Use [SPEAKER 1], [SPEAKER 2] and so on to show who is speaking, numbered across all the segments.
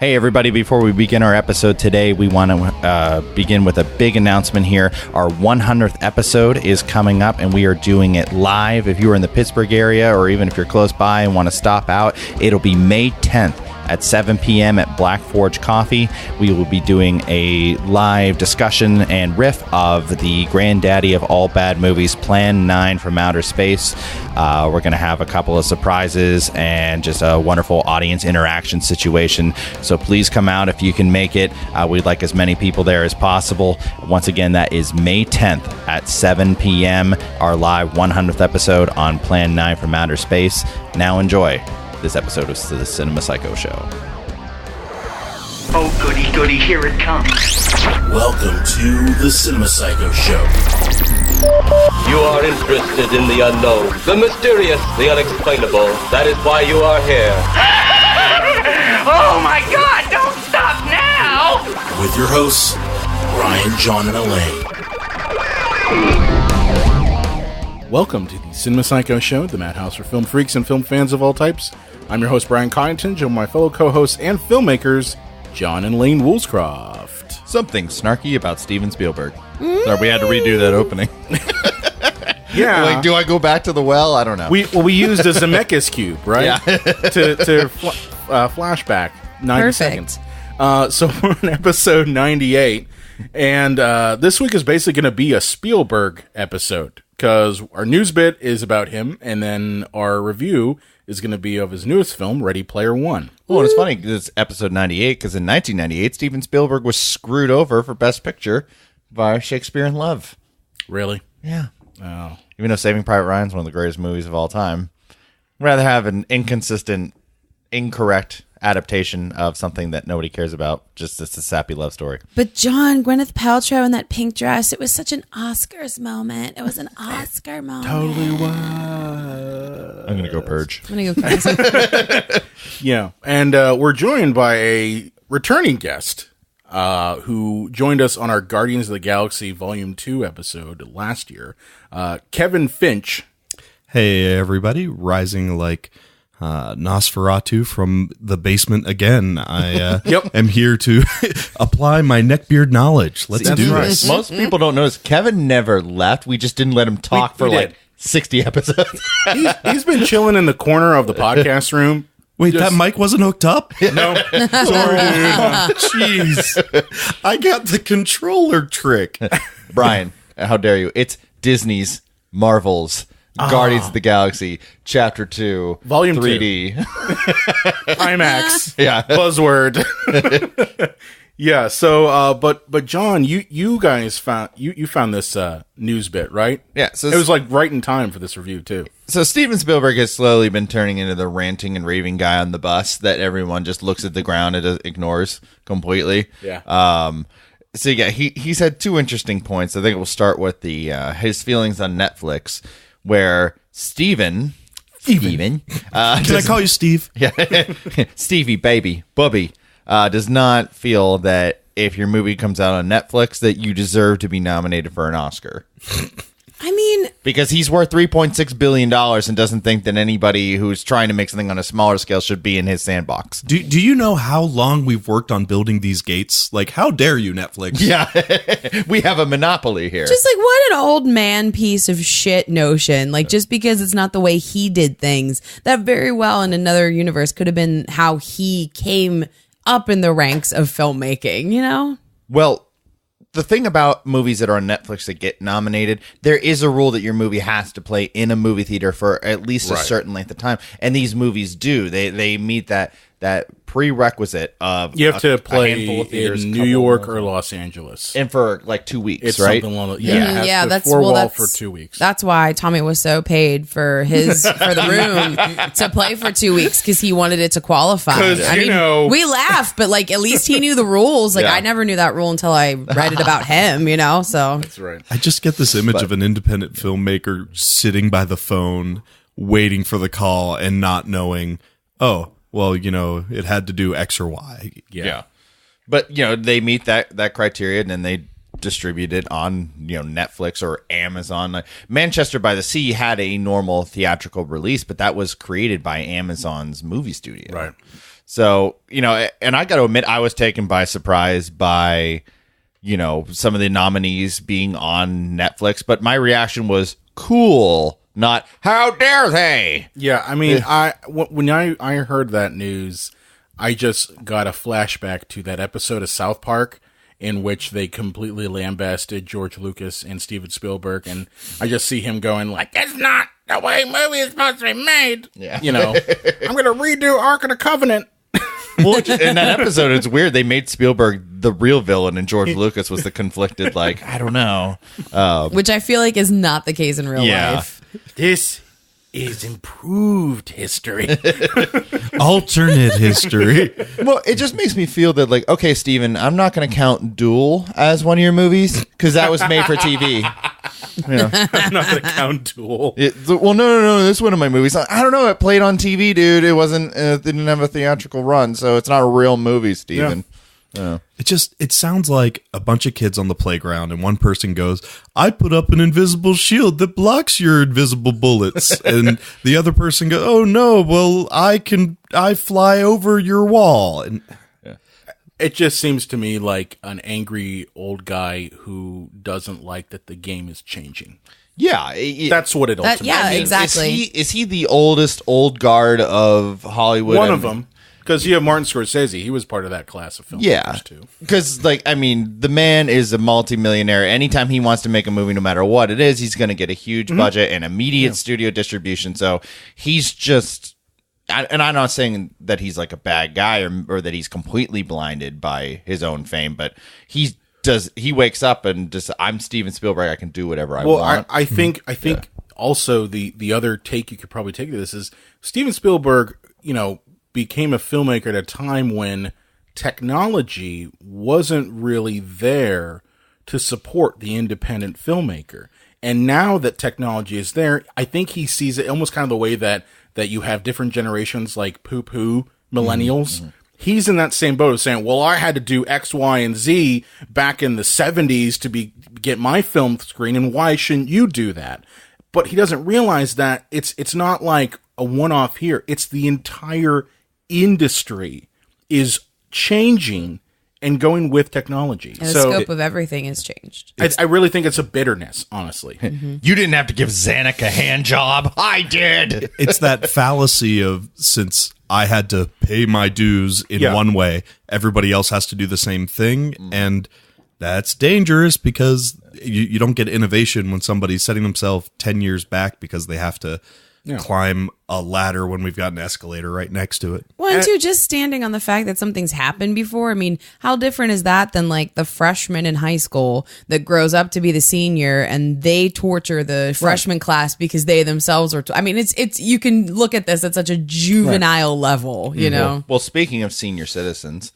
[SPEAKER 1] Hey everybody, before we begin our episode today, we want to begin with a big announcement here. Our 100th episode is coming up and we are doing it live. If you are in the Pittsburgh area or even if you're close by and want to stop out, it'll be May 10th at 7 p.m. at Black Forge Coffee. We will be doing a live discussion and riff of the granddaddy of all bad movies, Plan 9 from Outer Space. We're going to have a couple of surprises and just a wonderful audience interaction situation. So please come out if you can make it. We'd like as many people there as possible. Once again, that is May 10th at 7 p.m. Our live 100th episode on Plan 9 from Outer Space. Now enjoy this episode of the Cinema Psycho Show.
[SPEAKER 2] Oh, goody, goody, here it comes.
[SPEAKER 3] Welcome to the Cinema Psycho Show.
[SPEAKER 4] You are interested in the unknown, the mysterious, the unexplainable. That is why you are here.
[SPEAKER 2] Oh my God, don't stop now!
[SPEAKER 3] With your hosts, Brian, John, and Elaine.
[SPEAKER 5] Welcome to the Cinema Psycho Show, the madhouse for film freaks and film fans of all types. I'm your host, Brian Coddington, joined by my fellow co-hosts and filmmakers, John and Elaine Woolscroft.
[SPEAKER 1] Something snarky about Steven Spielberg. Sorry, we had to redo that opening.
[SPEAKER 5] Yeah.
[SPEAKER 1] Like, do I go back to the well? I don't know.
[SPEAKER 5] We used a Zemeckis Cube, right?
[SPEAKER 1] Yeah.
[SPEAKER 5] to flashback 90
[SPEAKER 6] Perfect.
[SPEAKER 5] seconds. So we're on episode 98, and this week is basically going to be a Spielberg episode, because our news bit is about him, and then our review is going to be of his newest film, Ready Player One.
[SPEAKER 1] Well, and it's funny, it's episode 98, because in 1998, Steven Spielberg was screwed over for Best Picture by Shakespeare in Love.
[SPEAKER 5] Really?
[SPEAKER 1] Yeah.
[SPEAKER 5] Oh.
[SPEAKER 1] Even though Saving Private Ryan is one of the greatest movies of all time, I'd rather have an inconsistent, incorrect adaptation of something that nobody cares about. Just it's a sappy love story.
[SPEAKER 6] But John, Gwyneth Paltrow in that pink dress, it was such an Oscars moment. It was an Oscar moment.
[SPEAKER 5] Totally was.
[SPEAKER 1] I'm going to go purge.
[SPEAKER 6] I'm going to go crazy.
[SPEAKER 5] Yeah, and we're joined by a returning guest who joined us on our Guardians of the Galaxy Volume 2 episode last year, Kevin Finch.
[SPEAKER 7] Hey, everybody. Rising like Nosferatu from the basement again. I am here to apply my neckbeard knowledge. Let's do this.
[SPEAKER 1] Most people don't notice Kevin never left. We just didn't let him talk for like 60 episodes.
[SPEAKER 5] He's been chilling in the corner of the podcast room.
[SPEAKER 7] Wait, that mic wasn't hooked up?
[SPEAKER 5] No.
[SPEAKER 7] Sorry. Jeez. I got the controller trick.
[SPEAKER 1] Brian, how dare you? It's Disney's Marvel's Guardians of the Galaxy Chapter 2
[SPEAKER 5] Volume
[SPEAKER 1] 3D.
[SPEAKER 5] IMAX.
[SPEAKER 1] Yeah.
[SPEAKER 5] Buzzword. Yeah, so but John, you guys found you found this news bit, right?
[SPEAKER 1] Yeah, so
[SPEAKER 5] it was like right in time for this review too.
[SPEAKER 1] So Steven Spielberg has slowly been turning into the ranting and raving guy on the bus that everyone just looks at the ground and ignores completely.
[SPEAKER 5] Yeah.
[SPEAKER 1] So yeah, he's had two interesting points. I think we'll start with the his feelings on Netflix, where Steven.
[SPEAKER 7] Can I call you Steve?
[SPEAKER 1] Yeah, Stevie, baby, Bubby, does not feel that if your movie comes out on Netflix that you deserve to be nominated for an Oscar.
[SPEAKER 6] I mean,
[SPEAKER 1] Because he's worth $3.6 billion and doesn't think that anybody who's trying to make something on a smaller scale should be in his sandbox.
[SPEAKER 7] Do you know how long we've worked on building these gates? Like, how dare you, Netflix?
[SPEAKER 1] Yeah, we have a monopoly here.
[SPEAKER 6] just like what an old man piece of shit notion. Like, just because it's not the way he did things, that very well in another universe could have been how he came up in the ranks of filmmaking, you know?
[SPEAKER 1] Well, the thing about movies that are on Netflix that get nominated, there is a rule that your movie has to play in a movie theater for at least a certain length of time. And these movies do. They meet that prerequisite of
[SPEAKER 5] You have to
[SPEAKER 1] a
[SPEAKER 5] play
[SPEAKER 1] handful of theaters,
[SPEAKER 5] in New
[SPEAKER 1] couple
[SPEAKER 5] York
[SPEAKER 1] more.
[SPEAKER 5] or Los Angeles.
[SPEAKER 1] And for like 2 weeks,
[SPEAKER 5] It's
[SPEAKER 1] right?
[SPEAKER 5] something along it has to
[SPEAKER 6] that's
[SPEAKER 5] four wall
[SPEAKER 6] that's
[SPEAKER 5] for 2 weeks.
[SPEAKER 6] That's why Tommy was so paid for the room to play for 2 weeks, because he wanted it to qualify.
[SPEAKER 5] 'Cause,
[SPEAKER 6] I
[SPEAKER 5] you
[SPEAKER 6] mean,
[SPEAKER 5] know-
[SPEAKER 6] we laugh, but like at least he knew the rules. Like
[SPEAKER 1] Yeah.
[SPEAKER 6] I never knew that rule until I read it about him, you know. So
[SPEAKER 5] That's right.
[SPEAKER 7] I just get this image of an independent filmmaker sitting by the phone, waiting for the call and not knowing, oh, well, you know, it had to do X or Y.
[SPEAKER 5] Yeah.
[SPEAKER 1] But, you know, they meet that criteria and then they distribute it on, you know, Netflix or Amazon. Like, Manchester by the Sea had a normal theatrical release, but that was created by Amazon's movie studio.
[SPEAKER 5] Right.
[SPEAKER 1] So, and I got to admit, I was taken by surprise by, some of the nominees being on Netflix, but my reaction was cool, not how dare they.
[SPEAKER 5] Yeah, I mean, when I heard that news, I just got a flashback to that episode of South Park in which they completely lambasted George Lucas and Steven Spielberg, and I just see him going like, "That's not the way movie is supposed to be made."
[SPEAKER 1] Yeah.
[SPEAKER 5] I'm going to redo Ark of the Covenant.
[SPEAKER 1] Well, in that episode, it's weird. They made Spielberg the real villain, and George Lucas was the conflicted, like, I don't know.
[SPEAKER 6] Which I feel like is not the case in real life.
[SPEAKER 5] This is improved history.
[SPEAKER 7] Alternate history.
[SPEAKER 1] Well, it just makes me feel that, like, okay, Steven, I'm not going to count Duel as one of your movies because that was made for TV.
[SPEAKER 5] I'm not going to count Duel.
[SPEAKER 1] Well, no. This is one of my movies. I don't know. It played on TV, dude. It wasn't. It didn't have a theatrical run, so it's not a real movie, Steven. Yeah.
[SPEAKER 7] It sounds like a bunch of kids on the playground, and one person goes, "I put up an invisible shield that blocks your invisible bullets," and the other person goes, "Oh no, well I fly over your wall." And
[SPEAKER 5] it just seems to me like an angry old guy who doesn't like that the game is changing.
[SPEAKER 1] Yeah,
[SPEAKER 5] that's what it ultimately is.
[SPEAKER 6] Exactly.
[SPEAKER 1] Is he the oldest old guard of Hollywood?
[SPEAKER 5] One of them. Because you have Martin Scorsese. He was part of that class of filmmakers, too.
[SPEAKER 1] Because, the man is a multimillionaire. Anytime he wants to make a movie, no matter what it is, he's going to get a huge budget and immediate studio distribution. So he's just... And I'm not saying that he's like a bad guy or that he's completely blinded by his own fame, but he wakes up and just, I'm Steven Spielberg. I can do whatever I want.
[SPEAKER 5] I think also the other take you could probably take to this is Steven Spielberg, became a filmmaker at a time when technology wasn't really there to support the independent filmmaker. And now that technology is there, I think he sees it almost kind of the way that you have different generations like poo-poo millennials. Mm-hmm. He's in that same boat of saying, well, I had to do X, Y, and Z back in the 70s to get my film screen, and why shouldn't you do that? But he doesn't realize that it's not like a one-off here. It's the entire industry is changing and going with technology.
[SPEAKER 6] And the scope of everything has changed.
[SPEAKER 5] I really think it's a bitterness, honestly.
[SPEAKER 1] Mm-hmm. You didn't have to give Zanuck a hand job. I did.
[SPEAKER 7] It's that fallacy of, since I had to pay my dues in one way, everybody else has to do the same thing. And that's dangerous because you don't get innovation when somebody's setting themselves 10 years back because they have to climb a ladder when we've got an escalator right next to it.
[SPEAKER 6] Well, and two, just standing on the fact that something's happened before. I mean, how different is that than like the freshman in high school that grows up to be the senior and they torture the freshman class because they themselves are. I mean, it's you can look at this at such a juvenile level, you know.
[SPEAKER 1] Well, speaking of senior citizens,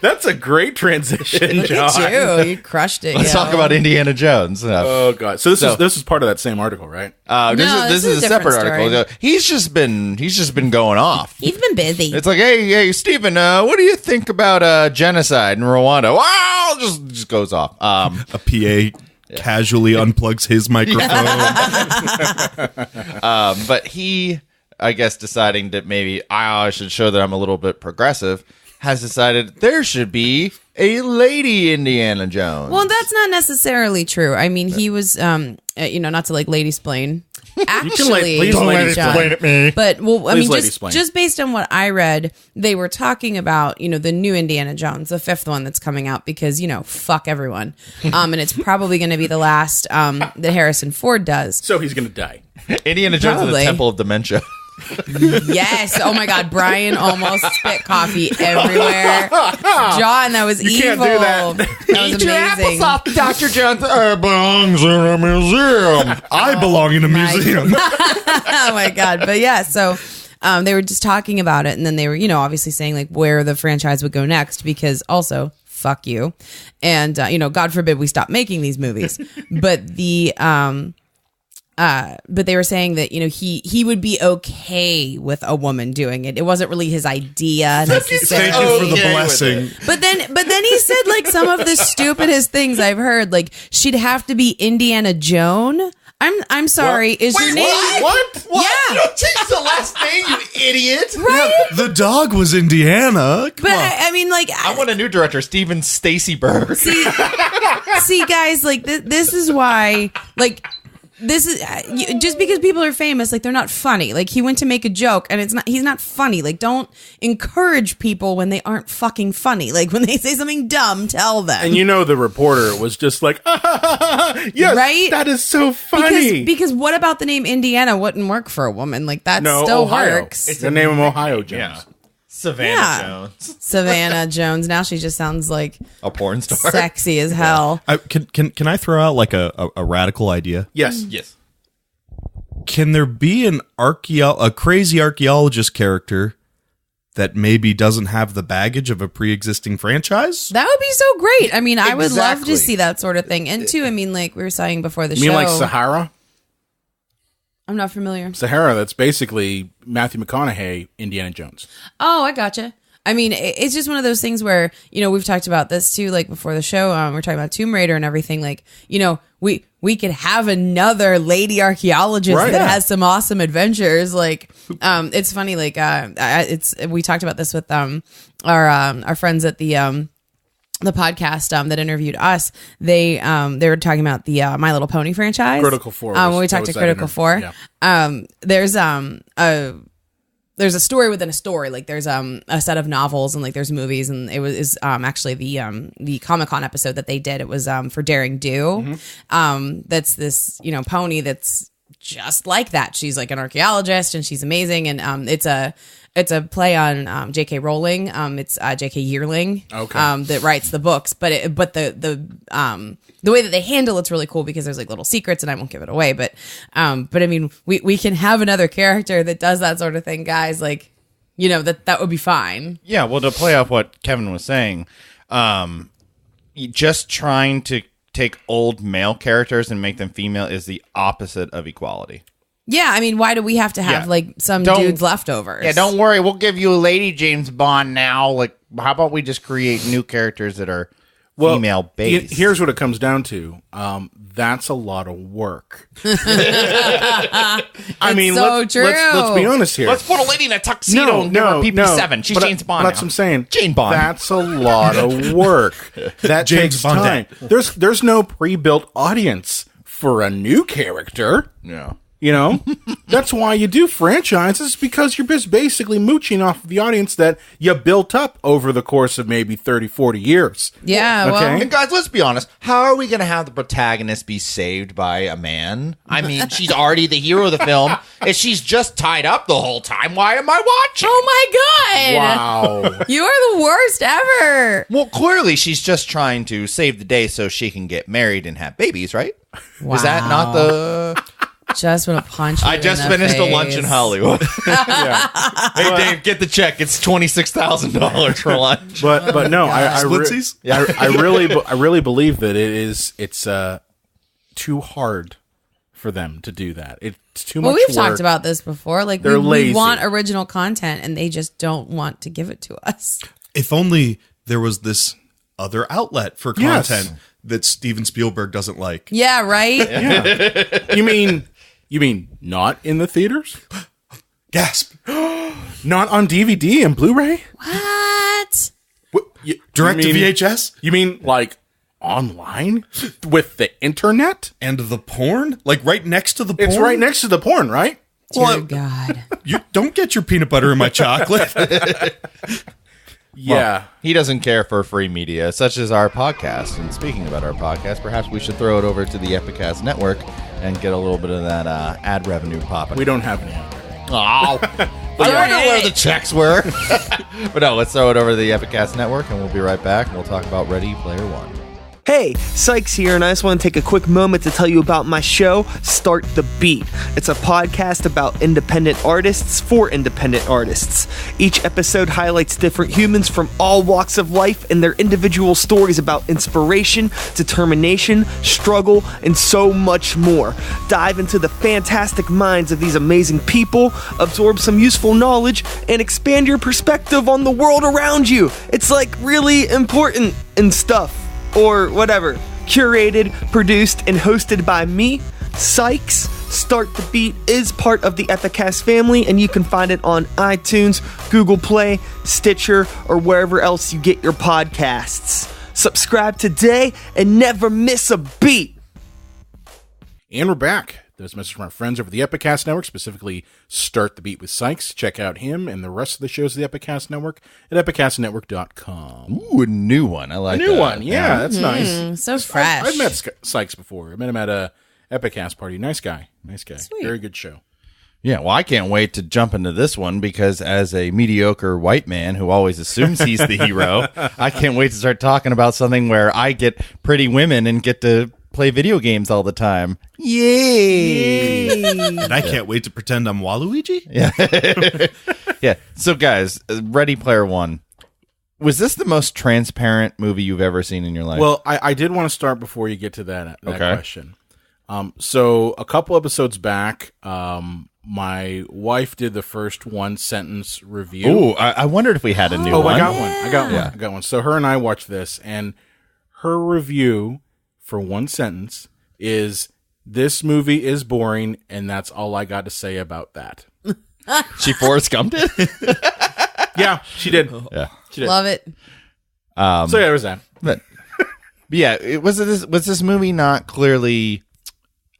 [SPEAKER 5] that's a great transition, John.
[SPEAKER 6] You crushed it.
[SPEAKER 1] Let's talk about Indiana Jones.
[SPEAKER 5] Oh God! So this is part of that same article, right?
[SPEAKER 1] This is a separate article. He's just been going off.
[SPEAKER 6] He's been busy.
[SPEAKER 1] It's like, hey, Stephen, what do you think about genocide in Rwanda? Wow, just goes off.
[SPEAKER 7] A PA casually unplugs his microphone.
[SPEAKER 1] But he, I guess, deciding that maybe I should show that I'm a little bit progressive, has decided there should be a lady Indiana Jones.
[SPEAKER 6] Well, that's not necessarily true. I mean, he was, not to like lady-splain. Actually,
[SPEAKER 5] please lady-splain
[SPEAKER 1] at me.
[SPEAKER 6] But just based on what I read, they were talking about, the new Indiana Jones, the fifth one that's coming out because, fuck everyone. And it's probably going to be the last that Harrison Ford does.
[SPEAKER 5] So he's going to die.
[SPEAKER 1] Indiana Jones in the Temple of Dementia.
[SPEAKER 6] Yes. Oh my God. Brian almost spit coffee everywhere. John, that was evil.
[SPEAKER 5] Can't do that.
[SPEAKER 6] That was amazing.
[SPEAKER 1] Dr. Jones belongs in a museum.
[SPEAKER 7] I belong in a museum.
[SPEAKER 6] Oh my God. But yeah, so they were just talking about it, and then they were, obviously saying like where the franchise would go next, because also fuck you. And God forbid we stop making these movies. But but they were saying that he would be okay with a woman doing it. It wasn't really his idea necessarily.
[SPEAKER 7] Thank you for the blessing.
[SPEAKER 6] But then he said like some of the stupidest things I've heard. Like she'd have to be Indiana Jones. I'm sorry. Is your name
[SPEAKER 5] What?
[SPEAKER 6] Yeah.
[SPEAKER 1] You don't change the last name, you idiot.
[SPEAKER 6] right?
[SPEAKER 7] The dog was Indiana. Come
[SPEAKER 6] But
[SPEAKER 7] on.
[SPEAKER 6] I mean, like,
[SPEAKER 1] I want a new director, Steven Stacy Berg.
[SPEAKER 6] see, guys, like this is why, like. This is just because people are famous, like they're not funny. Like he went to make a joke and he's not funny. Like don't encourage people when they aren't fucking funny. Like when they say something dumb, tell them.
[SPEAKER 5] And the reporter was just like, yes,
[SPEAKER 6] Right?
[SPEAKER 5] that is so funny.
[SPEAKER 6] Because what about the name Indiana wouldn't work for a woman? Like that still
[SPEAKER 5] Ohio.
[SPEAKER 6] works.
[SPEAKER 5] It's the name of Ohio Jones.
[SPEAKER 1] Yeah. Savannah
[SPEAKER 6] Yeah.
[SPEAKER 1] Jones.
[SPEAKER 6] Savannah Jones. Now she just sounds like
[SPEAKER 1] A porn star.
[SPEAKER 6] sexy as hell.
[SPEAKER 7] Can I throw out like a radical idea?
[SPEAKER 5] Yes.
[SPEAKER 1] Yes.
[SPEAKER 7] Can there be a crazy archaeologist character that maybe doesn't have the baggage of a pre-existing franchise?
[SPEAKER 6] That would be so great. I mean, I would love
[SPEAKER 1] Exactly.
[SPEAKER 6] to see that sort of thing. And two, I mean, like we were saying before the
[SPEAKER 5] You mean
[SPEAKER 6] show.
[SPEAKER 5] like Sahara?
[SPEAKER 6] I'm not familiar.
[SPEAKER 5] Sahara, that's basically Matthew McConaughey, Indiana Jones.
[SPEAKER 6] Oh, I gotcha. I mean, it's just one of those things where, we've talked about this too, like before the show, we're talking about Tomb Raider and everything. Like, we could have another lady archaeologist
[SPEAKER 5] Right.
[SPEAKER 6] that
[SPEAKER 5] Yeah.
[SPEAKER 6] has some awesome adventures. Like, it's funny. Like, we talked about this with our friends at the podcast that interviewed us. They were talking about the My Little Pony franchise.
[SPEAKER 5] Critical Four
[SPEAKER 6] When
[SPEAKER 5] was-
[SPEAKER 6] we
[SPEAKER 5] that
[SPEAKER 6] talked
[SPEAKER 5] was
[SPEAKER 6] to
[SPEAKER 5] that
[SPEAKER 6] Critical Four,
[SPEAKER 5] yeah.
[SPEAKER 6] there's a story within a story. Like there's a set of novels and like there's movies, and it was actually the Comic-Con episode that they did. It was for Daring Do. That's this pony that's just like that. She's like an archaeologist and she's amazing, and it's a play on J.K. Rowling. It's J.K. Yearling that writes the books, but the way that they handle it's really cool because there's like little secrets, and I won't give it away. But I mean, we can have another character that does that sort of thing, guys. Like, that would be fine.
[SPEAKER 1] Yeah, well, to play off what Kevin was saying, just trying to take old male characters and make them female is the opposite of equality.
[SPEAKER 6] Yeah, I mean, why do we have to have
[SPEAKER 1] Yeah.
[SPEAKER 6] like some
[SPEAKER 1] Don't-
[SPEAKER 6] dudes leftovers?
[SPEAKER 1] Yeah, don't worry. We'll give you a Lady James Bond now. Like, how about we just create new characters that are female based?
[SPEAKER 5] Here's what it comes down to. That's a lot of work. I mean,
[SPEAKER 6] so
[SPEAKER 5] let's
[SPEAKER 6] true.
[SPEAKER 5] be honest here.
[SPEAKER 1] Let's put a lady in a tuxedo and give her PP7. She's
[SPEAKER 5] But
[SPEAKER 1] James Bond.
[SPEAKER 5] That's
[SPEAKER 1] now.
[SPEAKER 5] what I'm saying.
[SPEAKER 1] Jane Bond.
[SPEAKER 5] That's a lot of work. That
[SPEAKER 7] James
[SPEAKER 5] takes
[SPEAKER 7] Bond.
[SPEAKER 5] time. There's no pre-built audience for a new character.
[SPEAKER 1] Yeah.
[SPEAKER 5] That's why you do franchises, because you're just basically mooching off of the audience that you built up over the course of maybe 30, 40 years.
[SPEAKER 6] Yeah,
[SPEAKER 5] Okay.
[SPEAKER 6] well,
[SPEAKER 1] And guys, let's be honest. How are we going to have the protagonist be saved by a man? I mean, she's already the hero of the film. If she's just tied up the whole time, why am I watching?
[SPEAKER 6] oh my god,
[SPEAKER 5] Wow.
[SPEAKER 6] you are the worst ever.
[SPEAKER 1] Well, clearly she's just trying to save the day so she can get married and have babies, right? Is that not the...
[SPEAKER 6] Just want to punch you
[SPEAKER 1] I
[SPEAKER 6] in
[SPEAKER 1] just
[SPEAKER 6] the
[SPEAKER 1] finished a
[SPEAKER 6] face.
[SPEAKER 1] lunch in Hollywood. Hey, Dave, get the check. It's $26,000 for lunch.
[SPEAKER 5] But no, I
[SPEAKER 7] Splitsies?
[SPEAKER 5] really believe that it's too hard for them to do that. It's too much
[SPEAKER 6] Well, we've
[SPEAKER 5] work.
[SPEAKER 6] talked about this before. Like
[SPEAKER 5] They're
[SPEAKER 6] we
[SPEAKER 5] lazy.
[SPEAKER 6] want original content, and they just don't want to give it to us.
[SPEAKER 7] If only there was this other outlet for
[SPEAKER 5] Yes.
[SPEAKER 7] content that Steven Spielberg doesn't like.
[SPEAKER 6] Yeah, right.
[SPEAKER 5] Yeah. You mean not in the theaters?
[SPEAKER 7] Gasp.
[SPEAKER 5] Not on DVD and Blu-ray?
[SPEAKER 6] What?
[SPEAKER 5] What,
[SPEAKER 7] Direct to
[SPEAKER 5] you mean-
[SPEAKER 7] VHS?
[SPEAKER 5] You mean like online with the internet?
[SPEAKER 7] And the porn? Like right next to the porn?
[SPEAKER 5] It's right next to the porn, right?
[SPEAKER 6] Dear God.
[SPEAKER 7] You don't get your peanut butter in my chocolate.
[SPEAKER 5] Yeah.
[SPEAKER 1] He doesn't care for free media, such as our podcast. And speaking about our podcast, perhaps we should throw it over to the Epicast Network and get a little bit of that ad revenue popping.
[SPEAKER 5] We don't have any.
[SPEAKER 1] Oh, I wonder where the checks were. But no, let's throw it over to the Epicast Network, and we'll be right back, and we'll talk about Ready Player One.
[SPEAKER 8] Hey, Sykes here, and I just want to take a quick moment to tell you about my show, Start the Beat. It's a podcast about independent artists for independent artists. Each episode highlights different humans from all walks of life and their individual stories about inspiration, determination, struggle, and so much more. Dive into the fantastic minds of these amazing people, absorb some useful knowledge, and expand your perspective on the world around you. It's like really important and stuff. Or whatever. Curated, produced, and hosted by me, Sykes, Start the Beat is part of the Epicast family, and you can find it on iTunes, Google Play, Stitcher, or wherever else you get your podcasts. Subscribe today and never miss a beat.
[SPEAKER 5] And we're back. There's a message from our friends over the Epicast Network, specifically Start the Beat with Sykes. Check out him and the rest of the shows of the Epicast Network at epicastnetwork.com.
[SPEAKER 1] Ooh, a new one. I like that.
[SPEAKER 5] A new one. Yeah, that's nice.
[SPEAKER 6] So fresh.
[SPEAKER 5] I've met Sykes before. I met him at a Epicast party. Nice guy.
[SPEAKER 6] Sweet.
[SPEAKER 5] Very good show.
[SPEAKER 1] Yeah, well, I can't wait to jump into this one because as a mediocre white man who always assumes he's the hero, I can't wait to start talking about something where I get pretty women and get to play video games all the time. Yay!
[SPEAKER 7] And I can't wait to pretend I'm Waluigi.
[SPEAKER 1] Yeah. So, guys, Ready Player One. Was this the most transparent movie you've ever seen in your life?
[SPEAKER 5] Well, I did want to start before you get to that question. So a couple episodes back, my wife did the first one-sentence review.
[SPEAKER 1] Ooh, I wondered if we had a new one.
[SPEAKER 5] I got one. So her and I watched this, and her review for one sentence is, "This movie is boring, and that's all I got to say about that."
[SPEAKER 1] She Forrest Gumped it?
[SPEAKER 5] Yeah, she did.
[SPEAKER 1] Yeah.
[SPEAKER 5] She did.
[SPEAKER 6] Love it.
[SPEAKER 5] So yeah, there was that.
[SPEAKER 1] But yeah, was this movie not clearly...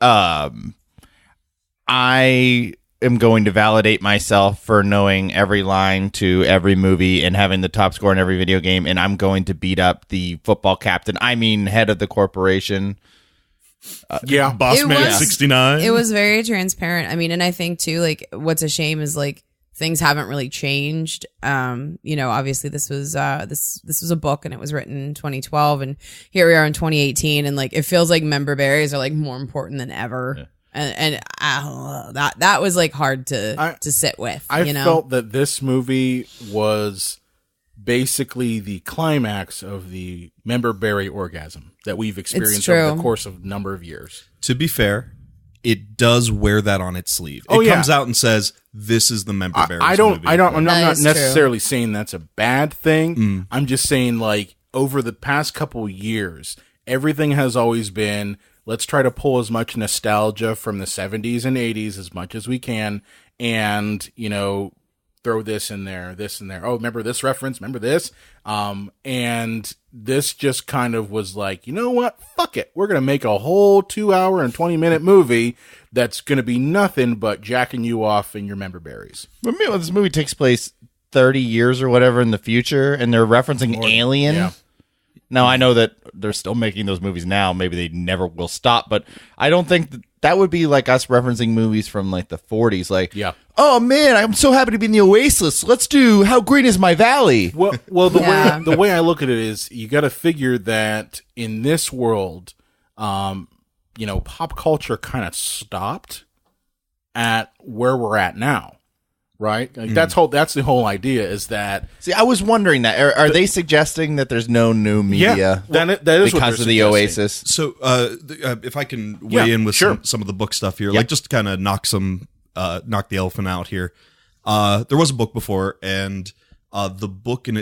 [SPEAKER 1] I am going to validate myself for knowing every line to every movie and having the top score in every video game, and I'm going to beat up the football captain. I mean, head of the corporation.
[SPEAKER 7] Boss Man 69.
[SPEAKER 6] It was very transparent. I mean, and I think too, like, what's a shame is like things haven't really changed. Obviously this was a book and it was written in 2012, and here we are in 2018, and like it feels like member berries are like more important than ever. Yeah. And that was like hard to sit with.
[SPEAKER 5] I felt that this movie was basically the climax of the member berry orgasm that we've experienced over the course of a number of years.
[SPEAKER 7] To be fair, it does wear that on its sleeve. It comes out and says, "This is the member berries movie."
[SPEAKER 5] I'm not necessarily saying that's a bad thing. I'm just saying, like, over the past couple years, everything has always been, let's try to pull as much nostalgia from the 70s and 80s as much as we can, and, throw this in there. Oh, remember this reference? Remember this? And this just kind of was like, you know what? Fuck it. We're going to make a whole 2-hour and 20-minute movie that's going to be nothing but jacking you off in your member berries.
[SPEAKER 1] But this movie takes place 30 years or whatever in the future, and they're referencing Alien. Yeah. Now, I know that they're still making those movies now. Maybe they never will stop, but I don't think that would be like us referencing movies from like the 40s. Like, oh man, I'm so happy to be in the Oasis. Let's do How Green Is My Valley.
[SPEAKER 5] Well, the way I look at it is, you got to figure that in this world, pop culture kind of stopped at where we're at now. Right? Like that's the whole idea, is that...
[SPEAKER 1] See, I was wondering that. Are they suggesting that there's no new media
[SPEAKER 5] that is
[SPEAKER 1] because of the Oasis?
[SPEAKER 7] So, if I can weigh in with some of the book stuff here, like just to kind of knock the elephant out here. There was a book before, and the book in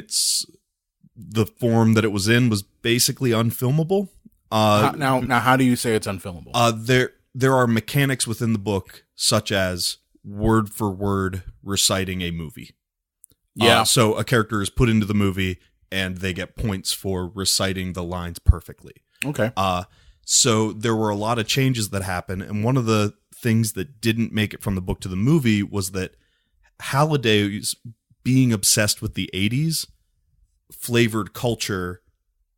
[SPEAKER 7] the form that it was in was basically unfilmable.
[SPEAKER 5] Now, how do you say it's unfilmable?
[SPEAKER 7] There are mechanics within the book, such as word for word reciting a movie. So a character is put into the movie and they get points for reciting the lines perfectly.
[SPEAKER 5] Okay.
[SPEAKER 7] So there were a lot of changes that happened, and one of the things that didn't make it from the book to the movie was that Halliday's being obsessed with the 80s flavored culture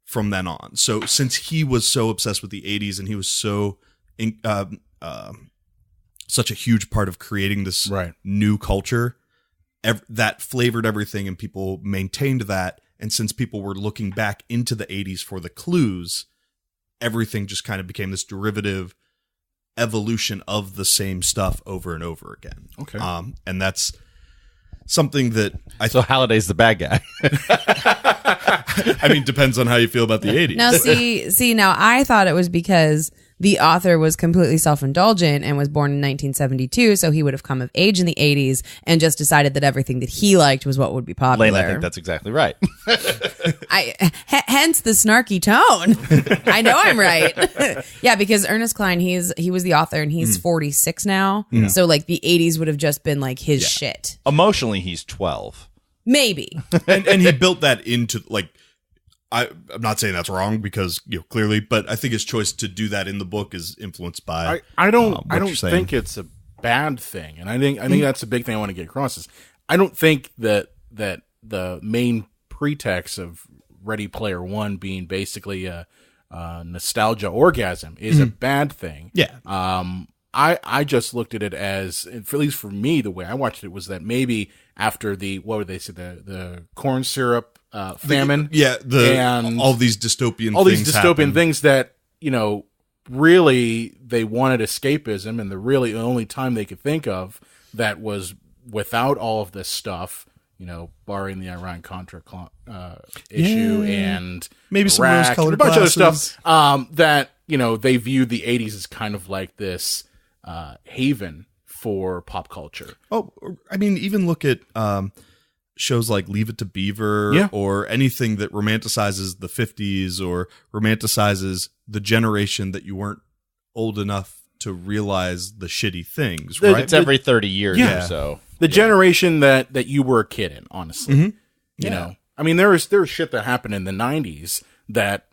[SPEAKER 7] from then on. So since he was so obsessed with the 80s and he was so such a huge part of creating this new culture, that flavored everything, and people maintained that. And since people were looking back into the 80s for the clues, everything just kind of became this derivative evolution of the same stuff over and over again.
[SPEAKER 5] Okay.
[SPEAKER 7] And that's something that
[SPEAKER 1] So Halliday's the bad guy.
[SPEAKER 7] I mean, depends on how you feel about the 80s.
[SPEAKER 6] Now, see, now I thought it was because the author was completely self-indulgent and was born in 1972, so he would have come of age in the 80s and just decided that everything that he liked was what would be popular.
[SPEAKER 1] Lane, I think that's exactly right.
[SPEAKER 6] Hence the snarky tone. I know I'm right. Yeah, because Ernest Cline, he was the author, and he's 46 now. So like the 80s would have just been like his shit.
[SPEAKER 1] Emotionally, he's 12.
[SPEAKER 6] Maybe.
[SPEAKER 7] and he built that into like. I'm not saying that's wrong because clearly, but I think his choice to do that in the book is influenced by.
[SPEAKER 5] I don't
[SPEAKER 7] you're saying.
[SPEAKER 5] think it's a bad thing, and I think that's a big thing I want to get across. Is I don't think that the main pretext of Ready Player One being basically a nostalgia orgasm is a bad thing.
[SPEAKER 7] Yeah.
[SPEAKER 5] I just looked at it as, at least for me, the way I watched it was that maybe after the the corn syrup famine,
[SPEAKER 7] and all these dystopian
[SPEAKER 5] things that really they wanted escapism, and the only time they could think of that was without all of this stuff, barring the Iran-Contra issue and
[SPEAKER 7] maybe some
[SPEAKER 5] Iraq,
[SPEAKER 7] rose-colored
[SPEAKER 5] and a bunch
[SPEAKER 7] glasses.
[SPEAKER 5] of other stuff that they viewed the 80s as kind of like this haven for pop culture.
[SPEAKER 7] Oh, I mean, even look at shows like Leave It to Beaver or anything that romanticizes the 50s or romanticizes the generation that you weren't old enough to realize the shitty things, right?
[SPEAKER 1] It's every 30 years or so.
[SPEAKER 5] The generation that you were a kid in, honestly. You know, I mean, there was shit that happened in the 90s that,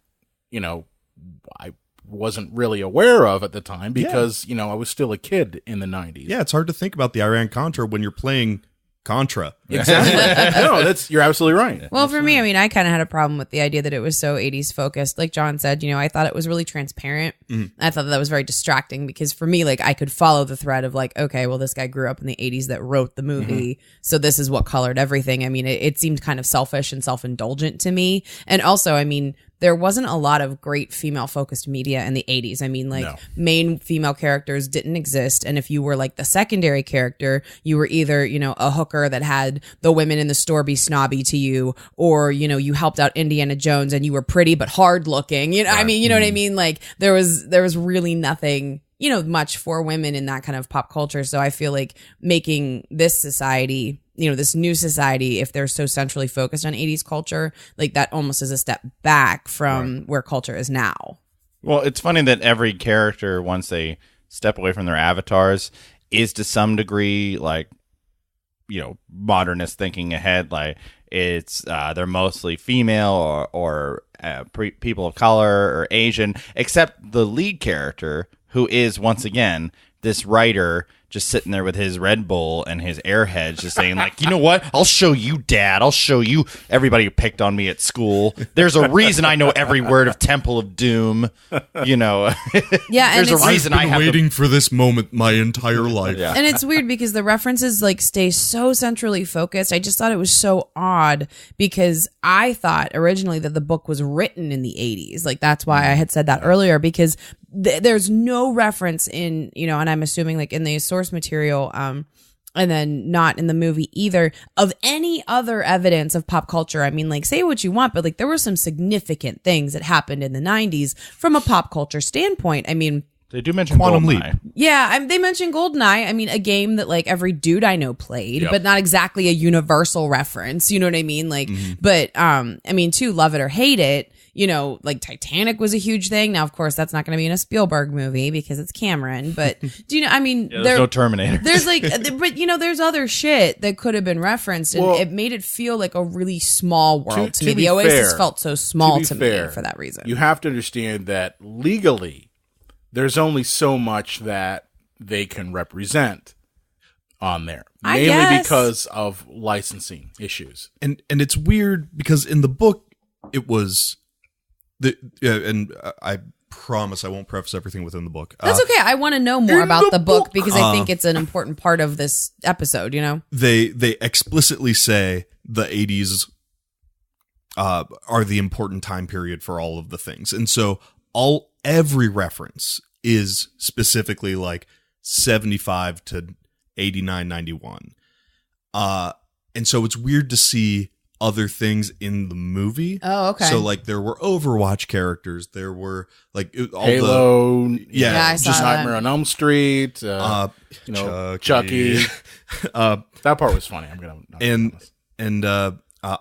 [SPEAKER 5] I wasn't really aware of at the time because, I was still a kid in the 90s.
[SPEAKER 7] Yeah, it's hard to think about the Iran-Contra when you're playing Contra.
[SPEAKER 5] Exactly. No, you're absolutely right.
[SPEAKER 6] Well, for me, I mean, I kind of had a problem with the idea that it was so 80s focused. Like John said, I thought it was really transparent. I thought that was very distracting because for me, like, I could follow the thread of like, okay, well, this guy grew up in the 80s that wrote the movie. So this is what colored everything. I mean, it seemed kind of selfish and self-indulgent to me. And also, I mean, there wasn't a lot of great female-focused media in the 80s. I mean, main female characters didn't exist. And if you were, like, the secondary character, you were either, a hooker that had the women in the store be snobby to you, or, you helped out Indiana Jones and you were pretty but hard-looking. I mean, you know what I mean? Like, there was really nothing, much for women in that kind of pop culture. So I feel like making this society... this new society, if they're so centrally focused on 80s culture, like that almost is a step back from where culture is now.
[SPEAKER 1] Well, it's funny that every character, once they step away from their avatars, is to some degree like, modernist thinking ahead. Like it's they're mostly female or people of color or Asian, except the lead character, who is once again this writer just sitting there with his Red Bull and his Airheads just saying like, you know what? I'll show you, Dad. I'll show you everybody who picked on me at school. There's a reason I know every word of Temple of Doom.
[SPEAKER 6] Yeah,
[SPEAKER 1] there's a reason
[SPEAKER 7] I've been waiting for this moment my entire life.
[SPEAKER 1] Yeah.
[SPEAKER 6] And it's weird because the references like stay so centrally focused. I just thought it was so odd because I thought originally that the book was written in the 80s. Like that's why I had said that earlier, because there's no reference in, and I'm assuming like in the source material, and then not in the movie either, of any other evidence of pop culture. I mean, like, say what you want, but like there were some significant things that happened in the 90s from a pop culture standpoint. I mean,
[SPEAKER 1] they do mention
[SPEAKER 7] Quantum Leap.
[SPEAKER 1] GoldenEye.
[SPEAKER 6] Yeah, they mentioned GoldenEye. I mean, a game that like every dude I know played, but not exactly a universal reference. You know what I mean? Like, but I mean, too, love it or hate it. Like Titanic was a huge thing. Now, of course, that's not going to be in a Spielberg movie because it's Cameron. But do you know? I mean,
[SPEAKER 1] there's no Terminator.
[SPEAKER 6] There's like, but there's other shit that could have been referenced, and it made it feel like a really small world to me. The Oasis felt so small to me for that reason.
[SPEAKER 5] You have to understand that legally, there's only so much that they can represent on there, mainly because of licensing issues.
[SPEAKER 7] And it's weird because in the book, it was. And I promise I won't preface everything within the book.
[SPEAKER 6] That's okay. I want to know more about the book because I think it's an important part of this episode,
[SPEAKER 7] They explicitly say the 80s are the important time period for all of the things. And so every reference is specifically like 75 to 89, 91. And so it's weird to see other things in the movie.
[SPEAKER 6] Oh, okay.
[SPEAKER 7] So like there were Overwatch characters, there were like all
[SPEAKER 5] Halo,
[SPEAKER 6] Yeah, I saw
[SPEAKER 5] just
[SPEAKER 6] that.
[SPEAKER 5] Nightmare on Elm Street, Chucky. That part was funny. I'm gonna
[SPEAKER 7] and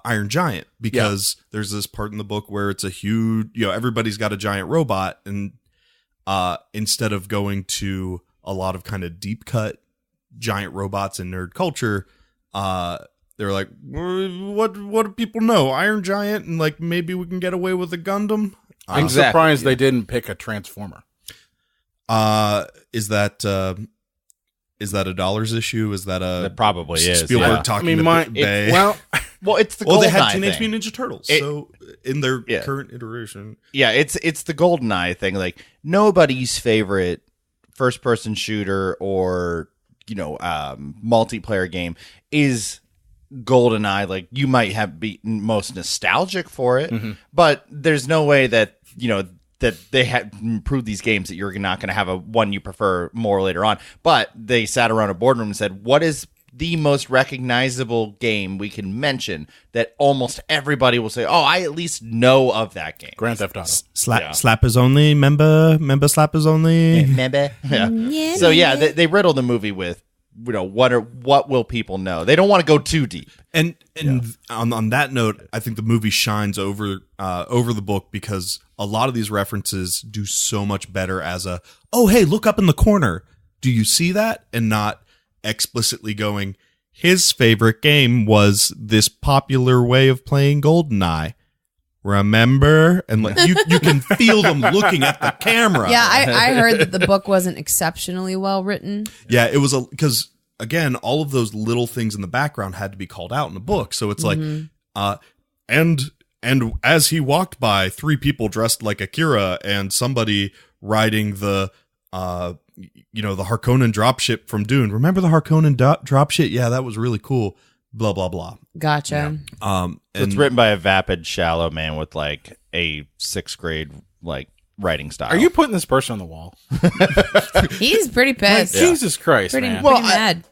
[SPEAKER 7] Iron Giant, because there's this part in the book where it's a huge, everybody's got a giant robot, and instead of going to a lot of kind of deep cut giant robots in nerd culture, they're like, what do people know? Iron Giant, and like maybe we can get away with a Gundam.
[SPEAKER 5] I'm surprised they didn't pick a Transformer.
[SPEAKER 7] Is that a dollars issue? Is that a
[SPEAKER 1] It probably is.
[SPEAKER 7] Spielberg
[SPEAKER 1] Yeah.
[SPEAKER 7] talking
[SPEAKER 5] I mean,
[SPEAKER 7] to Bay?
[SPEAKER 1] Well, it's the
[SPEAKER 7] Well, they had
[SPEAKER 1] GoldenEye
[SPEAKER 7] Teenage
[SPEAKER 1] thing.
[SPEAKER 7] Mutant Ninja Turtles,
[SPEAKER 1] It-
[SPEAKER 7] so in their
[SPEAKER 1] Yeah.
[SPEAKER 7] current iteration.
[SPEAKER 1] Yeah, it's the GoldenEye thing. Like nobody's favorite first person shooter or multiplayer game is GoldenEye. Like you might have be most nostalgic for it, but there's no way that that they had improved these games that you're not going to have a one you prefer more later on. But they sat around a boardroom and said, "What is the most recognizable game we can mention that almost everybody will say, oh, I at least know of that game."
[SPEAKER 5] Grand Theft Auto.
[SPEAKER 7] Slappers only, member slappers only.
[SPEAKER 1] Maybe. Yeah. So yeah, they riddle the movie with, what will people know? They don't want to go too deep.
[SPEAKER 7] And on that note, I think the movie shines over the book because a lot of these references do so much better as a, oh, hey, look up in the corner. Do you see that? And not explicitly going, his favorite game was this popular way of playing GoldenEye. Remember? And like you can feel them looking at the camera.
[SPEAKER 6] Yeah, I heard that the book wasn't exceptionally well written.
[SPEAKER 7] Yeah, it was because again, all of those little things in the background had to be called out in the book. So it's like, and as he walked by, 3 people dressed like Akira and somebody riding the the Harkonnen dropship from Dune. Remember the Harkonnen dropship? Yeah, that was really cool. Blah blah blah.
[SPEAKER 6] Gotcha.
[SPEAKER 1] So it's written by a vapid, shallow man with like a 6th grade writing style.
[SPEAKER 5] Are you putting this person on the wall?
[SPEAKER 6] He's pretty pissed.
[SPEAKER 5] Jesus Christ,
[SPEAKER 6] Pretty,
[SPEAKER 5] man!
[SPEAKER 6] pretty mad.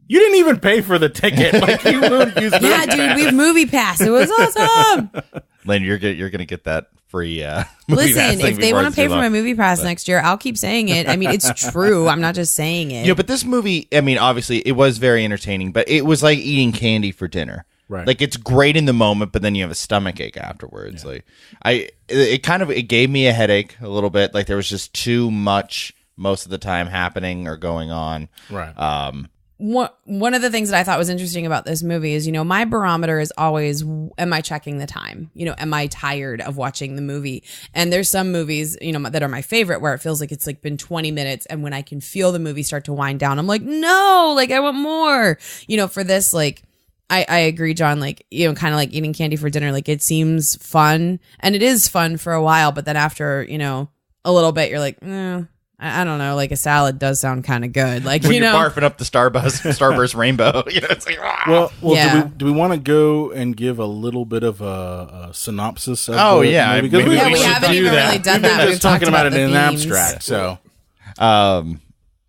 [SPEAKER 5] You didn't even pay for the ticket. Like you would use
[SPEAKER 6] Yeah, dude, we have Movie Pass. It was awesome.
[SPEAKER 1] Lane, you're gonna get that free. Movie pass
[SPEAKER 6] Listen,
[SPEAKER 1] thing
[SPEAKER 6] if they
[SPEAKER 1] before
[SPEAKER 6] want
[SPEAKER 1] it's
[SPEAKER 6] to pay
[SPEAKER 1] too
[SPEAKER 6] for my
[SPEAKER 1] long.
[SPEAKER 6] Movie Pass next year, I'll keep saying it. I mean, it's true. I'm not just saying it.
[SPEAKER 1] But this movie, I mean, obviously it was very entertaining, but it was like eating candy for dinner.
[SPEAKER 5] Right.
[SPEAKER 1] Like it's great in the moment, but then you have a stomach ache afterwards. Yeah. Like it gave me a headache a little bit. Like there was just too much most of the time happening or going on.
[SPEAKER 5] Right.
[SPEAKER 6] One of the things that I thought was interesting about this movie is, my barometer is always, am I checking the time? Am I tired of watching the movie? And there's some movies, that are my favorite where it feels like it's like been 20 minutes. And when I can feel the movie start to wind down, I'm like, no, like I want more, for this, like, I agree, John, like, kind of like eating candy for dinner. Like it seems fun and it is fun for a while, but then after, a little bit, you're like, I don't know, like a salad does sound kind of good. Like,
[SPEAKER 1] when you're barfing up the Starburst rainbow, it's like,
[SPEAKER 5] well,
[SPEAKER 6] Yeah.
[SPEAKER 5] do we want to go and give a little bit of a synopsis of
[SPEAKER 1] Oh,
[SPEAKER 5] the
[SPEAKER 1] yeah,
[SPEAKER 5] movie? 'Cause
[SPEAKER 1] maybe
[SPEAKER 6] yeah, we
[SPEAKER 1] should
[SPEAKER 6] haven't
[SPEAKER 1] do
[SPEAKER 6] even
[SPEAKER 1] that.
[SPEAKER 6] really done
[SPEAKER 5] We've been
[SPEAKER 6] that.
[SPEAKER 5] just
[SPEAKER 6] We've talked
[SPEAKER 5] talking about it
[SPEAKER 6] the
[SPEAKER 5] in
[SPEAKER 6] themes.
[SPEAKER 5] abstract. So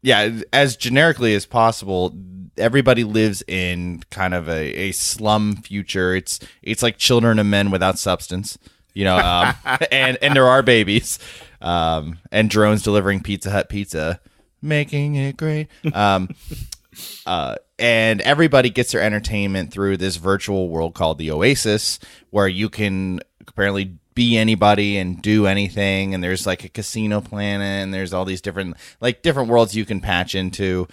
[SPEAKER 1] yeah, as generically as possible. Everybody lives in kind of a slum future. It's like Children of Men without substance, and there are babies, and drones delivering Pizza Hut pizza, making it great. And everybody gets their entertainment through this virtual world called the Oasis, where you can apparently be anybody and do anything. And there's like a casino planet, and there's all these different worlds you can patch into.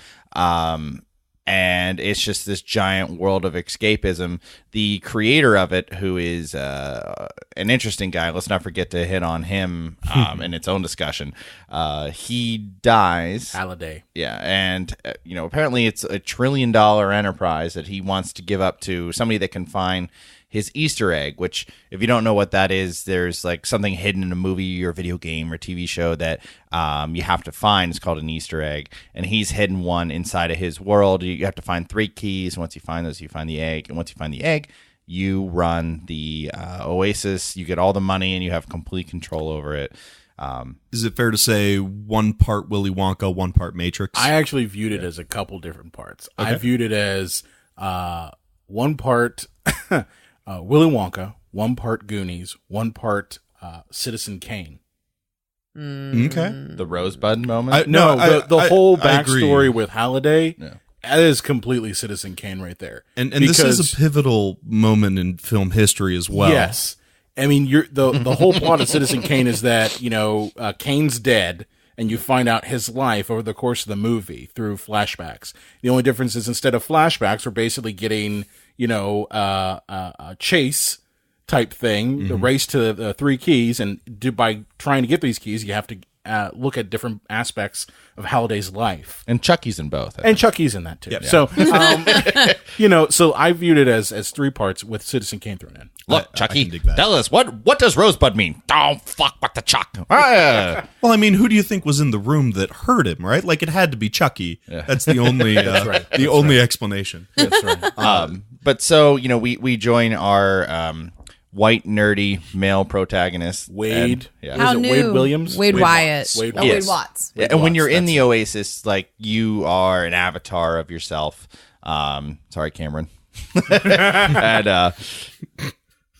[SPEAKER 1] And it's just this giant world of escapism. The creator of it, who is an interesting guy, let's not forget to hit on him in its own discussion. He dies.
[SPEAKER 5] Halliday.
[SPEAKER 1] Yeah, and apparently it's $1 trillion enterprise that he wants to give up to somebody that can find his Easter egg, which, if you don't know what that is, there's like something hidden in a movie or video game or TV show that you have to find. It's called an Easter egg, and he's hidden one inside of his world. You have to find 3 keys. Once you find those, you find the egg, and once you find the egg, you run the Oasis. You get all the money, and you have complete control over it.
[SPEAKER 7] Is it fair to say 1 part Willy Wonka, 1 part Matrix?
[SPEAKER 5] I actually viewed it as a couple different parts. I viewed it as 1 part Willy Wonka, 1 part Goonies, 1 part Citizen Kane.
[SPEAKER 7] Okay.
[SPEAKER 1] The Rosebud moment.
[SPEAKER 5] The whole
[SPEAKER 7] I agree.
[SPEAKER 5] backstory with Halliday, that is completely Citizen Kane right there.
[SPEAKER 7] And this is a pivotal moment in film history as well.
[SPEAKER 5] Yes. I mean, the whole plot of Citizen Kane is that, Kane's dead, and you find out his life over the course of the movie through flashbacks. The only difference is instead of flashbacks, we're basically getting, a chase type thing, the race to the 3 keys, and by trying to get these keys, you have to look at different aspects of Halliday's life.
[SPEAKER 1] And Chucky's in both.
[SPEAKER 5] And Chucky's in that too.
[SPEAKER 7] Yep.
[SPEAKER 5] So, so I viewed it as 3 parts with Citizen Kane thrown in.
[SPEAKER 1] Look,
[SPEAKER 7] I
[SPEAKER 1] Chucky,
[SPEAKER 7] can dig that.
[SPEAKER 1] tell us, what does Rosebud mean? Oh, fuck, what the Chuck?
[SPEAKER 7] Well, I mean, who do you think was in the room that heard him, right? Like, it had to be Chucky. Yeah. That's the only only explanation.
[SPEAKER 5] That's right.
[SPEAKER 1] But so, we join our white, nerdy male protagonist.
[SPEAKER 5] Wade.
[SPEAKER 1] And,
[SPEAKER 6] How
[SPEAKER 5] Was it
[SPEAKER 6] new?
[SPEAKER 5] Wade Williams?
[SPEAKER 6] Wade Wyatt.
[SPEAKER 5] Wade
[SPEAKER 6] No,
[SPEAKER 1] Yes.
[SPEAKER 6] Wade Watts.
[SPEAKER 1] Yeah, and when you're in the Oasis, like, you are an avatar of yourself. Sorry, Cameron.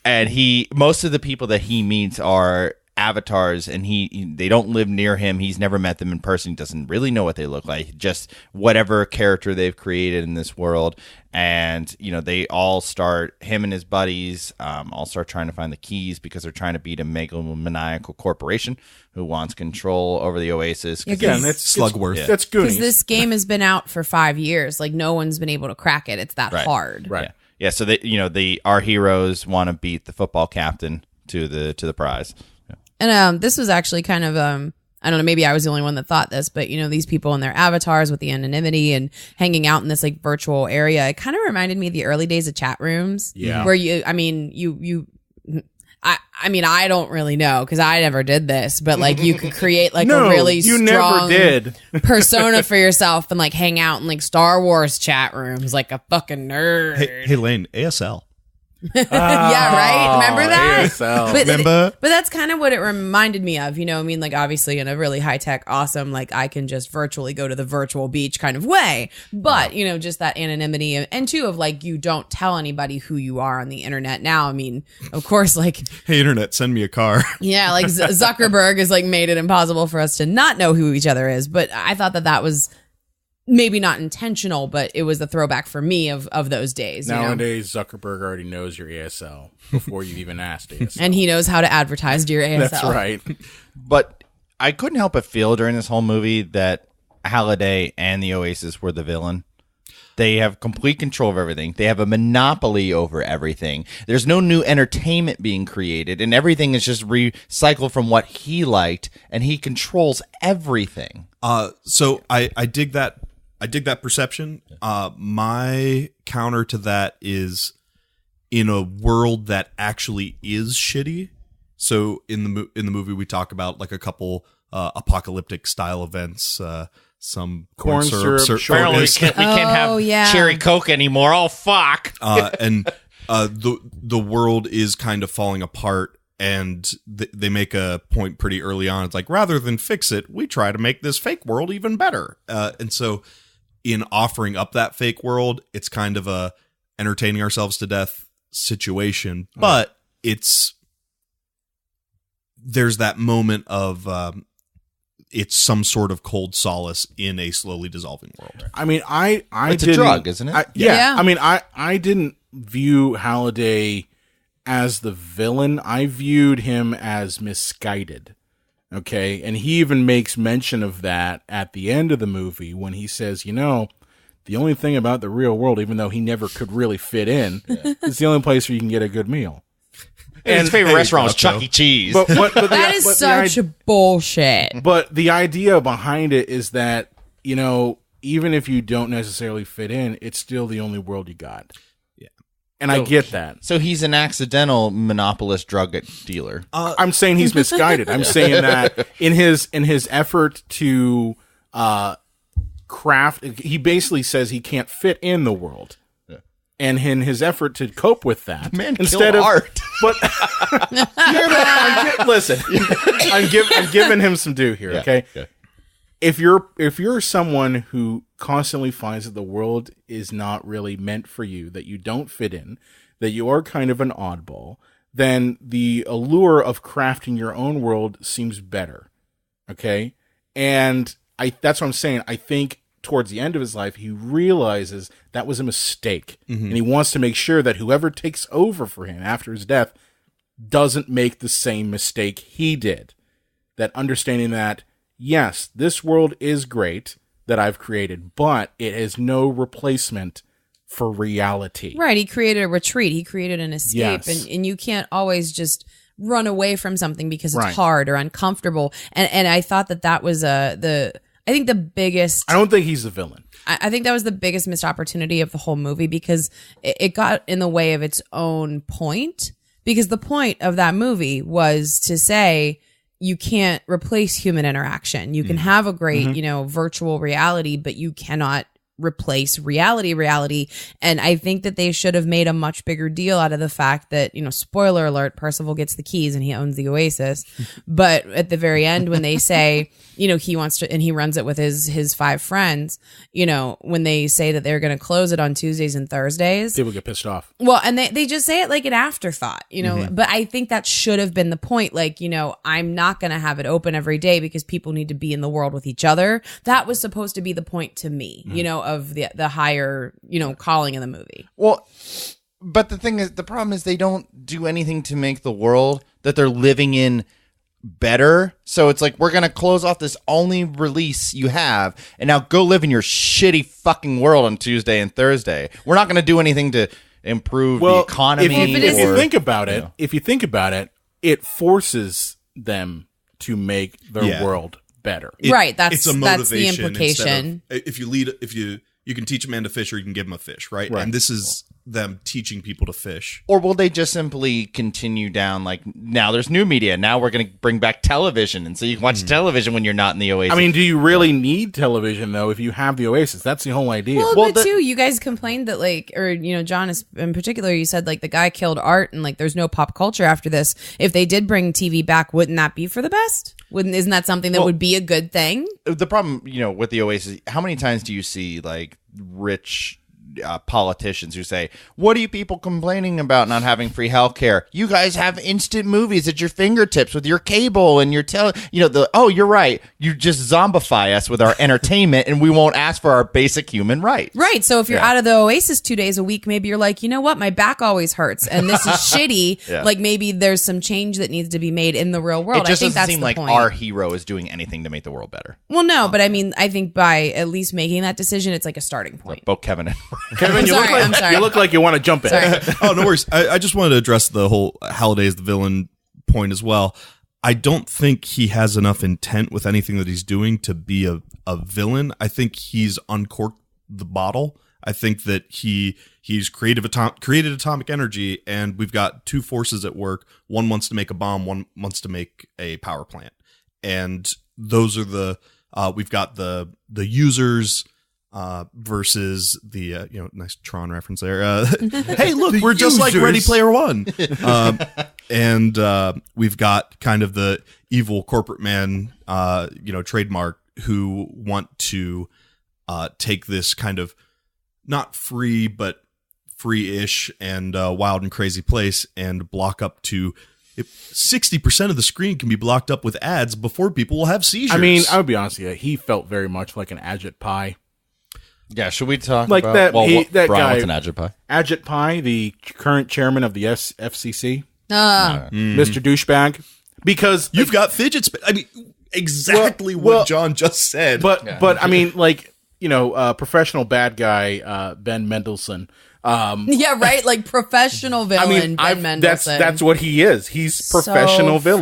[SPEAKER 1] And most of the people that he meets are avatars, and they don't live near him. He's never met them in person. He doesn't really know what they look like, just whatever character they've created in this world. And they all start, him and his buddies all start trying to find the keys because they're trying to beat a megalomaniacal corporation who wants control over the Oasis.
[SPEAKER 5] Again, that's
[SPEAKER 7] Slugworth.
[SPEAKER 5] That's Goonies.
[SPEAKER 6] Because this game has been out for 5 years. Like, no one's been able to crack it. It's that hard.
[SPEAKER 5] Right.
[SPEAKER 1] Yeah. So our heroes want to beat the football captain to the prize. Yeah.
[SPEAKER 6] And this was actually kind of I don't know, maybe I was the only one that thought this, but these people in their avatars with the anonymity and hanging out in this like virtual area, it kind of reminded me of the early days of chat rooms.
[SPEAKER 5] Yeah.
[SPEAKER 6] Where I don't really know because I never did this, but like you could create like a really strong persona for yourself and like hang out in like Star Wars chat rooms like a fucking nerd.
[SPEAKER 7] Hey Lane, ASL.
[SPEAKER 6] Yeah, right. Remember that?
[SPEAKER 5] ASL.
[SPEAKER 6] But that's kind of what it reminded me of. Like obviously in a really high tech, awesome, like I can just virtually go to the virtual beach kind of way. But just that anonymity and too of like you don't tell anybody who you are on the internet now. I mean, of course, like
[SPEAKER 7] Hey internet, send me a car.
[SPEAKER 6] yeah, like Zuckerberg has like made it impossible for us to not know who each other is. But I thought that was maybe not intentional, but it was a throwback for me of those days.
[SPEAKER 5] Nowadays, Zuckerberg already knows your ASL before you've even asked ASL.
[SPEAKER 6] And he knows how to advertise to your ASL.
[SPEAKER 5] That's right.
[SPEAKER 1] But I couldn't help but feel during this whole movie that Halliday and the Oasis were the villain. They have complete control of everything. They have a monopoly over everything. There's no new entertainment being created, and everything is just recycled from what he liked, and he controls everything.
[SPEAKER 7] So I dig that. I dig that perception. My counter to that is in a world that actually is shitty. So in the movie, we talk about like a couple apocalyptic style events. Some corn syrup
[SPEAKER 1] Apparently, we can't have cherry Coke anymore. Oh fuck!
[SPEAKER 7] And the world is kind of falling apart. And they make a point pretty early on. It's like, rather than fix it, we try to make this fake world even better. And so in offering up that fake world, it's kind of a entertaining ourselves to death situation. But there's that moment of it's some sort of cold solace in a slowly dissolving world.
[SPEAKER 5] I mean,
[SPEAKER 1] it's a drug, isn't it?
[SPEAKER 6] Yeah.
[SPEAKER 5] I mean, I didn't view Halliday as the villain. I viewed him as misguided. Okay. And he even makes mention of that at the end of the movie when he says, the only thing about the real world, even though he never could really fit in, it's the only place where you can get a good meal.
[SPEAKER 1] And his favorite restaurant was Chuck E. Cheese.
[SPEAKER 5] But
[SPEAKER 6] That is such bullshit.
[SPEAKER 5] But the idea behind it is that, even if you don't necessarily fit in, it's still the only world you got.
[SPEAKER 7] Yeah.
[SPEAKER 5] And I get that.
[SPEAKER 1] So he's an accidental monopolist drug dealer.
[SPEAKER 5] I'm saying he's misguided. I'm saying that in his effort to craft, he basically says he can't fit in the world. And in his effort to cope with that,
[SPEAKER 1] Man,
[SPEAKER 5] instead of
[SPEAKER 1] art.
[SPEAKER 5] But listen, I'm giving him some due here. Okay, if you're someone who constantly finds that the world is not really meant for you, that you don't fit in, that you are kind of an oddball, then the allure of crafting your own world seems better. Okay? And that's what I'm saying. I think towards the end of his life, he realizes that was a mistake. And he wants to make sure that whoever takes over for him after his death doesn't make the same mistake he did. That understanding that, yes, this world is great that I've created, but it is no replacement for reality.
[SPEAKER 6] Right. He created a retreat. He created an escape.
[SPEAKER 5] Yes.
[SPEAKER 6] And you can't always just run away from something because it's
[SPEAKER 5] Right.
[SPEAKER 6] hard or uncomfortable. And I thought that was I think the biggest...
[SPEAKER 5] I don't think he's the villain.
[SPEAKER 6] I think that was the biggest missed opportunity of the whole movie because it got in the way of its own point. Because the point of that movie was to say you can't replace human interaction. You can have a great, virtual reality, but you cannot replace reality. And I think that they should have made a much bigger deal out of the fact that, spoiler alert, Percival gets the keys and he owns the Oasis. But at the very end, when they say, he wants to, and he runs it with his 5 friends, when they say that they're going to close it on Tuesdays and Thursdays,
[SPEAKER 5] People get pissed off.
[SPEAKER 6] well, and they just say it like an afterthought, but I think that should have been the point. Like, I'm not going to have it open every day because people need to be in the world with each other. That was supposed to be the point to me, of the higher, calling of the movie.
[SPEAKER 1] Well, but the problem is they don't do anything to make the world that they're living in better. So it's like, we're going to close off this only release you have and now go live in your shitty fucking world on Tuesday and Thursday. We're not going to do anything to improve the economy.
[SPEAKER 5] If you think about it, it forces them to make their world better.
[SPEAKER 6] Right.
[SPEAKER 7] It's a
[SPEAKER 6] that's the
[SPEAKER 7] motivation
[SPEAKER 6] implication.
[SPEAKER 7] Instead of, you can teach a man to fish or you can give him a fish, right? And this is them teaching people to fish.
[SPEAKER 1] Or will they just simply continue down like, now there's new media, now we're going to bring back television, and so you can watch television when you're not in the Oasis.
[SPEAKER 5] I mean, do you really need television though if you have the Oasis? That's the whole idea.
[SPEAKER 6] Well, but too, you guys complained that John in particular, you said like the guy killed art and like there's no pop culture after this. If they did bring TV back, wouldn't that be for the best? Isn't that something that would be a good thing?
[SPEAKER 1] The problem, with the Oasis, how many times do you see like rich politicians who say, what are you people complaining about not having free healthcare? You guys have instant movies at your fingertips with your cable and your you're right. You just zombify us with our entertainment and we won't ask for our basic human rights.
[SPEAKER 6] Right. So if you're out of the Oasis 2 days a week, maybe you're like, you know what? My back always hurts and this is shitty.
[SPEAKER 1] Yeah.
[SPEAKER 6] Like maybe there's some change that needs to be made in the real world.
[SPEAKER 1] It just
[SPEAKER 6] I think
[SPEAKER 1] doesn't
[SPEAKER 6] that's
[SPEAKER 1] seem
[SPEAKER 6] the
[SPEAKER 1] like
[SPEAKER 6] point.
[SPEAKER 1] our hero is doing anything to make the world better.
[SPEAKER 6] Well, no, but I mean, I think by at least making that decision, it's like a starting point.
[SPEAKER 1] Both Kevin and
[SPEAKER 5] Kevin,
[SPEAKER 6] I'm sorry.
[SPEAKER 5] You look like you want to jump in.
[SPEAKER 6] Sorry.
[SPEAKER 7] Oh, no worries. I just wanted to address the whole Halliday as the villain point as well. I don't think he has enough intent with anything that he's doing to be a villain. I think he's uncorked the bottle. I think that he's created atomic energy, and we've got 2 forces at work. One wants to make a bomb, one wants to make a power plant. And those are we've got the users versus the nice Tron reference there. Hey, look, we're just like Ready Player One. And we've got kind of the evil corporate man, trademark, who want to take this kind of not free but free-ish and wild and crazy place and block up to 60% of the screen can be blocked up with ads before people will have seizures.
[SPEAKER 5] I mean, I would be honest with you, he felt very much like an Ajit Pai.
[SPEAKER 1] Yeah, should we talk
[SPEAKER 5] like
[SPEAKER 1] about
[SPEAKER 5] that? That
[SPEAKER 1] Brian,
[SPEAKER 5] guy,
[SPEAKER 1] what's an Ajit Pai?
[SPEAKER 5] Ajit Pai, the current chairman of the FCC, Mr. Douchebag, because
[SPEAKER 7] you've got fidget spin. I mean, exactly what John just said.
[SPEAKER 5] But I mean, professional bad guy Ben Mendelsohn.
[SPEAKER 6] Yeah, right. Like professional villain Ben Mendelsohn.
[SPEAKER 5] That's what he is. He's professional villain.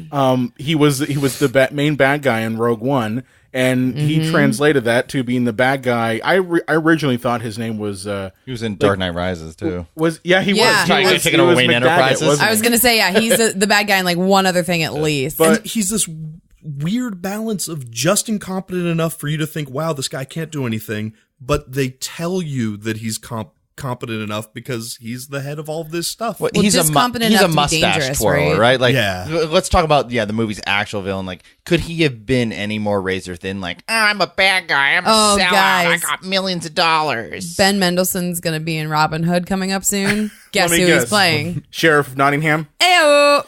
[SPEAKER 6] Funny.
[SPEAKER 5] He was the main bad guy in Rogue One. And he translated that to being the bad guy. I originally thought his name was. He
[SPEAKER 1] was in Dark Knight Rises too.
[SPEAKER 5] He was.
[SPEAKER 1] Trying to take over Wayne Enterprises.
[SPEAKER 6] I was gonna say, he's the bad guy in like one other thing at least.
[SPEAKER 7] But and he's this weird balance of just incompetent enough for you to think, wow, this guy can't do anything, but they tell you that he's competent enough because he's the head of all this stuff.
[SPEAKER 1] Well,
[SPEAKER 6] Well,
[SPEAKER 1] he's
[SPEAKER 6] just competent
[SPEAKER 1] he's a
[SPEAKER 6] enough to be
[SPEAKER 1] mustache
[SPEAKER 6] dangerous,
[SPEAKER 1] twirler, right? Like,
[SPEAKER 7] Yeah.
[SPEAKER 1] let's talk about the movie's actual villain. Like, could he have been any more razor thin? Like, I'm a bad guy. I'm a
[SPEAKER 6] Oh,
[SPEAKER 1] sellout.
[SPEAKER 6] guys.
[SPEAKER 1] I got millions of dollars.
[SPEAKER 6] Ben Mendelsohn's going to be in Robin Hood coming up soon. Guess
[SPEAKER 5] Let
[SPEAKER 6] who
[SPEAKER 5] me
[SPEAKER 6] he's
[SPEAKER 5] guess.
[SPEAKER 6] playing?
[SPEAKER 5] Sheriff of Nottingham.
[SPEAKER 6] Ew.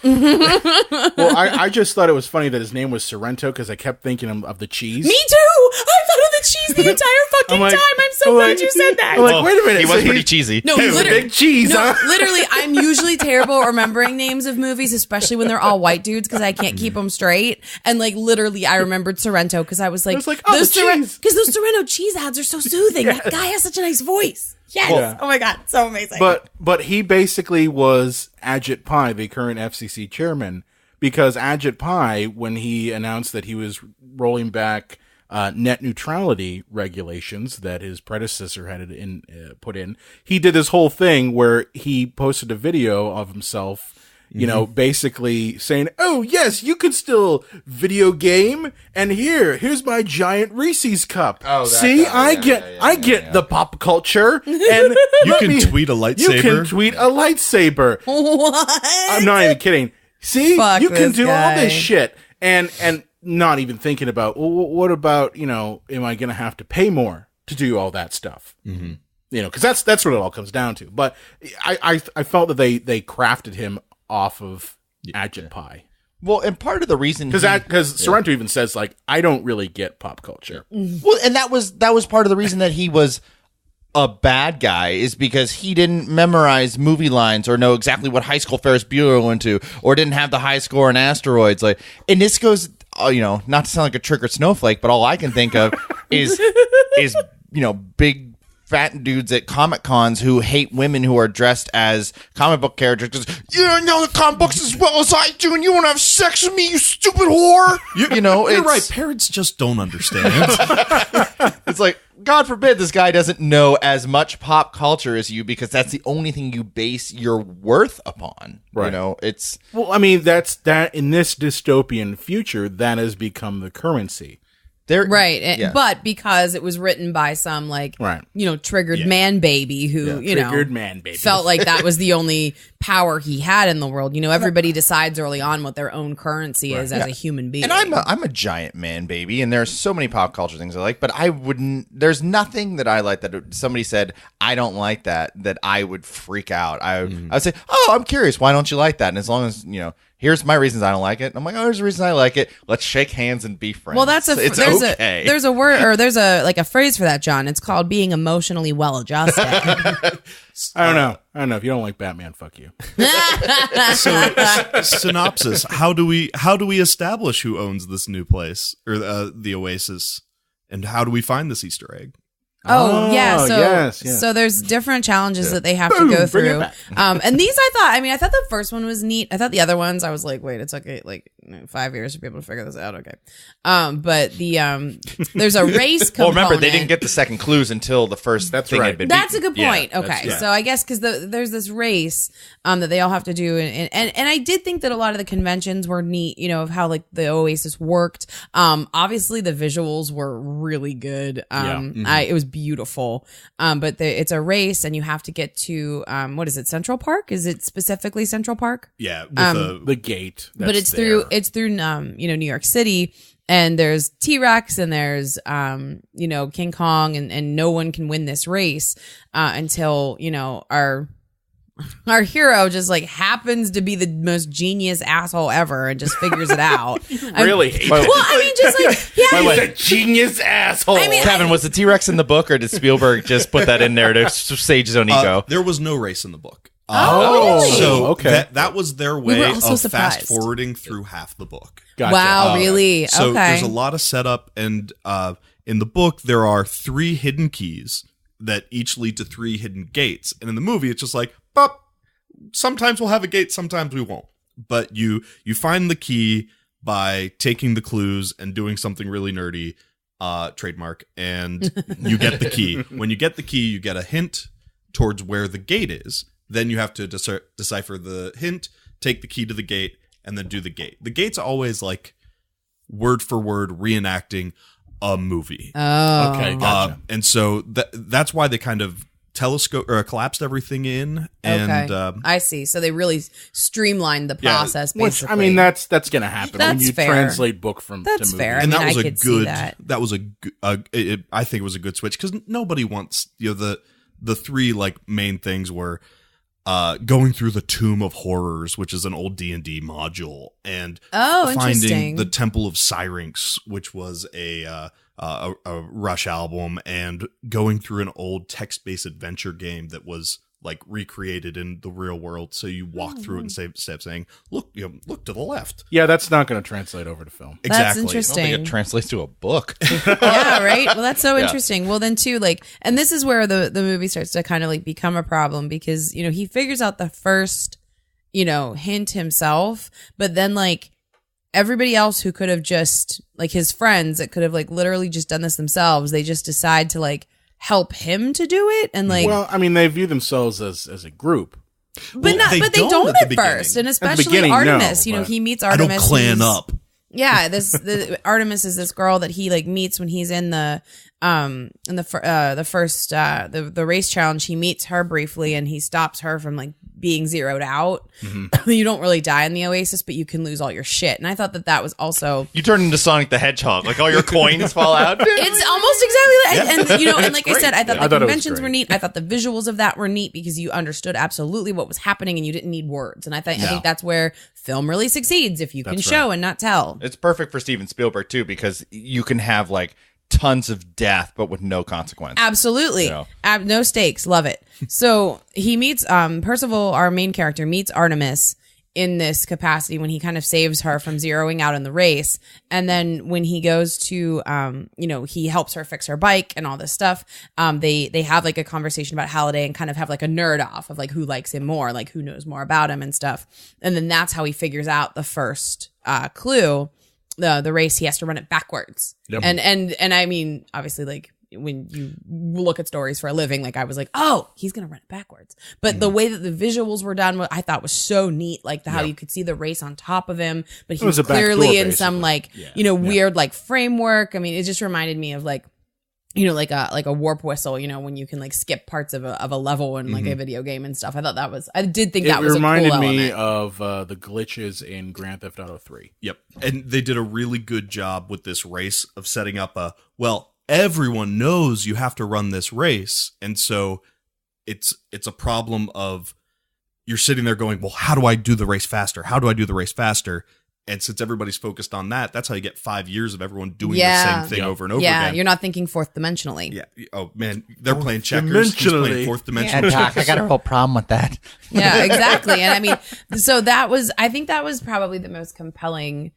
[SPEAKER 5] Well, I just thought it was funny that his name was Sorrento because I kept thinking of the cheese.
[SPEAKER 6] Me too. I thought of the cheese the entire fucking
[SPEAKER 5] I'm like-
[SPEAKER 6] time. I'm so
[SPEAKER 5] I'm
[SPEAKER 6] glad
[SPEAKER 5] like-
[SPEAKER 6] you said that.
[SPEAKER 5] I'm like, wait a minute.
[SPEAKER 1] He
[SPEAKER 5] so
[SPEAKER 1] was pretty
[SPEAKER 5] he's-
[SPEAKER 1] cheesy.
[SPEAKER 6] No,
[SPEAKER 5] Hey,
[SPEAKER 6] literally,
[SPEAKER 5] big cheese,
[SPEAKER 6] no,
[SPEAKER 5] huh?
[SPEAKER 6] literally, I'm usually terrible at remembering names of movies, especially when they're all white dudes because I can't keep them straight. And like literally, I remembered Sorrento because I was like,
[SPEAKER 5] was like, oh, the cheese.
[SPEAKER 6] because those Sorrento cheese ads are so soothing. That guy has such a nice voice. Yes.
[SPEAKER 5] Well,
[SPEAKER 6] oh my god, so amazing.
[SPEAKER 5] But he basically was Ajit Pai, the current FCC chairman, because Ajit Pai, when he announced that he was rolling back net neutrality regulations that his predecessor had put in, he did this whole thing where he posted a video of himself, you know, basically saying, "Oh yes, you can still video game, and here's my giant Reese's cup.
[SPEAKER 1] Oh, that
[SPEAKER 5] see,
[SPEAKER 1] guy.
[SPEAKER 5] I get the pop culture, and
[SPEAKER 7] You can tweet a lightsaber.
[SPEAKER 5] You can tweet a lightsaber.
[SPEAKER 6] what?
[SPEAKER 5] I'm not even kidding. See,
[SPEAKER 6] Fuck
[SPEAKER 5] you can
[SPEAKER 6] this
[SPEAKER 5] do all this
[SPEAKER 6] guy.
[SPEAKER 5] shit, and not even thinking about, well, what about, you know, am I going to have to pay more to do all that stuff? Mm-hmm. You know, because that's what it all comes down to. But I felt that they crafted him off of Ajit Pai.
[SPEAKER 1] Well, and part of the reason
[SPEAKER 5] Because Sorrento even says, like, I don't really get pop culture.
[SPEAKER 1] well, and that was part of the reason that he was a bad guy is because he didn't memorize movie lines or know exactly what high school Ferris Bueller went to, or didn't have the high score in Asteroids. Like, and this goes, you know, not to sound like a trick or snowflake, but all I can think of is you know, big fat dudes at Comic Cons who hate women who are dressed as comic book characters because you don't know the comic books as well as I do, and you want to have sex with me, you stupid whore. You know,
[SPEAKER 7] You're
[SPEAKER 1] it's
[SPEAKER 7] right. Parents just don't understand.
[SPEAKER 1] It's like, God forbid this guy doesn't know as much pop culture as you because that's the only thing you base your worth upon.
[SPEAKER 5] Right.
[SPEAKER 1] You know, it's
[SPEAKER 5] Well, I mean, that's that in this dystopian future, that has become the currency.
[SPEAKER 1] there.
[SPEAKER 6] Right. And-
[SPEAKER 1] Yeah.
[SPEAKER 6] But because it was written by some like,
[SPEAKER 5] Right.
[SPEAKER 6] you know, triggered man baby who, you know,
[SPEAKER 5] Triggered man baby.
[SPEAKER 6] felt like that was the only power he had in the world. You know, everybody decides early on what their own currency is as a human being.
[SPEAKER 1] And I'm a giant man baby, and there's so many pop culture things I like, but I wouldn't. There's nothing that I like that if somebody said I don't like that I would freak out. I would say, oh, I'm curious, why don't you like that? And as long as you know, here's my reasons I don't like it. And I'm like, oh, there's a reason I like it. Let's shake hands and be friends.
[SPEAKER 6] Well, that's
[SPEAKER 1] it's
[SPEAKER 6] there's
[SPEAKER 1] okay.
[SPEAKER 6] there's a word or there's a like a phrase for that, John. It's called being emotionally well adjusted.
[SPEAKER 5] I don't know. If you don't like Batman, fuck you.
[SPEAKER 7] Synopsis: How do we establish who owns this new place or the Oasis, and how do we find this Easter egg?
[SPEAKER 6] Oh yeah, so
[SPEAKER 5] yes.
[SPEAKER 6] so there's different challenges that they have to go
[SPEAKER 5] bring it
[SPEAKER 6] through.
[SPEAKER 5] back.
[SPEAKER 6] And these I thought the first one was neat. I thought the other ones I was like, wait, it's okay, like 5 years to be able to figure this out. Okay, but the there's a race
[SPEAKER 1] well,
[SPEAKER 6] component.
[SPEAKER 1] remember they didn't get the second clues until the first thing
[SPEAKER 5] right.
[SPEAKER 1] had been.
[SPEAKER 6] That's a
[SPEAKER 1] beaten.
[SPEAKER 6] good point.
[SPEAKER 5] Yeah,
[SPEAKER 6] Okay,
[SPEAKER 5] that's-
[SPEAKER 6] so I guess because there's this race that they all have to do, and I did think that a lot of the conventions were neat. You know, of how like the Oasis worked. Obviously the visuals were really good. It was beautiful. But it's a race, and you have to get to what is it? Central Park? Is it specifically Central Park?
[SPEAKER 7] Yeah, with
[SPEAKER 5] The gate.
[SPEAKER 6] But
[SPEAKER 5] that's
[SPEAKER 6] it's
[SPEAKER 5] there.
[SPEAKER 6] through you know, New York City, and there's T-Rex and there's you know, King Kong, and no one can win this race until, you know, our hero just like happens to be the most genius asshole ever and just figures it out.
[SPEAKER 5] Really?
[SPEAKER 6] Well, I mean, just like yeah.
[SPEAKER 5] He's a genius asshole.
[SPEAKER 6] I mean,
[SPEAKER 1] Kevin, was the T-Rex in the book, or did Spielberg just put that in there to sage his own ego?
[SPEAKER 7] there was no race in the book.
[SPEAKER 6] Oh, really?
[SPEAKER 7] So
[SPEAKER 5] okay.
[SPEAKER 7] that was their
[SPEAKER 6] We
[SPEAKER 7] way
[SPEAKER 6] were
[SPEAKER 7] of
[SPEAKER 6] also surprised.
[SPEAKER 7] fast forwarding through half the book.
[SPEAKER 5] Gotcha.
[SPEAKER 6] Wow, really?
[SPEAKER 7] So
[SPEAKER 6] okay.
[SPEAKER 7] there's a lot of setup, and in the book there are 3 hidden keys that each lead to 3 hidden gates, and in the movie it's just like, bop. Sometimes we'll have a gate, sometimes we won't. But you find the key by taking the clues and doing something really nerdy, trademark, and you get the key. When you get the key, you get a hint towards where the gate is. Then you have to decipher the hint, take the key to the gate, and then do the gate. The gate's always like word for word reenacting a movie.
[SPEAKER 6] Oh.
[SPEAKER 5] Okay, gotcha.
[SPEAKER 7] And so that's why they kind of telescope or collapsed everything in, and
[SPEAKER 6] I see. So they really streamlined the process.
[SPEAKER 5] Which
[SPEAKER 6] basically.
[SPEAKER 5] I mean, that's gonna happen when
[SPEAKER 6] That's
[SPEAKER 5] you
[SPEAKER 6] fair.
[SPEAKER 5] translate book from
[SPEAKER 6] That's
[SPEAKER 5] to movie.
[SPEAKER 6] fair. I
[SPEAKER 7] and
[SPEAKER 6] mean,
[SPEAKER 7] that was
[SPEAKER 6] I
[SPEAKER 7] a
[SPEAKER 6] could see
[SPEAKER 7] good.
[SPEAKER 6] that.
[SPEAKER 7] Was I think it was a good switch because nobody wants the three like main things were going through the Tomb of Horrors, which is an old D&D module, and finding
[SPEAKER 6] interesting.
[SPEAKER 7] the Temple of Syrinx, which was a Rush album, and going through an old text-based adventure game that was like recreated in the real world. So you walk through it and instead of saying, look to the left.
[SPEAKER 5] Yeah, that's not going to translate over to film.
[SPEAKER 6] That's
[SPEAKER 7] Exactly.
[SPEAKER 1] I don't
[SPEAKER 6] interesting.
[SPEAKER 1] think it translates to a book.
[SPEAKER 6] Yeah, right. Well, that's so interesting. Well, then too, like, and this is where the movie starts to kind of like become a problem because, you know, he figures out the first, you know, hint himself, but then like everybody else who could have just like his friends that could have like literally just done this themselves, they just decide to like help him to do it. And like,
[SPEAKER 5] Well, I mean, they view themselves as a group.
[SPEAKER 6] but
[SPEAKER 7] Well,
[SPEAKER 6] not,
[SPEAKER 7] they
[SPEAKER 6] but they
[SPEAKER 7] don't
[SPEAKER 6] don't
[SPEAKER 7] at the
[SPEAKER 6] at
[SPEAKER 7] beginning.
[SPEAKER 6] first. And
[SPEAKER 5] the
[SPEAKER 6] especially
[SPEAKER 5] beginning, no,
[SPEAKER 6] Artemis, you know,
[SPEAKER 5] but-
[SPEAKER 6] he meets
[SPEAKER 7] I
[SPEAKER 6] Artemis.
[SPEAKER 7] don't clan
[SPEAKER 6] who's-
[SPEAKER 7] up.
[SPEAKER 6] Yeah, the Artemis is this girl that he like meets when he's in the race challenge. He meets her briefly and he stops her from like being zeroed out.
[SPEAKER 5] Mm-hmm.
[SPEAKER 6] You don't really die in the Oasis, but you can lose all your shit. And I thought that was also
[SPEAKER 1] You turn into Sonic the Hedgehog, like all your coins fall out.
[SPEAKER 6] it's almost exactly that. And you know, and like I said, I thought
[SPEAKER 5] I
[SPEAKER 6] the
[SPEAKER 5] thought it was
[SPEAKER 6] conventions were
[SPEAKER 5] great.
[SPEAKER 6] neat. I thought the visuals of that were neat because you understood absolutely what was happening and you didn't need words. And I think that's where film really succeeds if you can
[SPEAKER 5] That's
[SPEAKER 6] show
[SPEAKER 5] right.
[SPEAKER 6] and not tell.
[SPEAKER 1] It's perfect for Steven Spielberg too, because you can have like tons of death, but with no consequence.
[SPEAKER 6] Absolutely.
[SPEAKER 1] Yeah.
[SPEAKER 6] No stakes. Love it. So he meets Percival, our main character, meets Artemis in this capacity when he kind of saves her from zeroing out in the race. And then when he goes to, you know, he helps her fix her bike and all this stuff. They have like a conversation about Halliday and kind of have like a nerd off of like who likes him more, like who knows more about him and stuff. And then that's how he figures out the first clue. The race, he has to run it backwards.
[SPEAKER 5] Yep.
[SPEAKER 6] And I mean, obviously, like when you look at stories for a living, like I was like, oh, he's gonna run it backwards. But the way that the visuals were done, I thought was so neat. Like how you could see the race on top of him, but he
[SPEAKER 5] was
[SPEAKER 6] was
[SPEAKER 5] a back
[SPEAKER 6] clearly
[SPEAKER 5] door,
[SPEAKER 6] in some
[SPEAKER 5] basically.
[SPEAKER 6] like you know weird like framework. I mean, it just reminded me of like, you know, like a warp whistle, you know, when you can like skip parts of a level in like a video game and stuff. I did think that was a cool
[SPEAKER 5] reminded
[SPEAKER 6] element.
[SPEAKER 5] me of the glitches in Grand Theft Auto 3.
[SPEAKER 7] Yep. And they did a really good job with this race of setting up everyone knows you have to run this race. And so it's a problem of you're sitting there going, well, how do I do the race faster? How do I do the race faster? And since everybody's focused on that, that's how you get 5 years of everyone doing the same thing over and over
[SPEAKER 6] Yeah,
[SPEAKER 7] again.
[SPEAKER 6] you're not thinking fourth dimensionally.
[SPEAKER 7] Yeah. Oh man, they're playing checkers. He's playing
[SPEAKER 5] Dimensionally.
[SPEAKER 7] fourth dimensional.
[SPEAKER 1] And Doc, I got a real problem with that.
[SPEAKER 6] Yeah, exactly. And I mean, so I think that was probably the most compelling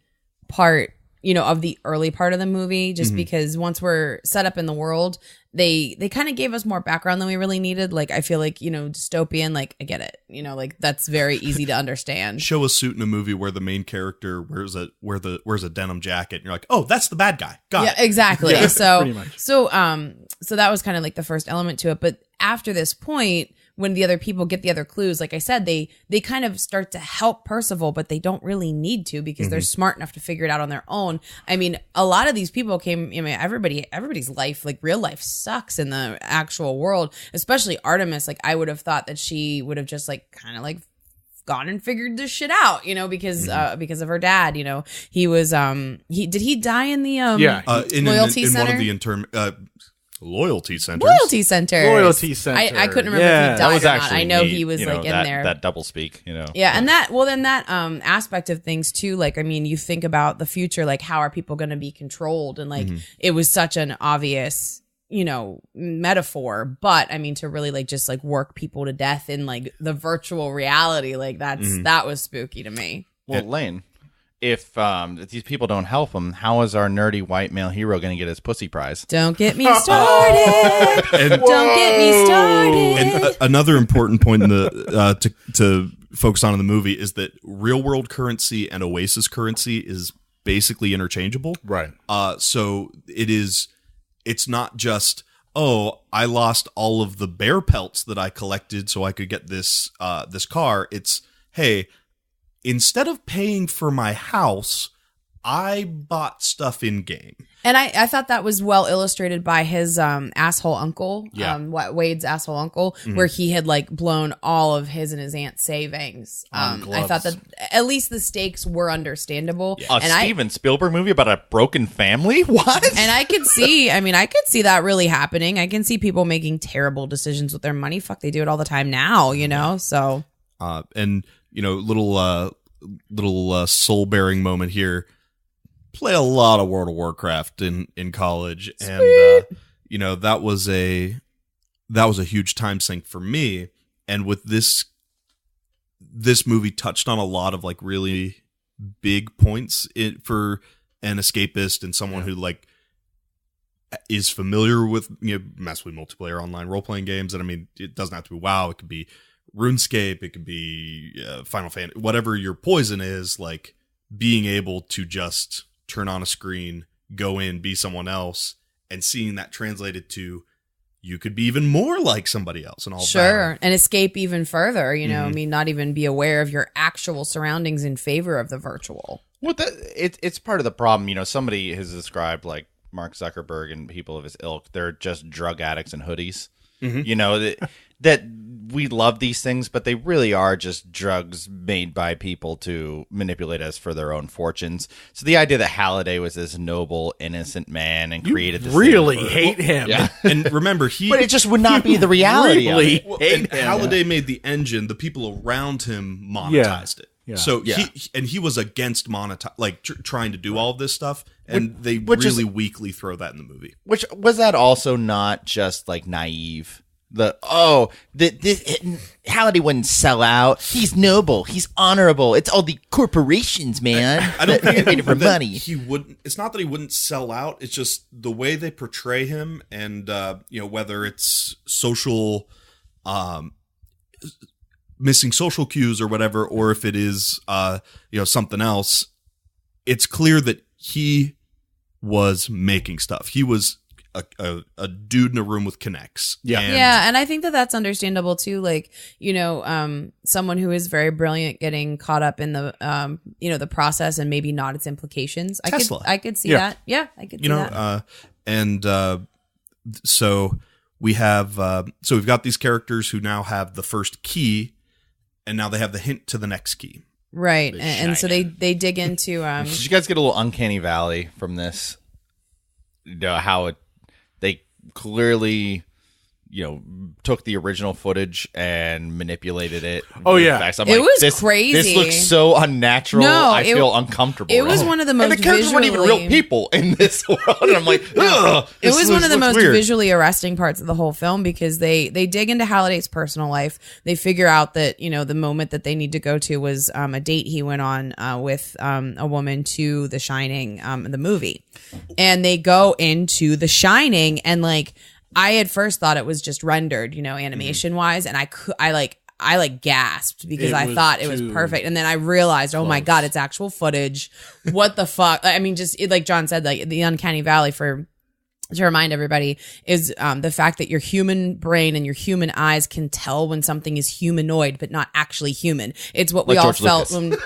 [SPEAKER 6] part, you know, of the early part of the movie, just because once we're set up in the world, they kind of gave us more background than we really needed. Like, I feel like, you know, dystopian, like I get it, you know, like that's very easy to understand.
[SPEAKER 7] Show a suit in a movie where the main character wears a denim jacket, and you're like, oh, that's the bad guy. Got it.
[SPEAKER 6] Exactly.
[SPEAKER 5] Yeah,
[SPEAKER 6] so
[SPEAKER 5] pretty much.
[SPEAKER 6] so that was kind of like the first element to it. But after this point, when the other people get the other clues, like I said, they kind of start to help Percival, but they don't really need to because they're smart enough to figure it out on their own. I mean, a lot of these people came, I mean, everybody's life, like real life sucks in the actual world, especially Artemis. Like I would have thought that she would have just like kind of like gone and figured this shit out, you know, because of her dad, you know. He was did he die in the loyalty center?
[SPEAKER 7] One of the loyalty centers.
[SPEAKER 6] Loyalty center.
[SPEAKER 5] Loyalty center.
[SPEAKER 6] I couldn't remember
[SPEAKER 5] Yeah.
[SPEAKER 6] if he
[SPEAKER 1] That
[SPEAKER 6] died
[SPEAKER 1] was
[SPEAKER 6] or not.
[SPEAKER 1] actually
[SPEAKER 6] I know
[SPEAKER 1] neat,
[SPEAKER 6] he was
[SPEAKER 1] you know,
[SPEAKER 6] like in
[SPEAKER 1] that,
[SPEAKER 6] there.
[SPEAKER 1] That double speak, you know.
[SPEAKER 6] Yeah, and that aspect of things too, like I mean, you think about the future, like how are people going to be controlled, and like it was such an obvious, you know, metaphor, but I mean to really like just like work people to death in like the virtual reality, like that was spooky to me.
[SPEAKER 1] Well, Lane, if these people don't help him, how is our nerdy white male hero going to get his pussy prize?
[SPEAKER 6] Don't get me started. Don't get me started.
[SPEAKER 7] And another important point in the to focus on in the movie is that real world currency and Oasis currency is basically interchangeable.
[SPEAKER 5] Right.
[SPEAKER 7] So it's not just, oh, I lost all of the bear pelts that I collected so I could get this car. It's, hey, instead of paying for my house, I bought stuff in game.
[SPEAKER 6] And I thought that was well illustrated by his asshole uncle,
[SPEAKER 5] Yeah.
[SPEAKER 6] Wade's asshole uncle, where he had like blown all of his and his aunt's savings. I thought that at least the stakes were understandable.
[SPEAKER 1] A Steven Spielberg movie about a broken family? What?
[SPEAKER 6] And I could see that really happening. I can see people making terrible decisions with their money. Fuck, they do it all the time now, you know? So.
[SPEAKER 7] And, you know, little soul-bearing moment here. Play a lot of World of Warcraft in college. Sweet. And, you know, that was a huge time sink for me. And with this movie touched on a lot of like really big points for an escapist and someone who like is familiar with, you know, massively multiplayer online role-playing games. And I mean, it doesn't have to be WoW. It could be RuneScape. It could be Final Fantasy, whatever your poison is, like being able to just turn on a screen, go in, be someone else, and seeing that translated to you could be even more like somebody else and all that.
[SPEAKER 6] And escape even further, you know, I mean, not even be aware of your actual surroundings in favor of the virtual.
[SPEAKER 1] Well, it's part of the problem. You know, somebody has described like Mark Zuckerberg and people of his ilk, they're just drug addicts in hoodies. You know, that we love these things, but they really are just drugs made by people to manipulate us for their own fortunes. So the idea that Halliday was this noble, innocent man and created this
[SPEAKER 5] really
[SPEAKER 1] thing
[SPEAKER 5] hate him.
[SPEAKER 1] Yeah.
[SPEAKER 7] And remember,
[SPEAKER 1] but it just would not be the reality of it.
[SPEAKER 7] And Halliday made the engine. The people around him monetized it.
[SPEAKER 5] Yeah.
[SPEAKER 7] So he was against trying to do all of this stuff, and they really weakly throw that in the movie.
[SPEAKER 1] Which was that also not just like naive? Halliday wouldn't sell out. He's noble. He's honorable. It's all the corporations, man.
[SPEAKER 7] I don't think
[SPEAKER 1] made it for money.
[SPEAKER 7] He wouldn't. It's not that he wouldn't sell out. It's just the way they portray him, and you know, whether it's social, missing social cues or whatever, or if it is you know, something else. It's clear that he was making stuff. He was a dude in a room with connects.
[SPEAKER 6] And I think that that's understandable too. Like, you know, someone who is very brilliant getting caught up in the you know, the process and maybe not its implications.
[SPEAKER 7] Tesla.
[SPEAKER 6] I could see that. Yeah, I could see that.
[SPEAKER 7] So we have so we've got these characters who now have the first key, and now they have the hint to the next key.
[SPEAKER 6] Right. And so they dig into
[SPEAKER 1] Did you guys get a little uncanny valley from this? You know, how they clearly, you know, took the original footage and manipulated it.
[SPEAKER 5] Oh, yeah.
[SPEAKER 6] It was crazy.
[SPEAKER 1] This looks so unnatural.
[SPEAKER 6] No,
[SPEAKER 1] I feel uncomfortable.
[SPEAKER 6] It was one of the most
[SPEAKER 1] and the characters weren't even real people in this world. And I'm like, ugh.
[SPEAKER 6] It was one of the most
[SPEAKER 1] weird.
[SPEAKER 6] visually arresting parts of the whole film because they dig into Halliday's personal life. They figure out that, you know, the moment that they need to go to was a date he went on with a woman to The Shining, the movie. And they go into The Shining and like, I at first thought it was just rendered, you know, animation wise. And I gasped because I thought it was perfect. And then I realized, oh my God, it's actual footage. What the fuck? I mean, just like John said, like the uncanny valley to remind everybody is the fact that your human brain and your human eyes can tell when something is humanoid but not actually human. It's what we all felt when but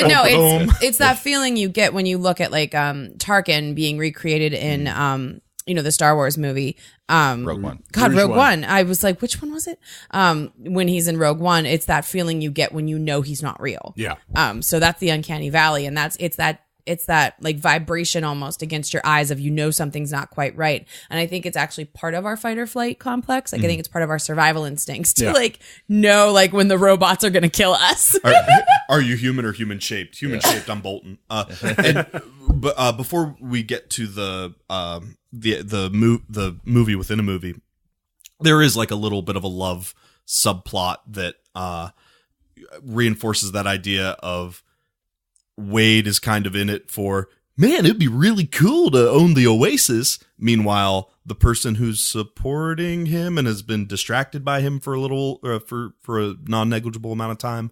[SPEAKER 6] no, it's that feeling you get when you look at like Tarkin being recreated in you know, the Star Wars movie
[SPEAKER 1] Rogue One.
[SPEAKER 6] Rogue One. I was like, which one was it? When he's in Rogue One, it's that feeling you get when you know he's not real.
[SPEAKER 5] Yeah.
[SPEAKER 6] So that's the uncanny valley, and it's that like vibration almost against your eyes of, you know, something's not quite right. And I think it's actually part of our fight or flight complex. Like I think it's part of our survival instincts to like know like when the robots are going to kill us.
[SPEAKER 7] Are you human or human shaped? Human shaped. I'm Bolton. But before we get to the movie within a movie, there is like a little bit of a love subplot that reinforces that idea of Wade is kind of in it for, man, it'd be really cool to own the Oasis. Meanwhile, the person who's supporting him and has been distracted by him for a little, for a non-negligible amount of time,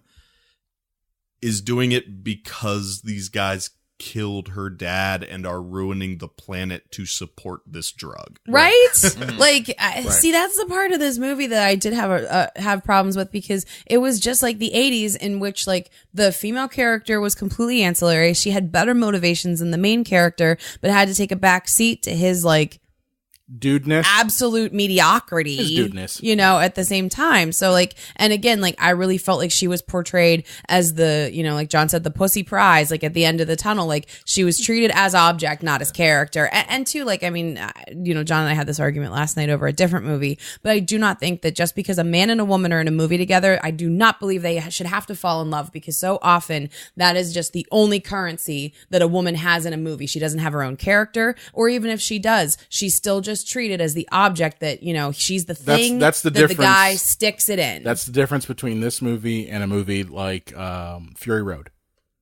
[SPEAKER 7] is doing it because these guys killed her dad and are ruining the planet to support this drug.
[SPEAKER 6] Right? See, that's the part of this movie that I did have problems with, because it was just like the 80s, in which like the female character was completely ancillary. She had better motivations than the main character, but had to take a back seat to his like
[SPEAKER 5] dudeness,
[SPEAKER 6] absolute mediocrity,
[SPEAKER 5] his dudeness,
[SPEAKER 6] you know, at the same time. So like, and again, like I really felt like she was portrayed as the, you know, like John said, the pussy prize, like at the end of the tunnel. Like she was treated as object, not as character. And two, like, I mean, you know, John and I had this argument last night over a different movie, but I do not think that just because a man and a woman are in a movie together, I do not believe they should have to fall in love, because so often that is just the only currency that a woman has in a movie. She doesn't have her own character, or even if she does, she's still just treated as the object that, you know, she's the thing
[SPEAKER 5] that's the
[SPEAKER 6] that
[SPEAKER 5] difference.
[SPEAKER 6] The guy sticks it in.
[SPEAKER 5] That's the difference between this movie and a movie like Fury Road.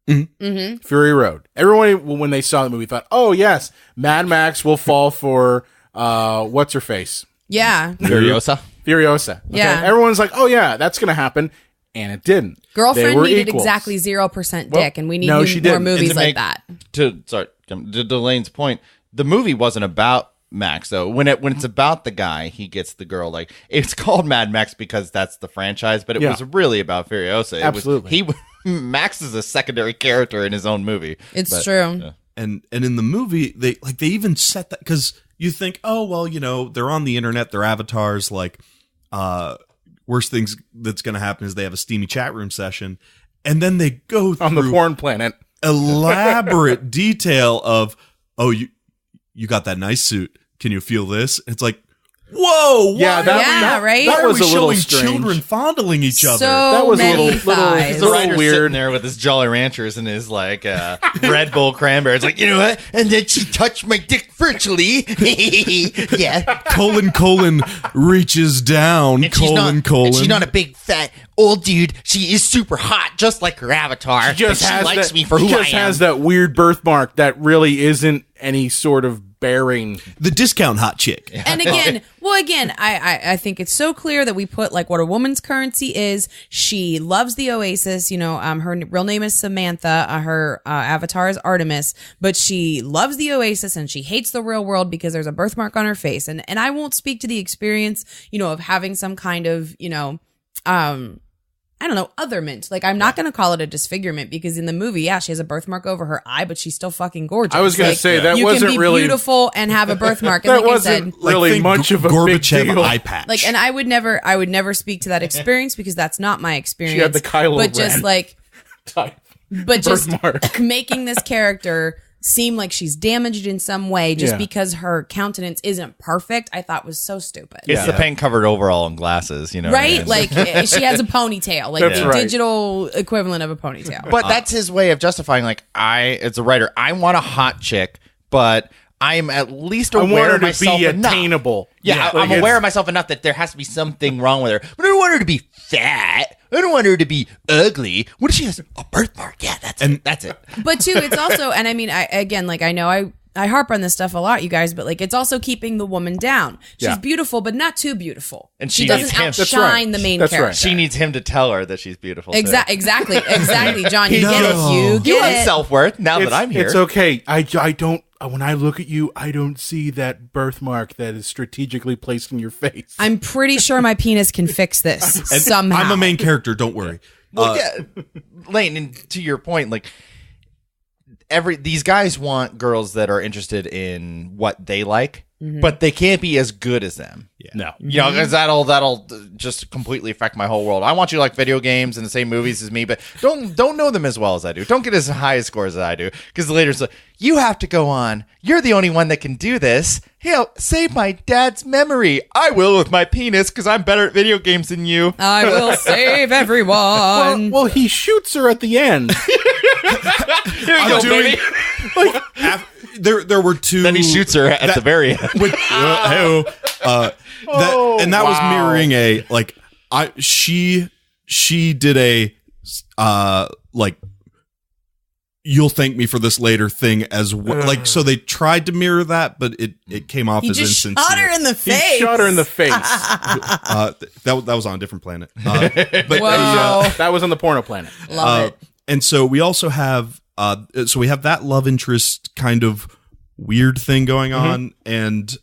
[SPEAKER 5] Fury Road. Everyone, when they saw the movie, thought, oh yes, Mad Max will fall for what's her face?
[SPEAKER 6] Yeah.
[SPEAKER 1] Furiosa.
[SPEAKER 5] Okay?
[SPEAKER 6] Yeah.
[SPEAKER 5] Everyone's like, oh yeah, that's gonna happen. And it didn't.
[SPEAKER 6] Girlfriend
[SPEAKER 5] They were
[SPEAKER 6] needed
[SPEAKER 5] equals.
[SPEAKER 6] exactly 0%
[SPEAKER 5] Well,
[SPEAKER 6] dick, and we need
[SPEAKER 5] no,
[SPEAKER 6] more
[SPEAKER 5] she didn't.
[SPEAKER 6] movies
[SPEAKER 1] And to
[SPEAKER 6] like
[SPEAKER 1] make-
[SPEAKER 6] that.
[SPEAKER 1] To Delane's point, the movie wasn't about Max though. When it's about the guy, he gets the girl. Like, it's called Mad Max because that's the franchise, but it was really about Furiosa.
[SPEAKER 5] Absolutely.
[SPEAKER 1] Max is a secondary character in his own movie.
[SPEAKER 6] It's true.
[SPEAKER 1] Yeah.
[SPEAKER 7] And in the movie, they even set that, because you think, oh well, you know, they're on the internet, they're avatars. Like, worst things that's going to happen is they have a steamy chat room session, and then they go through
[SPEAKER 5] On the porn planet.
[SPEAKER 7] elaborate detail of, oh, you got that nice suit. Can you feel this? It's like, whoa,
[SPEAKER 5] Yeah,
[SPEAKER 7] why
[SPEAKER 5] that
[SPEAKER 6] right?
[SPEAKER 7] Why
[SPEAKER 5] was
[SPEAKER 7] are we
[SPEAKER 5] a little
[SPEAKER 7] showing
[SPEAKER 5] strange.
[SPEAKER 7] children fondling each other?
[SPEAKER 5] That was a
[SPEAKER 6] many
[SPEAKER 5] little
[SPEAKER 6] thighs.
[SPEAKER 1] The writer's
[SPEAKER 5] weird.
[SPEAKER 1] sitting there with his Jolly Ranchers and his like Red Bull cranberries, like, you know what? And then she touched my dick virtually. Yeah.
[SPEAKER 7] colon reaches down,
[SPEAKER 1] And she's not
[SPEAKER 7] colon.
[SPEAKER 1] a big fat old dude. She is super hot, just like her avatar.
[SPEAKER 5] She just
[SPEAKER 1] and
[SPEAKER 5] has
[SPEAKER 1] she likes
[SPEAKER 5] that,
[SPEAKER 1] me for
[SPEAKER 5] she
[SPEAKER 1] who I
[SPEAKER 5] just
[SPEAKER 1] am.
[SPEAKER 5] has that weird birthmark that really isn't any sort of bearing.
[SPEAKER 7] The discount hot chick.
[SPEAKER 6] And again, I think it's so clear that we put like what a woman's currency is. She loves the Oasis. You know, her real name is Samantha. Her avatar is Artemis, but she loves the Oasis and she hates the real world because there's a birthmark on her face. And I won't speak to the experience, you know, of having some kind of, you know, I don't know, otherment. Like, I'm not going to call it a disfigurement, because in the movie, yeah, she has a birthmark over her eye, but she's still fucking gorgeous.
[SPEAKER 5] I was going to say, that
[SPEAKER 6] you
[SPEAKER 5] wasn't
[SPEAKER 6] can be
[SPEAKER 5] really
[SPEAKER 6] beautiful and have a birthmark. And
[SPEAKER 5] that
[SPEAKER 6] like
[SPEAKER 5] wasn't
[SPEAKER 6] I said,
[SPEAKER 5] really
[SPEAKER 7] think
[SPEAKER 5] much of a
[SPEAKER 7] Gorbachev
[SPEAKER 5] big deal.
[SPEAKER 7] eye patch.
[SPEAKER 6] like, and I would never speak to that experience, because that's not my experience.
[SPEAKER 5] She had the Kylo
[SPEAKER 6] but just
[SPEAKER 5] Ren
[SPEAKER 6] like,
[SPEAKER 5] type
[SPEAKER 6] but just
[SPEAKER 5] birthmark.
[SPEAKER 6] making this character seem like she's damaged in some way just
[SPEAKER 5] Yeah.
[SPEAKER 6] because her countenance isn't perfect, I thought was so stupid.
[SPEAKER 1] It's the paint covered overall and glasses, you know.
[SPEAKER 6] Right?
[SPEAKER 1] what I mean?
[SPEAKER 6] Like, she has a ponytail, like
[SPEAKER 5] That's
[SPEAKER 6] the
[SPEAKER 5] right.
[SPEAKER 6] digital equivalent of a ponytail.
[SPEAKER 1] But that's his way of justifying, like, as a writer, I want a hot chick, but I am at least
[SPEAKER 5] I want
[SPEAKER 1] aware
[SPEAKER 5] her
[SPEAKER 1] of
[SPEAKER 5] to
[SPEAKER 1] myself
[SPEAKER 5] be
[SPEAKER 1] enough.
[SPEAKER 5] attainable.
[SPEAKER 1] Yeah,
[SPEAKER 5] Like,
[SPEAKER 1] I'm aware
[SPEAKER 5] it's-
[SPEAKER 1] of myself enough that there has to be something wrong with her. But I don't want her to be fat. I don't want her to be ugly. What if she has a birthmark? Yeah, that's it.
[SPEAKER 6] But too, it's also, and I mean, I know I harp on this stuff a lot, you guys, but like, it's also keeping the woman down. She's
[SPEAKER 5] Yeah.
[SPEAKER 6] beautiful, but not too beautiful.
[SPEAKER 1] And
[SPEAKER 6] she
[SPEAKER 1] she
[SPEAKER 6] doesn't
[SPEAKER 1] needs him.
[SPEAKER 6] outshine
[SPEAKER 5] That's right.
[SPEAKER 6] the main
[SPEAKER 5] That's right.
[SPEAKER 6] character.
[SPEAKER 1] She needs him to tell her that she's beautiful. too.
[SPEAKER 6] Exactly, John. You
[SPEAKER 7] No.
[SPEAKER 6] get it. You
[SPEAKER 1] You
[SPEAKER 6] get
[SPEAKER 1] have
[SPEAKER 6] it.
[SPEAKER 1] self-worth now that I'm here.
[SPEAKER 5] It's okay. I don't. When I look at you, I don't see that birthmark that is strategically placed in your face.
[SPEAKER 6] I'm pretty sure my penis can fix this
[SPEAKER 7] And
[SPEAKER 6] somehow.
[SPEAKER 7] I'm a main character. Don't worry.
[SPEAKER 1] Well, yeah, Lane, and to your point, like these guys want girls that are interested in what they like, but they can't be as good as them.
[SPEAKER 5] No.
[SPEAKER 1] You know, because that'll just completely affect my whole world. I want you to like video games and the same movies as me, but don't know them as well as I do. Don't get as high a scores as I do, because later it's like, you have to go on. You're the only one that can do this. Hell, save my dad's memory. I will with my penis, because I'm better at video games than you.
[SPEAKER 6] I will save everyone.
[SPEAKER 5] Well, he shoots her at the end.
[SPEAKER 1] Here you
[SPEAKER 7] I'm
[SPEAKER 1] go,
[SPEAKER 7] doing-
[SPEAKER 1] baby.
[SPEAKER 7] There were two.
[SPEAKER 1] Then he shoots her at the very end.
[SPEAKER 7] With, that was mirroring a like she did a like you'll thank me for this later thing as well. Like, so they tried to mirror that, but it came off
[SPEAKER 6] he
[SPEAKER 7] as
[SPEAKER 6] just
[SPEAKER 7] insincere.
[SPEAKER 6] shot her in the face.
[SPEAKER 5] He shot her in the face.
[SPEAKER 7] That was on a different planet. But
[SPEAKER 6] Whoa.
[SPEAKER 5] That was on the porno planet.
[SPEAKER 6] Love it.
[SPEAKER 7] and so we also have so we have that love interest kind of weird thing going on, and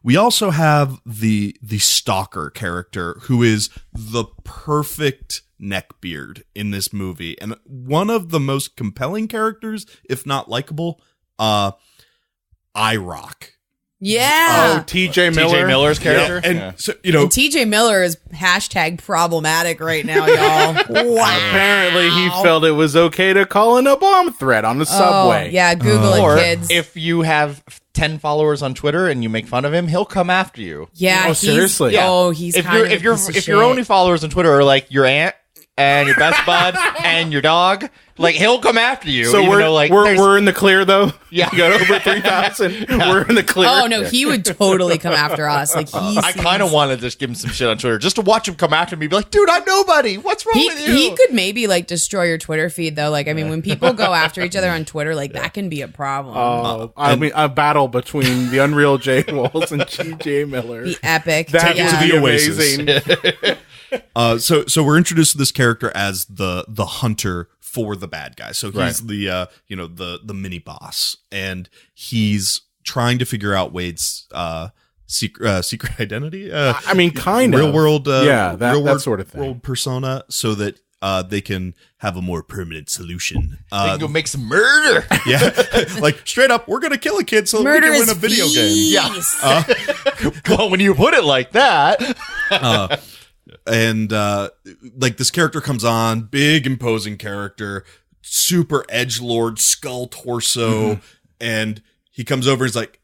[SPEAKER 7] we also have the stalker character who is the perfect neckbeard in this movie, and one of the most compelling characters, if not likable. IROC.
[SPEAKER 6] Yeah.
[SPEAKER 5] Oh, T.J. Miller.
[SPEAKER 1] T.J. Miller's character.
[SPEAKER 7] And so, you know,
[SPEAKER 6] And TJ Miller is hashtag problematic right now, y'all. Wow.
[SPEAKER 5] Apparently, he felt it was okay to call in a bomb threat on the subway.
[SPEAKER 6] Yeah, Google
[SPEAKER 1] Or
[SPEAKER 6] it, kids.
[SPEAKER 1] if you have 10 followers on Twitter and you make fun of him, he'll come after you.
[SPEAKER 6] yeah,
[SPEAKER 5] Oh,
[SPEAKER 6] he's,
[SPEAKER 5] seriously?
[SPEAKER 6] Oh, he's
[SPEAKER 1] If
[SPEAKER 6] kind
[SPEAKER 1] you're
[SPEAKER 6] of a
[SPEAKER 1] if you're
[SPEAKER 6] piece of
[SPEAKER 1] if your
[SPEAKER 6] shit.
[SPEAKER 1] only followers on Twitter are like your aunt and your best bud and your dog, like he'll come after you.
[SPEAKER 5] So
[SPEAKER 1] even though, like,
[SPEAKER 5] we're in the clear though.
[SPEAKER 1] Yeah.
[SPEAKER 5] You got over 3,000. We're in the clear.
[SPEAKER 6] Oh no, he would totally come after us. Like
[SPEAKER 1] I kind of want to just give him some shit on Twitter just to watch him come after me. Be like, dude, I'm nobody. What's wrong with you?
[SPEAKER 6] He could maybe like destroy your Twitter feed though. Like I mean, when people go after each other on Twitter, like that can be a problem.
[SPEAKER 5] I mean, a battle between the Unreal J. Walls and T.J. Miller.
[SPEAKER 6] Be epic.
[SPEAKER 5] That
[SPEAKER 6] yeah.
[SPEAKER 5] would be
[SPEAKER 7] the Oasis.
[SPEAKER 5] amazing.
[SPEAKER 7] so we're introduced to this character as the hunter for the bad guy. So he's
[SPEAKER 5] Right.
[SPEAKER 7] the mini boss, and he's trying to figure out Wade's secret identity.
[SPEAKER 5] I mean, kind of
[SPEAKER 7] real world,
[SPEAKER 5] that sort of thing.
[SPEAKER 7] world persona, so that they can have a more permanent solution.
[SPEAKER 1] They can go make some murder.
[SPEAKER 7] Yeah, like straight up, we're gonna kill a kid so that we
[SPEAKER 6] Murder
[SPEAKER 7] can win
[SPEAKER 6] is
[SPEAKER 7] a video
[SPEAKER 6] peace.
[SPEAKER 7] game.
[SPEAKER 1] Well, when you put it like that,
[SPEAKER 7] And like this character comes on, big imposing character, super edgelord, skull torso, and he comes over and he's like,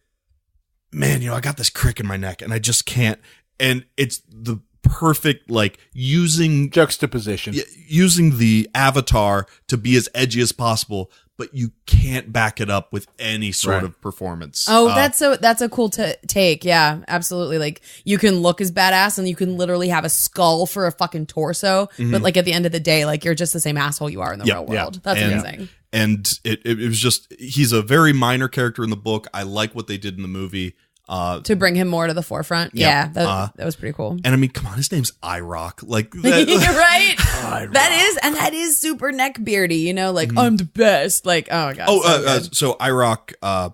[SPEAKER 7] man, I got this crick in my neck and I just can't. And it's the perfect, like, using
[SPEAKER 5] Juxtaposition.
[SPEAKER 7] using the avatar to be as edgy as possible, but you can't back it up with any sort
[SPEAKER 5] Right.
[SPEAKER 7] of performance.
[SPEAKER 6] Oh, that's a cool take. Yeah, absolutely. Like you can look as badass, and you can literally have a skull for a fucking torso. But like at the end of the day, like you're just the same asshole you are in the real world. That's
[SPEAKER 7] and,
[SPEAKER 6] amazing.
[SPEAKER 7] And it was just, he's a very minor character in the book. I like what they did in the movie.
[SPEAKER 6] To bring him more to the forefront.
[SPEAKER 7] Yeah.
[SPEAKER 6] Yeah, that was pretty cool.
[SPEAKER 7] And I mean, come on, his name's IROC. Like that,
[SPEAKER 6] Right? That is super neckbeardy, like I'm the best. Like, oh my god.
[SPEAKER 7] so IROC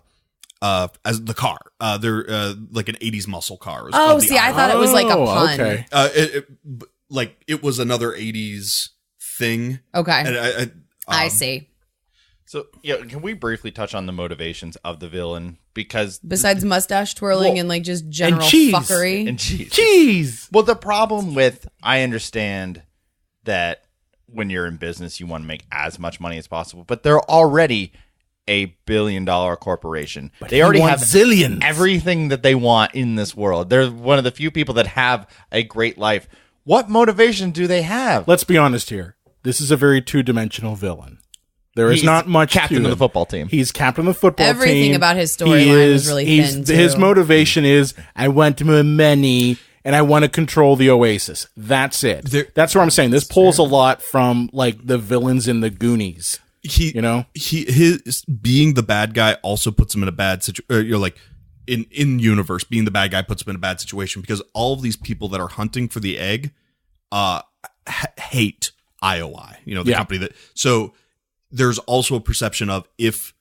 [SPEAKER 7] as the car. They're like an 80s muscle car. It was
[SPEAKER 6] Oh,
[SPEAKER 7] called the
[SPEAKER 6] see, I
[SPEAKER 7] IROC.
[SPEAKER 6] thought it was like a pun.
[SPEAKER 5] Okay.
[SPEAKER 7] It was another 80s thing.
[SPEAKER 6] Okay.
[SPEAKER 7] And
[SPEAKER 6] I see.
[SPEAKER 1] so can we briefly touch on the motivations of the villain? Because
[SPEAKER 6] Besides mustache twirling and like just general
[SPEAKER 5] cheese.
[SPEAKER 6] fuckery.
[SPEAKER 1] and cheese.
[SPEAKER 5] Jeez.
[SPEAKER 1] Well, the problem with, I understand that when you're in business, you want to make as much money as possible, but they're already a $1 billion corporation. They already have
[SPEAKER 5] zillions.
[SPEAKER 1] everything that they want in this world. They're one of the few people that have a great life. What motivation do they have?
[SPEAKER 5] Let's be honest here. This is a very two-dimensional villain. There is
[SPEAKER 1] He's
[SPEAKER 5] not much
[SPEAKER 1] captain
[SPEAKER 5] to
[SPEAKER 1] of the
[SPEAKER 5] it.
[SPEAKER 1] football team.
[SPEAKER 5] He's captain of the football team.
[SPEAKER 6] Everything about his
[SPEAKER 5] He
[SPEAKER 6] storyline was
[SPEAKER 5] is-
[SPEAKER 6] really
[SPEAKER 5] he's-
[SPEAKER 6] thin, too.
[SPEAKER 5] His motivation is, I want more money and I want to control the Oasis. That's it. That's what I'm saying. This pulls a lot from like the villains in the Goonies.
[SPEAKER 7] His being the bad guy also puts him in a bad situation. Like in universe, being the bad guy puts him in a bad situation because all of these people that are hunting for the egg hate IOI, the company that. So there's also a perception of if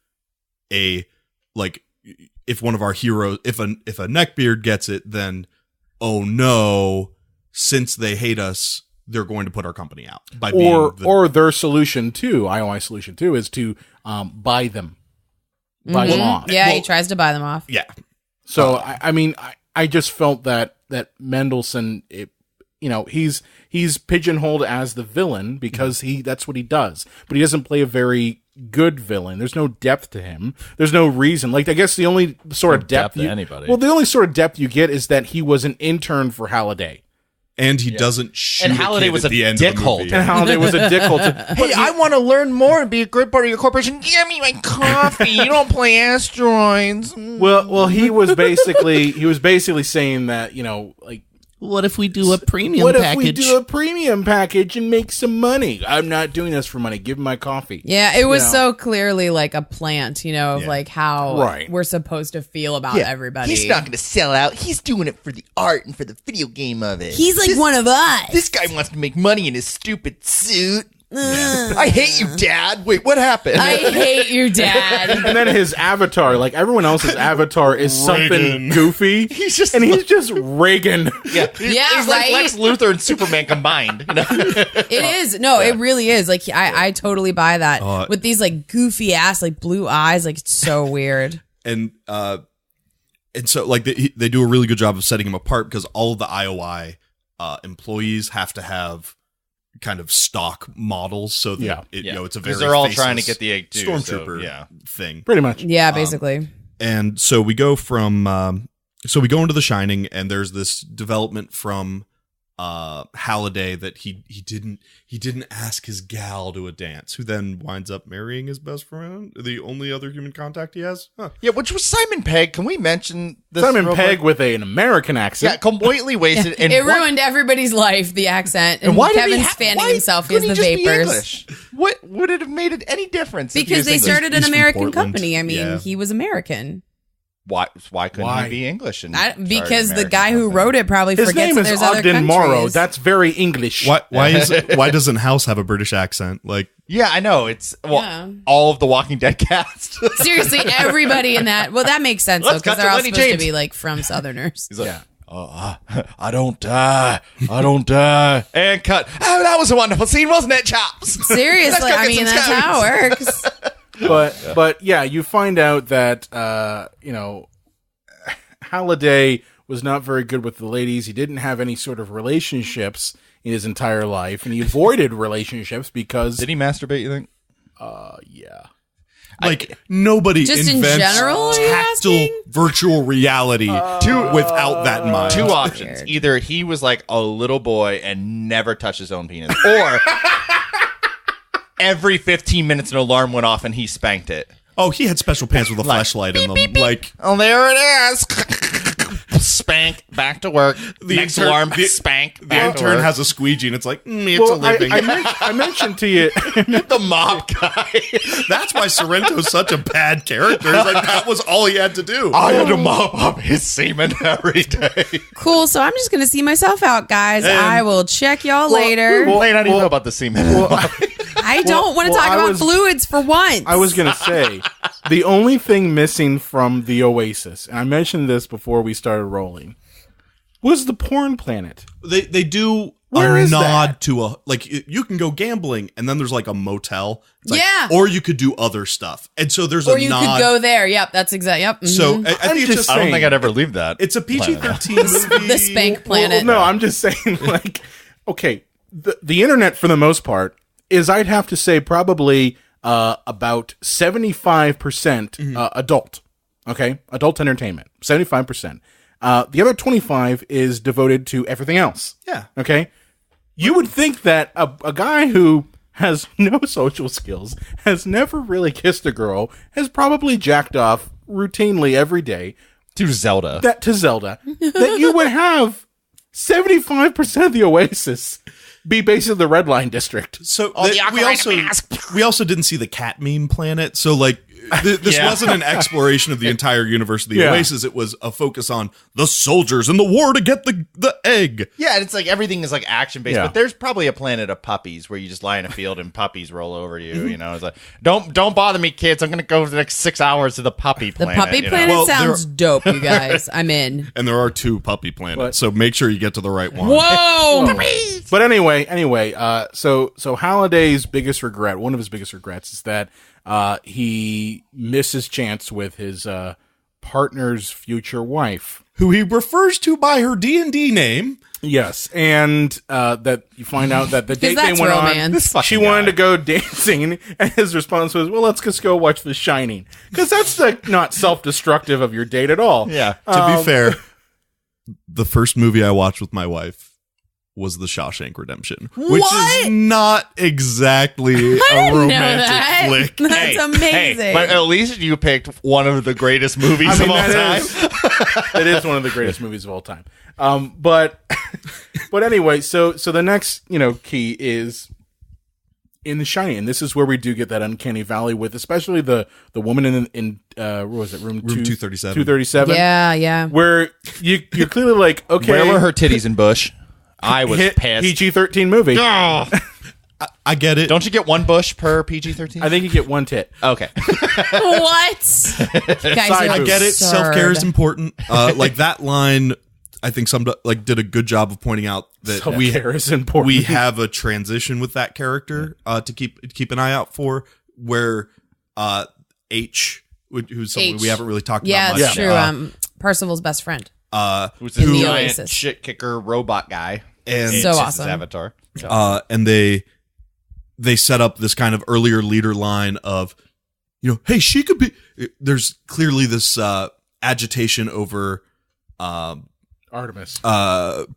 [SPEAKER 7] one of our heroes, if a neckbeard gets it, then oh no, since they hate us, they're going to put our company out by
[SPEAKER 5] Or their solution too, IOI solution too, is to buy them. Buy them off.
[SPEAKER 6] Yeah, he tries to buy them off.
[SPEAKER 7] yeah.
[SPEAKER 5] So I just felt that Mendelsohn, he's pigeonholed as the villain because that's what he does, but he doesn't play a very good villain. There's no depth to him. There's no reason. Like I guess the only sort of depth
[SPEAKER 1] to anybody.
[SPEAKER 5] Well, the only sort of depth you get is that he was an intern for Halliday.
[SPEAKER 7] And he doesn't shoot
[SPEAKER 1] And Halliday was
[SPEAKER 7] at
[SPEAKER 1] a
[SPEAKER 7] the end of the
[SPEAKER 1] dickhole.
[SPEAKER 7] movie.
[SPEAKER 5] And Halliday was a dickhole.
[SPEAKER 1] Hey, I want to learn more and be a good part of your corporation. Give me my coffee. You don't play asteroids.
[SPEAKER 5] Well, he was basically saying that
[SPEAKER 9] What if we do a premium
[SPEAKER 5] what
[SPEAKER 9] package?
[SPEAKER 5] if we do a premium package and make some money? I'm not doing this for money. Give me my coffee.
[SPEAKER 6] Yeah, it was so clearly like a plant, of like how
[SPEAKER 5] Right.
[SPEAKER 6] we're supposed to feel about everybody.
[SPEAKER 10] He's not going to sell out. He's doing it for the art and for the video game of it.
[SPEAKER 6] He's like one of us.
[SPEAKER 10] This guy wants to make money in his stupid suit.
[SPEAKER 1] I hate you, Dad. Wait, what happened?
[SPEAKER 6] I hate you, Dad.
[SPEAKER 5] And then his avatar, like everyone else's avatar, is something goofy. He's just Reagan.
[SPEAKER 1] Yeah,
[SPEAKER 6] Yeah,
[SPEAKER 1] he's
[SPEAKER 6] right?
[SPEAKER 1] like Lex Luthor and Superman combined. You know?
[SPEAKER 6] It is. No, it really is. Like, I totally buy that. With these, like, goofy ass, like, blue eyes. Like, it's so weird.
[SPEAKER 7] And so, like, they do a really good job of setting him apart because all of the IOI employees have to have kind of stock models, so that you know, it's a very
[SPEAKER 1] they're all trying to get the egg too,
[SPEAKER 7] stormtrooper thing,
[SPEAKER 5] pretty much.
[SPEAKER 6] Yeah, basically.
[SPEAKER 7] And so we go from we go into The Shining, and there's this development from Halliday that he didn't ask his gal to a dance, who then winds up marrying his best friend, the only other human contact he has.
[SPEAKER 1] Yeah, which was Simon Pegg. Can we mention this?
[SPEAKER 5] Simon Pegg with an American accent.
[SPEAKER 1] Yeah, completely wasted.
[SPEAKER 6] And it ruined everybody's life, the accent. And
[SPEAKER 1] why
[SPEAKER 6] Kevin's fanning himself. He has the vapors.
[SPEAKER 1] What would it have made it any difference?
[SPEAKER 6] Because they started an
[SPEAKER 7] He's from
[SPEAKER 6] American
[SPEAKER 7] Portland.
[SPEAKER 6] company. I mean, he was American.
[SPEAKER 1] Why couldn't he be English?
[SPEAKER 6] Because the guy who wrote it probably
[SPEAKER 5] His
[SPEAKER 6] forgets
[SPEAKER 5] name
[SPEAKER 6] that
[SPEAKER 5] is
[SPEAKER 6] there's other
[SPEAKER 5] Ogden
[SPEAKER 6] countries.
[SPEAKER 5] Morrow. That's very English.
[SPEAKER 7] Why doesn't House have a British accent? Like,
[SPEAKER 1] yeah, I know. It's all of the Walking Dead cast.
[SPEAKER 6] Seriously, everybody in that. Well, that makes sense, though,
[SPEAKER 1] Let's
[SPEAKER 6] because
[SPEAKER 1] cut
[SPEAKER 6] they're
[SPEAKER 1] to
[SPEAKER 6] all
[SPEAKER 1] Lenny
[SPEAKER 6] supposed to
[SPEAKER 1] James.
[SPEAKER 6] be, like, from Southerners.
[SPEAKER 1] He's like, I don't die. I don't die. And cut. Oh, that was a wonderful scene, wasn't it, chaps?
[SPEAKER 6] Seriously,
[SPEAKER 1] Let's go
[SPEAKER 6] I
[SPEAKER 1] get
[SPEAKER 6] mean,
[SPEAKER 1] some
[SPEAKER 6] that's how it works.
[SPEAKER 5] But yeah, you find out that Halliday was not very good with the ladies. He didn't have any sort of relationships in his entire life, and he avoided relationships because...
[SPEAKER 1] Did he masturbate, you think?
[SPEAKER 5] Yeah.
[SPEAKER 7] Like, nobody
[SPEAKER 6] Just in
[SPEAKER 7] invents
[SPEAKER 6] general, are you
[SPEAKER 7] tactile
[SPEAKER 6] asking?
[SPEAKER 7] virtual reality without that in mind.
[SPEAKER 1] Two options.
[SPEAKER 6] Weird.
[SPEAKER 1] Either he was like a little boy and never touched his own penis, or every 15 minutes an alarm went off and he spanked it.
[SPEAKER 7] Oh, he had special pants with a flashlight in them. Like,
[SPEAKER 1] Oh, there it is. Spank, back to work.
[SPEAKER 7] The
[SPEAKER 1] Next
[SPEAKER 7] intern-
[SPEAKER 1] alarm,
[SPEAKER 7] the-
[SPEAKER 1] spank,
[SPEAKER 7] the
[SPEAKER 1] back to
[SPEAKER 7] intern
[SPEAKER 1] work.
[SPEAKER 7] has a squeegee, and it's like, it's a
[SPEAKER 5] Well,
[SPEAKER 7] living.
[SPEAKER 5] I mentioned to you...
[SPEAKER 1] The mob guy.
[SPEAKER 7] That's why Sorrento's such a bad character. It's like, that was all he had to do.
[SPEAKER 1] I had to mop up his semen every day.
[SPEAKER 6] Cool, so I'm just going to see myself out, guys. I will check y'all later.
[SPEAKER 1] Wait, I don't even know about the semen.
[SPEAKER 6] I don't want to talk about fluids for once.
[SPEAKER 5] I was going to say, the only thing missing from the Oasis, and I mentioned this before we started rolling, was the porn planet.
[SPEAKER 7] They do
[SPEAKER 5] Where
[SPEAKER 7] a
[SPEAKER 5] is
[SPEAKER 7] nod
[SPEAKER 5] that?
[SPEAKER 7] to a, like, you can go gambling, and then there's like a motel. It's like,
[SPEAKER 6] Yeah.
[SPEAKER 7] or you could do other stuff. And so there's
[SPEAKER 6] or
[SPEAKER 7] a
[SPEAKER 6] you
[SPEAKER 7] nod.
[SPEAKER 6] could go there. Yep, that's exact. Yep.
[SPEAKER 7] So
[SPEAKER 6] mhm.
[SPEAKER 7] I think it's just
[SPEAKER 1] I don't think I'd ever leave that.
[SPEAKER 7] It's a PG-13 movie.
[SPEAKER 6] The spank planet.
[SPEAKER 5] Well, no, I'm just saying, like, okay, the internet, for the most part, is, I'd have to say, probably about 75% adult. Okay? Adult entertainment. 75%. The other 25 is devoted to everything else.
[SPEAKER 7] Yeah.
[SPEAKER 5] Okay? You would think that a guy who has no social skills, has never really kissed a girl, has probably jacked off routinely every day
[SPEAKER 1] to Zelda.
[SPEAKER 5] that you would have 75% of the Oasis be basically the Red Line District.
[SPEAKER 7] So we also didn't see the cat meme planet. So like this wasn't an exploration of the entire universe of the Oasis. It was a focus on the soldiers and the war to get the egg.
[SPEAKER 1] Yeah, and it's like everything is like action based, but there's probably a planet of puppies where you just lie in a field and puppies roll over you. You know, it's like don't bother me, kids. I'm gonna go for the next 6 hours to the puppy planet.
[SPEAKER 6] The puppy planet
[SPEAKER 7] Well,
[SPEAKER 6] sounds dope, you guys. I'm in.
[SPEAKER 7] And there are 2 puppy planets, so make sure you get to the right one.
[SPEAKER 6] Whoa!
[SPEAKER 5] But anyway, so Halliday's biggest regret, one of his biggest regrets, is that he missed his chance with his partner's future wife,
[SPEAKER 7] who he refers to by her D&D name.
[SPEAKER 5] Yes, and that you find out that the date they went
[SPEAKER 6] romance.
[SPEAKER 5] on, she wanted to go dancing, and his response was, "Well, let's just go watch The Shining," because that's like not self-destructive of your date at all.
[SPEAKER 1] Yeah.
[SPEAKER 7] To be fair, the first movie I watched with my wife was The Shawshank Redemption, which is not exactly a romantic flick.
[SPEAKER 6] That's amazing.
[SPEAKER 1] Hey, but at least you picked one of the greatest movies of all time.
[SPEAKER 5] It is one of the greatest movies of all time. But anyway, so the next key is in The Shining, and this is where we do get that uncanny valley with, especially the woman in what was it, room
[SPEAKER 7] 237.
[SPEAKER 5] 237.
[SPEAKER 6] Yeah.
[SPEAKER 5] Where you're clearly like, okay,
[SPEAKER 1] Where were her titties in Bush? I was pissed.
[SPEAKER 5] PG-13 movie.
[SPEAKER 7] I get it.
[SPEAKER 1] Don't you get one bush per PG-13?
[SPEAKER 5] I think you get one tit.
[SPEAKER 1] Okay.
[SPEAKER 6] What? Guys are
[SPEAKER 7] I get it.
[SPEAKER 6] absurd.
[SPEAKER 7] Self-care is important. Like that line, I think did a good job of pointing out that
[SPEAKER 5] Self-care is important.
[SPEAKER 7] we have a transition with that character to keep an eye out for, where H, who's someone we haven't really talked about much.
[SPEAKER 6] Yeah, it's true. Percival's best friend.
[SPEAKER 1] Who's the
[SPEAKER 6] in the
[SPEAKER 1] giant
[SPEAKER 6] Oasis.
[SPEAKER 1] shit kicker robot guy.
[SPEAKER 7] And
[SPEAKER 6] So
[SPEAKER 1] it's
[SPEAKER 6] awesome.
[SPEAKER 1] his avatar.
[SPEAKER 7] And they set up this kind of earlier leader line of, hey, she could be. There's clearly this agitation over
[SPEAKER 5] Artemis.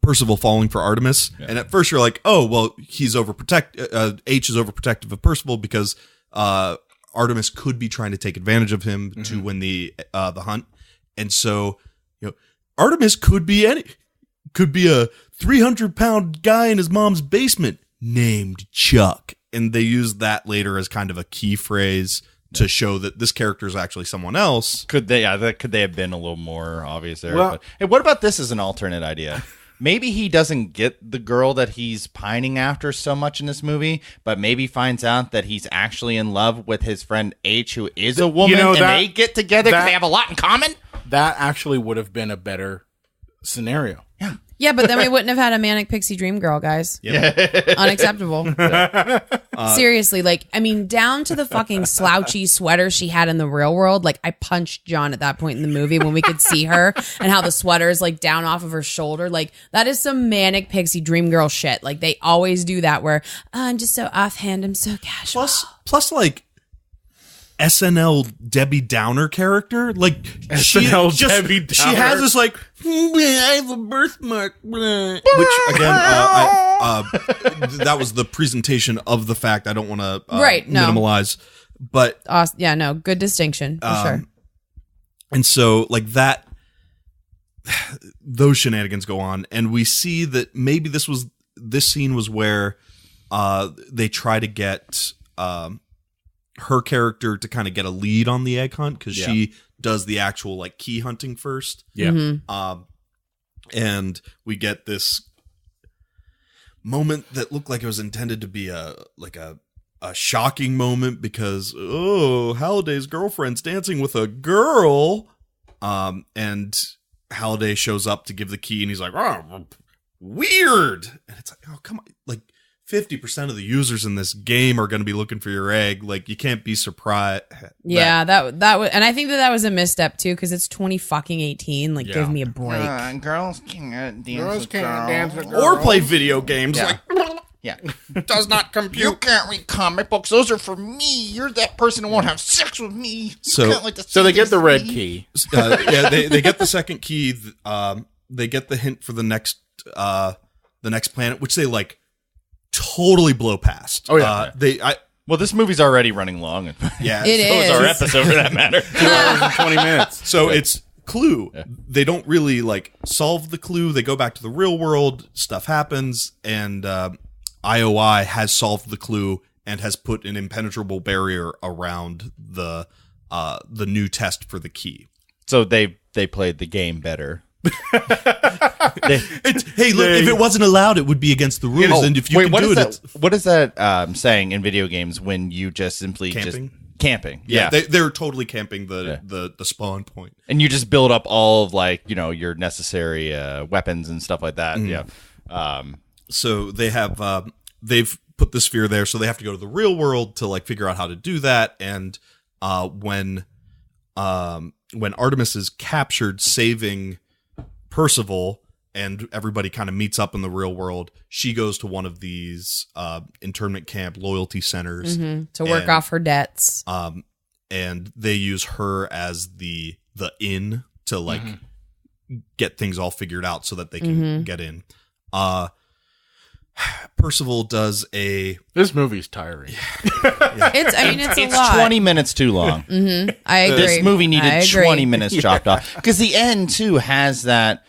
[SPEAKER 7] Percival falling for Artemis, and at first you're like, oh well, he's overprotect. H is overprotective of Percival because Artemis could be trying to take advantage of him to win the hunt, and so Artemis could be a 300-pound guy in his mom's basement named Chuck. And they use that later as kind of a key phrase to show that this character is actually someone else.
[SPEAKER 1] Could they have been a little more obvious there?
[SPEAKER 5] Well-
[SPEAKER 1] But, hey, what about this as an alternate idea? Maybe he doesn't get the girl that he's pining after so much in this movie, but maybe finds out that he's actually in love with his friend H, who is a woman, and they get together because they have a lot in common?
[SPEAKER 5] That actually would have been a better scenario.
[SPEAKER 6] Yeah, but then we wouldn't have had a manic pixie dream girl, guys. Unacceptable. Seriously, down to the fucking slouchy sweater she had in the real world. Like, I punched John at that point in the movie when we could see her and how the sweater is like down off of her shoulder. Like, that is some manic pixie dream girl shit. Like, they always do that where I'm just so offhand, I'm so casual.
[SPEAKER 7] Plus, like, SNL Debbie Downer character, like
[SPEAKER 5] SNL Debbie Downer.
[SPEAKER 7] She has this like I have a birthmark, which again, that was the presentation of the fact. I don't want to minimalize, but
[SPEAKER 6] good distinction for sure.
[SPEAKER 7] And so like that, those shenanigans go on, and we see that maybe this scene was where they try to get her character to kind of get a lead on the egg hunt because she does the actual like key hunting first.
[SPEAKER 5] Yeah.
[SPEAKER 7] And we get this moment that looked like it was intended to be a shocking moment because Halliday's girlfriend's dancing with a girl. And Halliday shows up to give the key and he's like, oh, weird. And it's like, oh, come on. Like 50% of the users in this game are going to be looking for your egg. Like, you can't be surprised.
[SPEAKER 6] Yeah, that was, and I think that was a misstep too because it's 2018. Like, give me a break.
[SPEAKER 1] Girls can't dance with girls.
[SPEAKER 7] Or play video games.
[SPEAKER 1] Yeah.
[SPEAKER 7] Like,
[SPEAKER 1] Yeah.
[SPEAKER 7] does not compute.
[SPEAKER 1] You can't read comic books. Those are for me. You're that person who won't have sex with me. You
[SPEAKER 7] So-
[SPEAKER 1] can't like to
[SPEAKER 5] So they
[SPEAKER 1] say
[SPEAKER 5] get the
[SPEAKER 1] this
[SPEAKER 5] red
[SPEAKER 1] to me.
[SPEAKER 5] key.
[SPEAKER 7] They get the second key. They get the hint for the next planet, which they like totally blow past.
[SPEAKER 5] Oh, yeah.
[SPEAKER 1] Well, this movie's already running long.
[SPEAKER 7] Yeah,
[SPEAKER 6] It
[SPEAKER 1] So is
[SPEAKER 6] is.
[SPEAKER 1] our episode for that matter.
[SPEAKER 5] 2 hours and 20 minutes.
[SPEAKER 7] So it's clue. They don't really like solve the clue. They go back to the real world. Stuff happens, and IOI has solved the clue and has put an impenetrable barrier around the new test for the key.
[SPEAKER 1] So they played the game better.
[SPEAKER 7] Hey, look! If it wasn't allowed, it would be against the rules. And if you can do it,
[SPEAKER 1] what is that saying in video games when you just simply camping? Yeah,
[SPEAKER 7] they're totally camping the spawn point.
[SPEAKER 1] And you just build up all of like your necessary weapons and stuff like that. Yeah.
[SPEAKER 7] So they have they've put the sphere there, so they have to go to the real world to like figure out how to do that. And when Artemis is captured, saving Percival, and everybody kind of meets up in the real world, she goes to one of these internment camp loyalty centers
[SPEAKER 6] to work off her debts.
[SPEAKER 7] And they use her as the in to like get things all figured out so that they can get in. Percival does
[SPEAKER 5] This movie's tiring.
[SPEAKER 6] It's a lot.
[SPEAKER 1] 20 minutes too long.
[SPEAKER 6] I agree.
[SPEAKER 1] This movie
[SPEAKER 6] I
[SPEAKER 1] needed
[SPEAKER 6] agree.
[SPEAKER 1] 20 minutes chopped off because the end too has that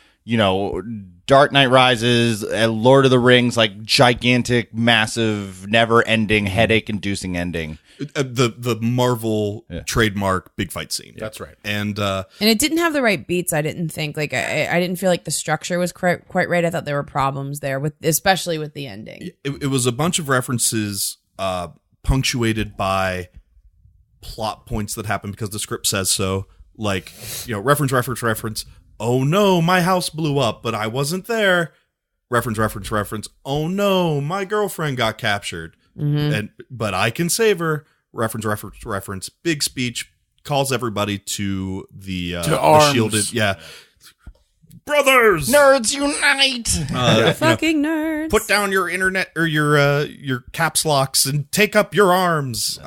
[SPEAKER 1] Dark Knight Rises, Lord of the Rings, like gigantic, massive, never-ending, headache-inducing ending.
[SPEAKER 7] The Marvel trademark big fight scene.
[SPEAKER 5] That's right.
[SPEAKER 7] And
[SPEAKER 6] it didn't have the right beats. I didn't think like I didn't feel like the structure was quite right. I thought there were problems there especially with the ending.
[SPEAKER 7] It was a bunch of references punctuated by plot points that happen because the script says so. Like, reference. Oh no, my house blew up, but I wasn't there. Reference. Oh no, my girlfriend got captured. But I can save her. Reference. Big speech, calls everybody to the
[SPEAKER 5] arms.
[SPEAKER 7] shielded. Yeah. Brothers,
[SPEAKER 1] Nerds unite!
[SPEAKER 6] Fucking nerds.
[SPEAKER 7] Put down your internet or your caps locks and take up your arms.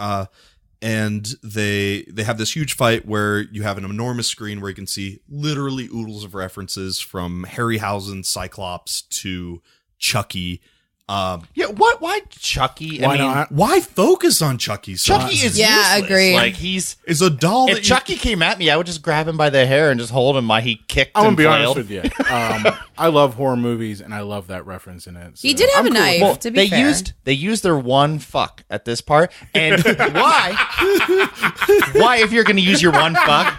[SPEAKER 7] And they have this huge fight where you have an enormous screen where you can see literally oodles of references from Harryhausen, Cyclops to Chucky.
[SPEAKER 1] Why Chucky?
[SPEAKER 5] Why not?
[SPEAKER 7] Why focus on Chucky?
[SPEAKER 1] Chucky is useless.
[SPEAKER 6] Agreed.
[SPEAKER 1] Like he's
[SPEAKER 7] a doll.
[SPEAKER 1] If Chucky came at me, I would just grab him by the hair and just hold him while he kicked
[SPEAKER 5] I'm
[SPEAKER 1] and
[SPEAKER 5] gonna be
[SPEAKER 1] flailed.
[SPEAKER 5] honest with you. I love horror movies, and I love that reference in it. So
[SPEAKER 6] He did have a knife.
[SPEAKER 1] Well,
[SPEAKER 6] to be fair,
[SPEAKER 1] they used their one fuck at this part, and why? Why, if you're going to use your one fuck,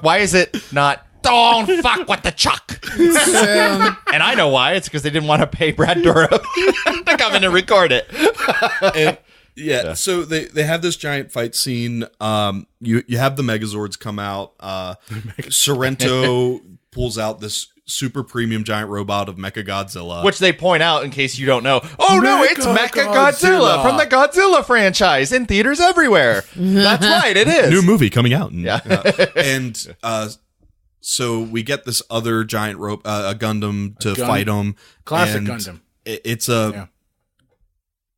[SPEAKER 1] why is it not? Don't fuck with the Chuck.
[SPEAKER 6] it's true.
[SPEAKER 1] And I know why. It's because they didn't want to pay Brad Dourif to come in and record it.
[SPEAKER 7] And, so they have this giant fight scene. You have the megazords come out. Sorrento pulls out this super premium giant robot of Mechagodzilla.
[SPEAKER 1] Which they point out in case you don't know. Oh no, it's Mechagodzilla from the Godzilla franchise in theaters everywhere. That's right, it is.
[SPEAKER 7] New movie coming out. So we get this other giant a Gundam to fight him.
[SPEAKER 5] Classic Gundam.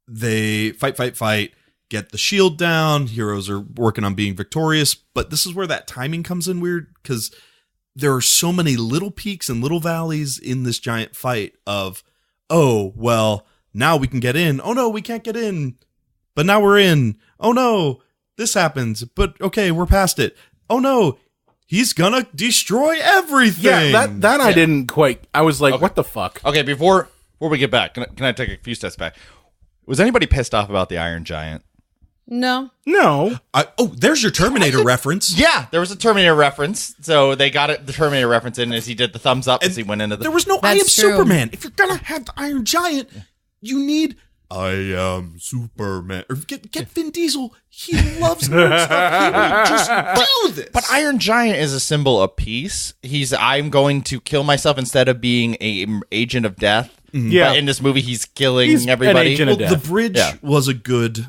[SPEAKER 7] They fight, get the shield down. Heroes are working on being victorious. But this is where that timing comes in weird because there are so many little peaks and little valleys in this giant fight of, oh, well, now we can get in. Oh, no, we can't get in. But now we're in. Oh, no, this happens. But, okay, we're past it. Oh, no. He's gonna destroy everything.
[SPEAKER 5] Yeah, that I didn't quite. I was like, what the fuck?
[SPEAKER 1] Okay, before we get back, can I take a few steps back? Was anybody pissed off about the Iron Giant?
[SPEAKER 6] No.
[SPEAKER 7] There's your Terminator reference.
[SPEAKER 1] Yeah, there was a Terminator reference. So they got the Terminator reference in as he did the thumbs up as he went into the...
[SPEAKER 7] There was no I am Superman. If you're gonna have the Iron Giant, you need... I am Superman. Or get Vin Diesel. He loves nerd stuff. He would just do this.
[SPEAKER 1] But Iron Giant is a symbol of peace. I'm going to kill myself instead of being an agent of death.
[SPEAKER 5] Mm-hmm. Yeah.
[SPEAKER 1] But in this movie, he's killing everybody.
[SPEAKER 5] An agent of death.
[SPEAKER 7] The bridge was a good,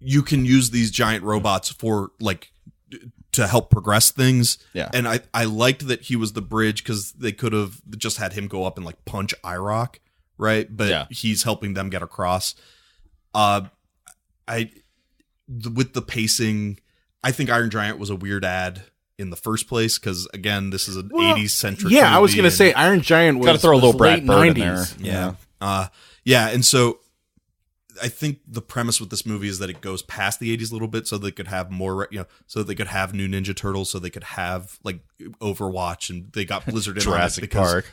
[SPEAKER 7] you can use these giant robots for, to help progress things. Yeah. And I liked that he was the bridge because they could have just had him go up and, punch IROC. Right, but he's helping them get across. With the pacing, I think Iron Giant was a weird ad in the first place because again, this is an 80s centric.
[SPEAKER 5] Yeah, I was going to say Iron Giant was
[SPEAKER 1] got to throw a little Brad Bird
[SPEAKER 5] 90s.
[SPEAKER 1] in there.
[SPEAKER 7] Yeah, and so I think the premise with this movie is that it goes past the 80s a little bit, so they could have more, so they could have new Ninja Turtles, so they could have Overwatch, and they got Blizzard in
[SPEAKER 1] Jurassic
[SPEAKER 7] because,
[SPEAKER 1] Park.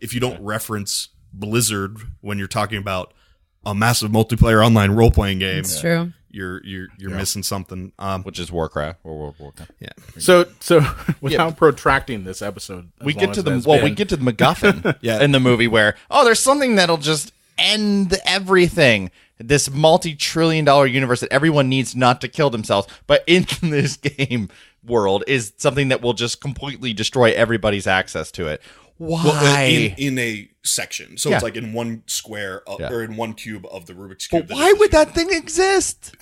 [SPEAKER 7] If you don't reference Blizzard when you're talking about a massive multiplayer online role playing game,
[SPEAKER 6] it's true.
[SPEAKER 7] You're missing something.
[SPEAKER 1] Which is Warcraft or World of Warcraft.
[SPEAKER 7] Yeah.
[SPEAKER 5] So without protracting this episode,
[SPEAKER 1] we get to the MacGuffin in the movie where there's something that'll just end everything. This multi-trillion-dollar universe that everyone needs not to kill themselves, but in this game world is something that will just completely destroy everybody's access to it. Why?
[SPEAKER 7] Well, in a section, so it's in one square or in one cube of the Rubik's Cube.
[SPEAKER 1] But why would that thing exist?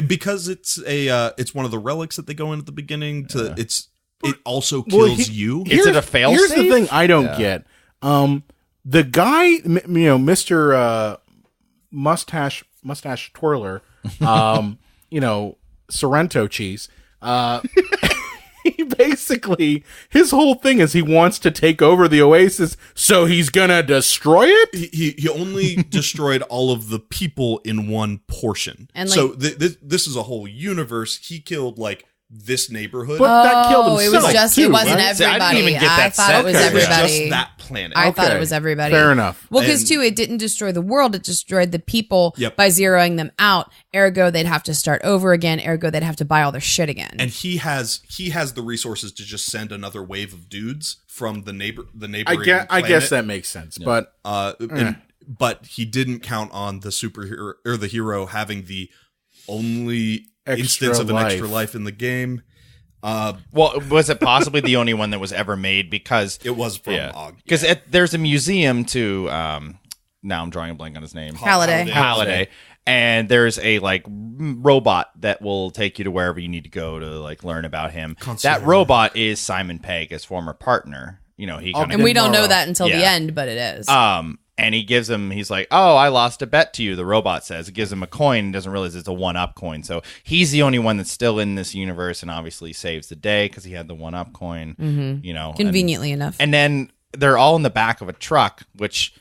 [SPEAKER 7] Because it's it's one of the relics that they go in at the beginning. It also kills you.
[SPEAKER 1] Is it a fail?
[SPEAKER 5] Here's the thing I don't get. The guy, Mr. Mustache Twirler, Sorrento cheese. He basically, his whole thing is he wants to take over the Oasis, so he's gonna destroy it.
[SPEAKER 7] He only destroyed all of the people in one portion, and so this is a whole universe. He killed this neighborhood.
[SPEAKER 5] But that killed himself.
[SPEAKER 6] It was just
[SPEAKER 5] too,
[SPEAKER 6] it wasn't
[SPEAKER 5] right?
[SPEAKER 6] everybody.
[SPEAKER 1] See, I didn't even get that
[SPEAKER 6] thought it was
[SPEAKER 1] sense.
[SPEAKER 6] everybody.
[SPEAKER 7] Just that planet.
[SPEAKER 6] I thought
[SPEAKER 5] Okay.
[SPEAKER 6] it was everybody.
[SPEAKER 5] Fair enough.
[SPEAKER 6] Well, because
[SPEAKER 7] And-
[SPEAKER 6] too, it didn't destroy the world; it destroyed the people
[SPEAKER 7] Yep.
[SPEAKER 6] by zeroing them out. Ergo, they'd have to start over again. Ergo, they'd have to buy all their shit again.
[SPEAKER 7] And he has the resources to just send another wave of dudes from the neighboring
[SPEAKER 5] I guess
[SPEAKER 7] planet.
[SPEAKER 5] that makes sense. But
[SPEAKER 7] But he didn't count on the superhero or the hero having the only
[SPEAKER 5] Extra
[SPEAKER 7] instance of an
[SPEAKER 5] life.
[SPEAKER 7] extra life in the game.
[SPEAKER 1] Well, was it possibly the only one that was ever made? Because
[SPEAKER 7] It was from Og.
[SPEAKER 1] Because there's a museum to. Now I'm drawing a blank on his name.
[SPEAKER 6] Halliday.
[SPEAKER 1] And there's a robot that will take you to wherever you need to go to learn about him. That robot is Simon Pegg, his former partner. He kind
[SPEAKER 6] And we don't know that until the
[SPEAKER 1] Yeah.
[SPEAKER 6] end, but it is.
[SPEAKER 1] And he gives him, he's like, "Oh, I lost a bet to you," the robot says. It gives him a coin and doesn't realize it's a 1-up coin. So he's the only one that's still in this universe and obviously saves the day because he had the 1-up coin,
[SPEAKER 6] Conveniently enough.
[SPEAKER 1] And then they're all in the back of a truck, which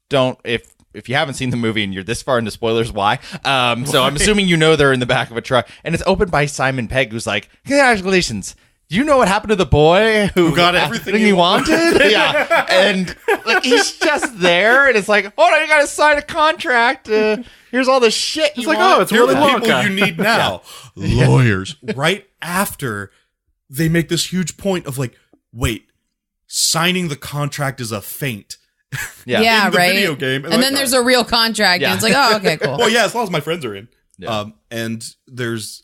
[SPEAKER 1] if you haven't seen the movie and you're this far into spoilers, why? So I'm assuming they're in the back of a truck. And it's opened by Simon Pegg, who's like, "Congratulations. Do you know what happened to the boy who
[SPEAKER 7] got everything
[SPEAKER 1] he
[SPEAKER 7] he
[SPEAKER 1] wanted?" Yeah. And he's just there, and it's like, "Hold on, you got to sign a contract. Here's all the shit."
[SPEAKER 5] it's like, oh, it's
[SPEAKER 7] Here are
[SPEAKER 5] Willy
[SPEAKER 7] the people
[SPEAKER 5] Wonka.
[SPEAKER 7] you need now. Lawyers. Right after they make this huge point of wait, signing the contract is a feint.
[SPEAKER 6] Yeah,
[SPEAKER 7] in the
[SPEAKER 6] right.
[SPEAKER 7] video game.
[SPEAKER 6] And then there's a real contract,
[SPEAKER 1] Yeah.
[SPEAKER 6] and it's like, oh, okay, cool.
[SPEAKER 7] Well, yeah, as long as my friends are in.
[SPEAKER 1] Yeah.
[SPEAKER 7] And there's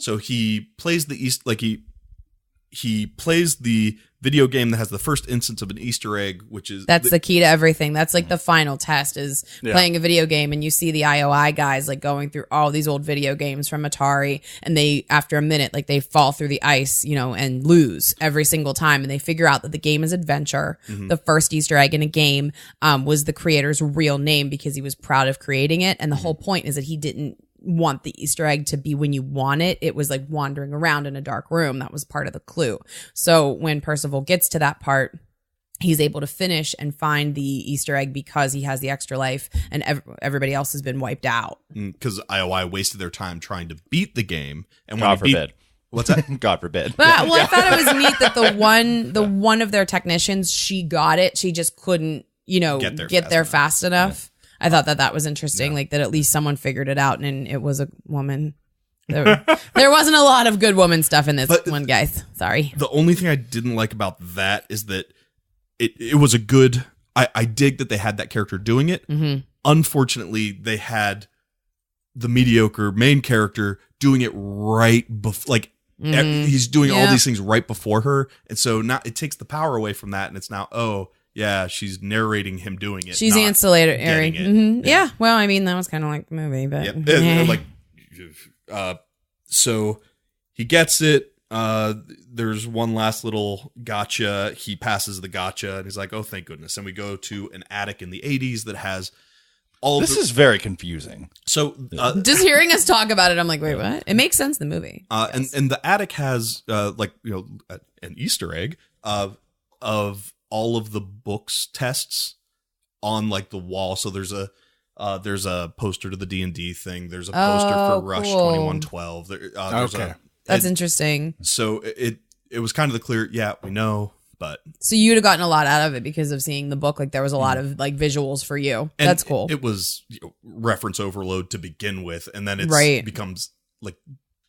[SPEAKER 7] so he plays the he plays the video game that has the first instance of an Easter egg, which is
[SPEAKER 6] That's the key to everything. That's the final test is playing a video game, and you see the IOI guys going through all these old video games from Atari, and they after a minute they fall through the ice, and lose every single time, and they figure out that the game is adventure. The first Easter egg in a game was the creator's real name because he was proud of creating it, and the whole point is that he didn't want the Easter egg to be when you want it. It was wandering around in a dark room. That was part of the clue. So when Percival gets to that part, he's able to finish and find the Easter egg because he has the extra life and everybody else has been wiped out.
[SPEAKER 7] because IOI wasted their time trying to beat the game. And
[SPEAKER 1] God forbid.
[SPEAKER 7] What's that?
[SPEAKER 1] God forbid.
[SPEAKER 6] But I thought it was neat that the one of their technicians, she got it. She just couldn't, get there fast enough. I thought that was interesting, that at least someone figured it out, and it was a woman. There wasn't a lot of good woman stuff in this one, guys. Sorry.
[SPEAKER 7] The only thing I didn't like about that is that it was a good. I dig that they had that character doing it.
[SPEAKER 6] Mm-hmm.
[SPEAKER 7] Unfortunately, they had the mediocre main character doing it right before. He's doing all these things right before her, and so now it takes the power away from that, and it's now yeah, she's narrating him doing it.
[SPEAKER 6] She's
[SPEAKER 7] not
[SPEAKER 6] ancillary.
[SPEAKER 7] getting it.
[SPEAKER 6] Mm-hmm. Yeah. Well, I mean, that was kind of like the movie, but
[SPEAKER 7] so he gets it. There's one last little gotcha. He passes the gotcha, and he's like, "Oh, thank goodness!" And we go to an attic in the '80s that has all.
[SPEAKER 1] This is very confusing.
[SPEAKER 7] So
[SPEAKER 6] just hearing us talk about it, I'm like, wait, what? It makes sense in the movie.
[SPEAKER 7] And the attic has an Easter egg of all of the books tests on the wall. So there's a poster to the D&D thing. There's a poster for Rush 2112.
[SPEAKER 6] That's interesting.
[SPEAKER 7] So it was kind of the clear. Yeah, we know, but
[SPEAKER 6] so you'd have gotten a lot out of it because of seeing the book. There was a lot of visuals for you.
[SPEAKER 7] and
[SPEAKER 6] That's cool.
[SPEAKER 7] It was reference overload to begin with, and then it becomes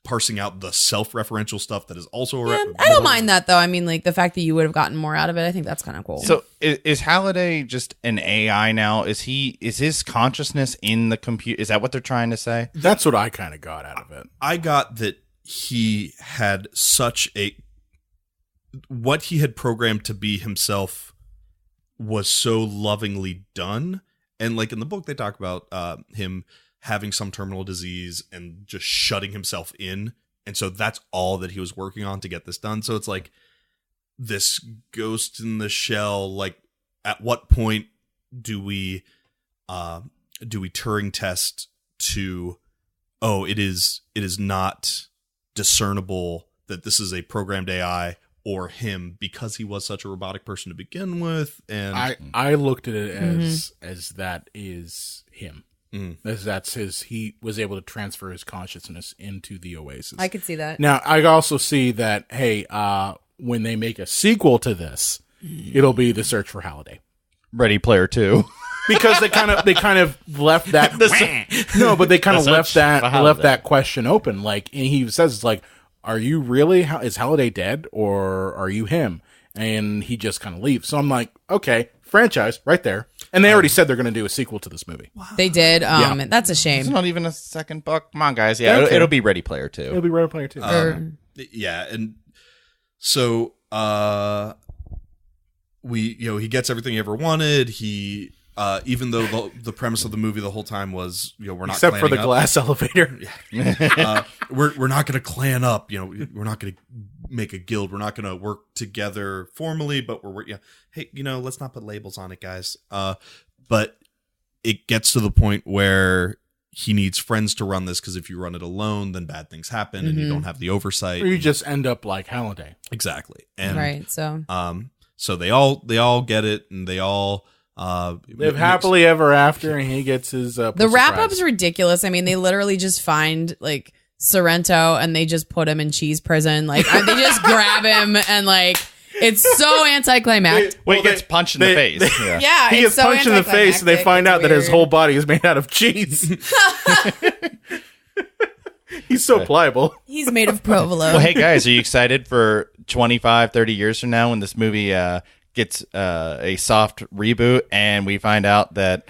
[SPEAKER 7] parsing out the self-referential stuff that is also
[SPEAKER 6] I don't mind that though. I mean, the fact that you would have gotten more out of it, I think that's kind of cool.
[SPEAKER 1] So is Halliday just an AI now? Is his consciousness in the computer? Is that what they're trying to say?
[SPEAKER 5] That's what I kind of got out of it.
[SPEAKER 7] I got that he had what he had programmed to be himself was so lovingly done. And in the book, they talk about him having some terminal disease and just shutting himself in. And so that's all that he was working on to get this done. So it's this ghost in the shell. At what point do we Turing test to, it is not discernible that this is a programmed AI or him because he was such a robotic person to begin with. And
[SPEAKER 5] I looked at it as that is him. That's his. He was able to transfer his consciousness into the Oasis.
[SPEAKER 6] I could see that.
[SPEAKER 5] Now, I also see that, hey, when they make a sequel to this, it'll be The Search for Halliday.
[SPEAKER 1] Ready Player 2.
[SPEAKER 5] Because they kind of left that but they kind of left that question open. Like, and he says, it's like, are you really, is Halliday dead or are you him? And he just kind of leaves. So I'm like, okay, franchise right there. And they already said they're going to do a sequel to this movie.
[SPEAKER 6] Wow. They did. That's a shame.
[SPEAKER 1] It's not even a second book. Come on, guys. Yeah, it'll be Ready Player 2.
[SPEAKER 5] It'll be Ready Player 2.
[SPEAKER 7] Yeah, and so he gets everything he ever wanted. He even though the premise of the movie the whole time was, we're not
[SPEAKER 5] except for the glass elevator.
[SPEAKER 7] we're not going to clan up. We're not going to make a guild. We're not going to work together formally, but hey, let's not put labels on it, guys. But it gets to the point where he needs friends to run this, because if you run it alone, then bad things happen and you don't have the oversight.
[SPEAKER 5] Or you just end up like Halliday.
[SPEAKER 7] Exactly. And
[SPEAKER 6] right.
[SPEAKER 7] so they all get it, and they all
[SPEAKER 5] live happily ever after, and he gets his
[SPEAKER 6] the wrap-up's ridiculous. I mean, they literally just find like Sorrento and they just put him in cheese prison. Like they just grab him, and like it's so anticlimactic.
[SPEAKER 1] He gets punched in the face.
[SPEAKER 6] Yeah,
[SPEAKER 5] he gets punched in the face, and they find out that his whole body is made out of cheese. He's so pliable.
[SPEAKER 6] He's made of provolone.
[SPEAKER 1] Well, hey guys, are you excited for 25, 30 years from now when this movie gets a soft reboot and we find out that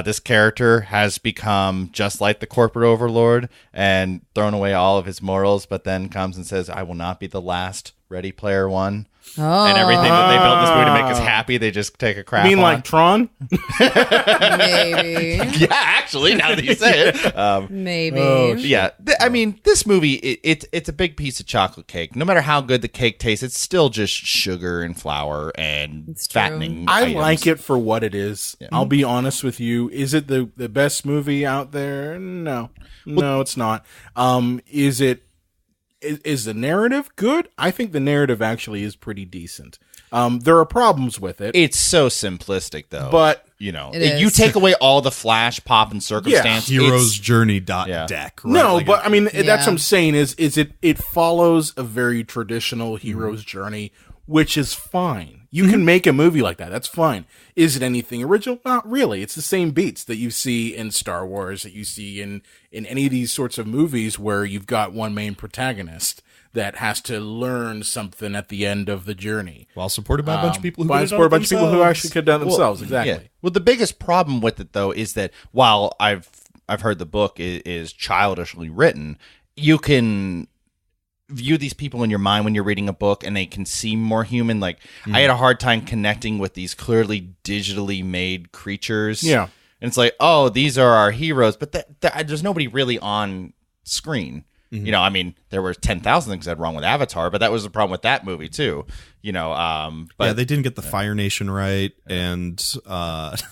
[SPEAKER 1] this character has become just like the corporate overlord and thrown away all of his morals, but then comes and says, I will not be the last Ready Player One.
[SPEAKER 6] Oh.
[SPEAKER 1] And everything that they built this movie to make us happy, they just take a crap
[SPEAKER 5] You mean
[SPEAKER 1] on.
[SPEAKER 5] like Tron?
[SPEAKER 6] Maybe.
[SPEAKER 1] Yeah, actually, now that you say it.
[SPEAKER 6] Maybe.
[SPEAKER 1] Yeah, I mean, this movie, it's a big piece of chocolate cake. No matter how good the cake tastes, it's still just sugar and flour and fattening
[SPEAKER 5] I
[SPEAKER 1] items.
[SPEAKER 5] like it for what it is. Yeah. I'll be honest with you. Is it the best movie out there? No. No, it's not. Is the narrative good? I think the narrative actually is pretty decent. There are problems with it.
[SPEAKER 1] It's so simplistic, though.
[SPEAKER 5] But
[SPEAKER 1] you take away all the flash, pop, and circumstance.
[SPEAKER 7] Hero's journey deck. Right?
[SPEAKER 5] No,
[SPEAKER 7] like
[SPEAKER 5] but I mean, that's what I'm saying. Is it follows a very traditional hero's journey, which is fine. You can make a movie like that. That's fine. Is it anything original? Not really. It's the same beats that you see in Star Wars, that you see in any of these sorts of movies where you've got one main protagonist that has to learn something at the end of the journey.
[SPEAKER 7] While supported by a bunch of people who
[SPEAKER 5] actually could have done it themselves. Exactly.
[SPEAKER 1] Yeah. Well, the biggest problem with it, though, is that while I've heard the book is childishly written, you can view these people in your mind when you're reading a book and they can seem more human. Like I had a hard time connecting with these clearly digitally made creatures.
[SPEAKER 5] Yeah.
[SPEAKER 1] And it's like, oh, these are our heroes, but there's nobody really on screen. I mean, there were 10,000 things that were wrong with Avatar, but that was the problem with that movie too. But
[SPEAKER 7] they didn't get the Fire Nation right, and
[SPEAKER 1] but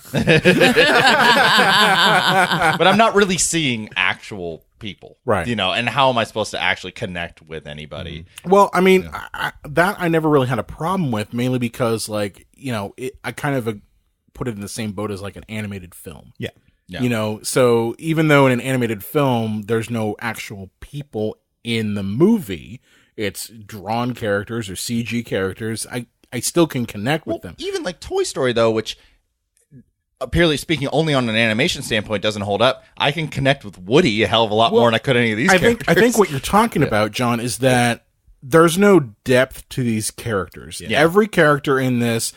[SPEAKER 1] I'm not really seeing actual people,
[SPEAKER 5] right?
[SPEAKER 1] And how am I supposed to actually connect with anybody?
[SPEAKER 5] Well, I mean, I never really had a problem with, mainly because, like, I kind of put it in the same boat as like an animated film.
[SPEAKER 7] Yeah.
[SPEAKER 5] So even though in an animated film there's no actual people in the movie, it's drawn characters or CG characters, I still can connect with them.
[SPEAKER 1] Even like Toy Story, though, which apparently speaking only on an animation standpoint doesn't hold up, I can connect with Woody a hell of a lot more than I could any of these characters.
[SPEAKER 5] I think what you're talking about, John, is that there's no depth to these characters. Yeah. Every character in this,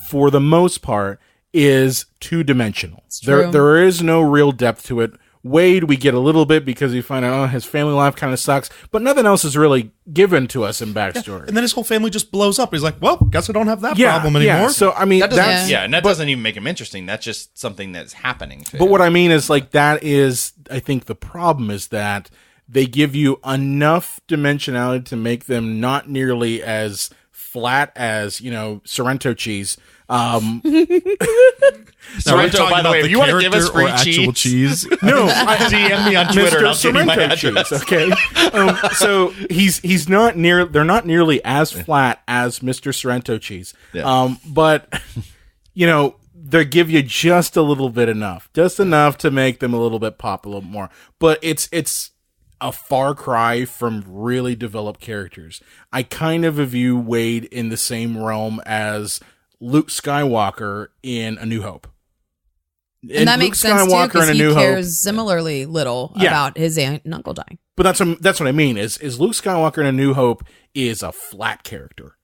[SPEAKER 5] for the most part, is two-dimensional. There is no real depth to it. Wade, we get a little bit because we find out his family life kind of sucks, but nothing else is really given to us in backstory.
[SPEAKER 7] Yeah. And then his whole family just blows up. He's like, well, guess I don't have that problem anymore.
[SPEAKER 5] Yeah. So, I mean,
[SPEAKER 1] and that doesn't even make him interesting. That's just something that's happening to him.
[SPEAKER 5] What I mean is, like, that is, I think the problem is that they give you enough dimensionality to make them not nearly as flat as, Sorrento cheese.
[SPEAKER 1] Sorrento, by the way, if you want to give us free cheese,
[SPEAKER 5] no,
[SPEAKER 1] DM me on Twitter and I'll give you my address.
[SPEAKER 5] Okay, so he's not near. They're not nearly as flat as Mr. Sorrento cheese. Yeah. But they give you just a little bit enough to make them a little bit pop a little more. But it's a far cry from really developed characters. I kind of view Wade in the same realm as Luke Skywalker in A New Hope.
[SPEAKER 6] And that makes sense too, because he cares similarly little about his aunt and uncle dying.
[SPEAKER 5] But that's what I mean, is Luke Skywalker in A New Hope is a flat character.